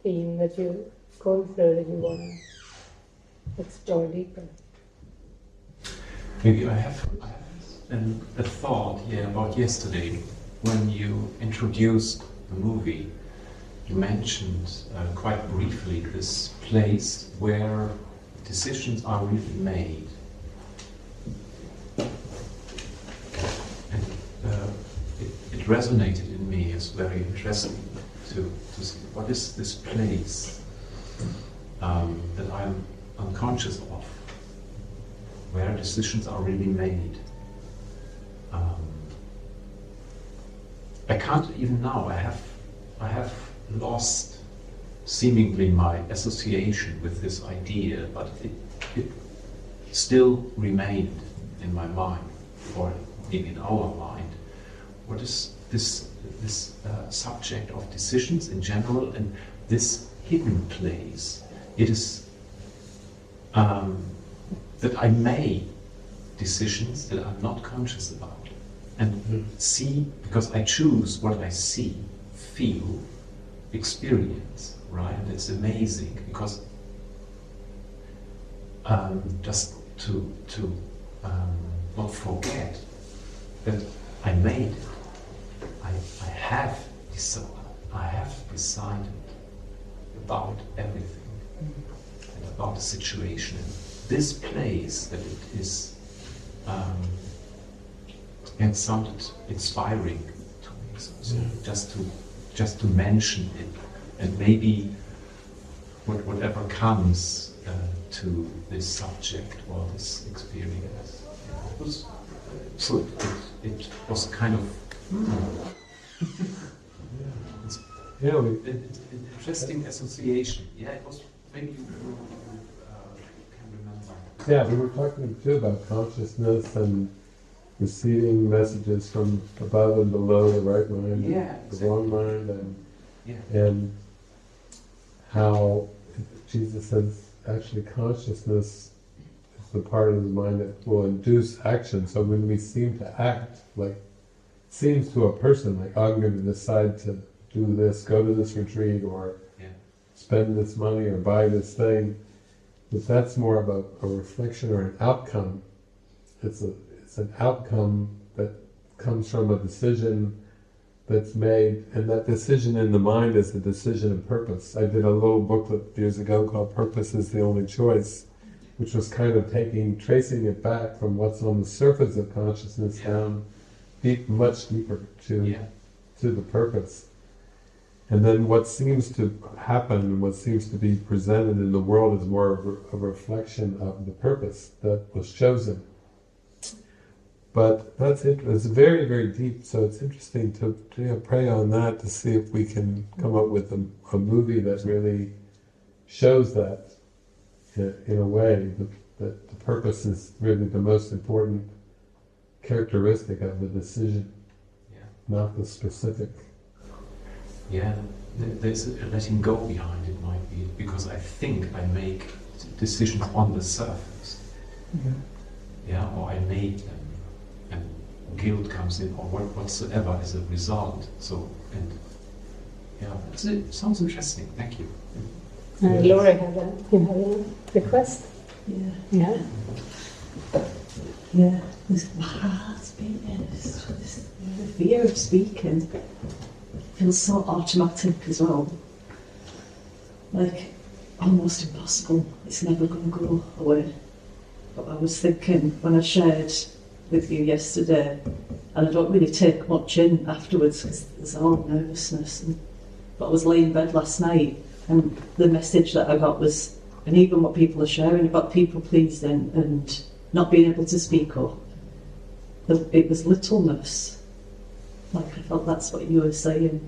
[SPEAKER 2] theme that you're going through that you want to explore deeper?
[SPEAKER 10] Maybe I have a thought here about yesterday when you introduced the movie. You mentioned quite briefly this place where decisions are really made. And it resonated in me as very interesting to see what is this place that I'm unconscious of, where decisions are really made. I can't even now. I have lost seemingly my association with this idea, but it still remained in my mind, or in our mind. What is this subject of decisions in general, and this hidden place? It is that I make decisions that I'm not conscious about, and see, because I choose what I see, feel, experience, right? And it's amazing, because just to not forget that I made it. I have decided about everything and about the situation. This place that it is, it sounded inspiring to me. So just to mention it, and maybe whatever comes to this subject or this experience, it was good. It was kind of interesting association. Yeah, it was. Maybe you can remember.
[SPEAKER 1] Yeah, we were talking too about consciousness and receiving messages from above and below the right mind, the wrong mind, and how Jesus says actually consciousness is the part of the mind that will induce action. So when we seem to act, like seems to a person like, oh, I'm going to decide to do this, go to this retreat, or spend this money, or buy this thing, but that's more of a reflection or an outcome. It's an outcome that comes from a decision that's made, and that decision in the mind is a decision of purpose. I did a little booklet years ago called Purpose is the Only Choice, which was kind of tracing it back from what's on the surface of consciousness down deep, much deeper to the purpose. And then what seems to happen, what seems to be presented in the world is more of a reflection of the purpose that was chosen. But it's very, very deep, so it's interesting to pray on that, to see if we can come up with a movie that really shows that in a way, that the purpose is really the most important characteristic of the decision, not the specific.
[SPEAKER 10] Yeah, there's a letting go behind it, might be, because I think I make decisions on the surface. Or I make them, and guilt comes in, or whatsoever as a result. So, it sounds interesting. Thank you.
[SPEAKER 2] Laurie had a request.
[SPEAKER 11] Yeah. My heart's beating. The fear of speaking feels so automatic as well. Like, almost impossible. It's never going to go away. But I was thinking, when I shared with you yesterday, and I don't really take much in afterwards because there's all nervousness. But I was laying in bed last night, and the message that I got was, and even what people are sharing about people pleasing and not being able to speak up, it was littleness. Like, I felt that's what you were saying.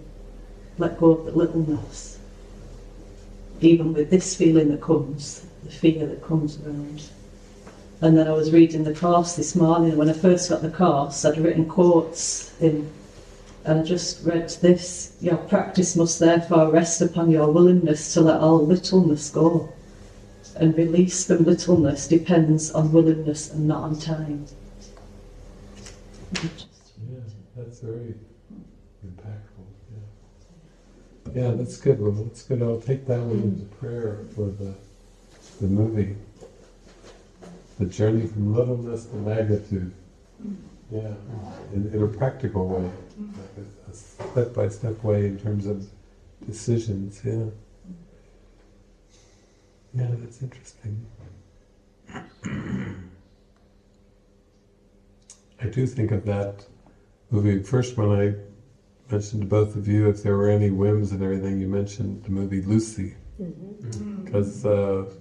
[SPEAKER 11] Let go of the littleness. Even with this feeling that comes, the fear that comes around. And then I was reading the course this morning. When I first got the course, I'd written quotes in, and I just read this: your practice must therefore rest upon your willingness to let all littleness go. And release from littleness depends on willingness and not on time.
[SPEAKER 1] That's very impactful. Yeah, that's good. Well, that's good. I'll take that one into prayer for the movie. The journey from littleness to magnitude. Yeah, in a practical way, like a step-by-step way in terms of decisions. Yeah, that's interesting. I do think of that movie. First, when I mentioned to both of you if there were any whims and everything, you mentioned the movie Lucy. Because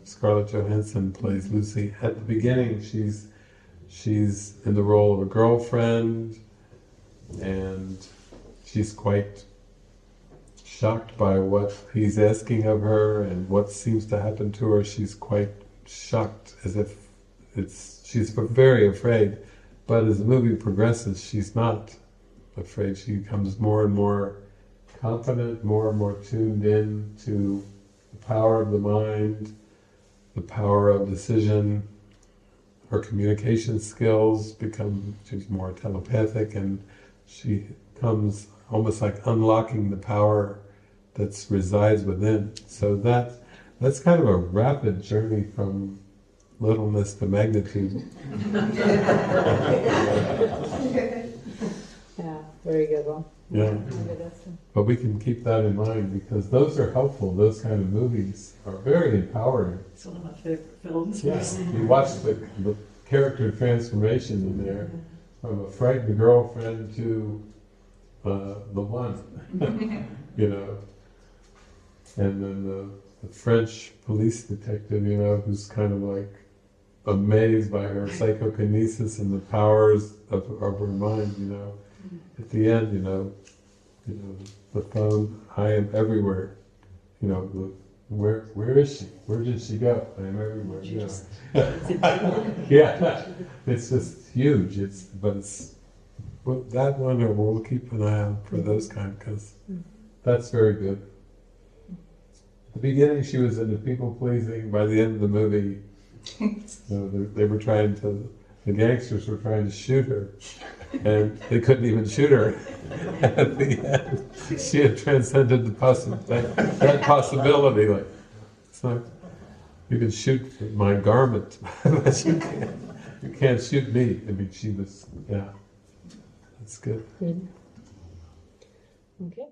[SPEAKER 1] Scarlett Johansson plays Lucy. At the beginning, she's in the role of a girlfriend, and she's quite shocked by what he's asking of her and what seems to happen to her. She's quite shocked, as if she's very afraid. But as the movie progresses, she's not afraid. She becomes more and more confident, more and more tuned in to the power of the mind, the power of decision. Her communication skills become, she's more telepathic, and she comes almost like unlocking the power that resides within. So that's kind of a rapid journey from littleness to magnitude.
[SPEAKER 2] Yeah, very good one.
[SPEAKER 1] Yeah.
[SPEAKER 2] Maybe that's it.
[SPEAKER 1] But we can keep that in mind because those are helpful. Those kind of movies are very empowering.
[SPEAKER 11] It's one of my favourite films.
[SPEAKER 1] Yeah. You watch the character transformation in there from a frightened girlfriend to the one, you know. And then the French police detective, you know, who's kind of like amazed by her psychokinesis and the powers of her mind, you know. At the end, you know, the phone, I am everywhere. You know, where is she? Where did she go? I am everywhere. You know. Yeah, it's just huge. Well, that one, or we'll keep an eye out for those kind, because that's very good. At the beginning, she was into people pleasing. By the end of the movie, you know, the gangsters were trying to shoot her, and they couldn't even shoot her. At the end, she had transcended that possibility. Like, it's like, you can shoot my garment, but you can't shoot me. I mean, she was, yeah, that's good.
[SPEAKER 2] Okay.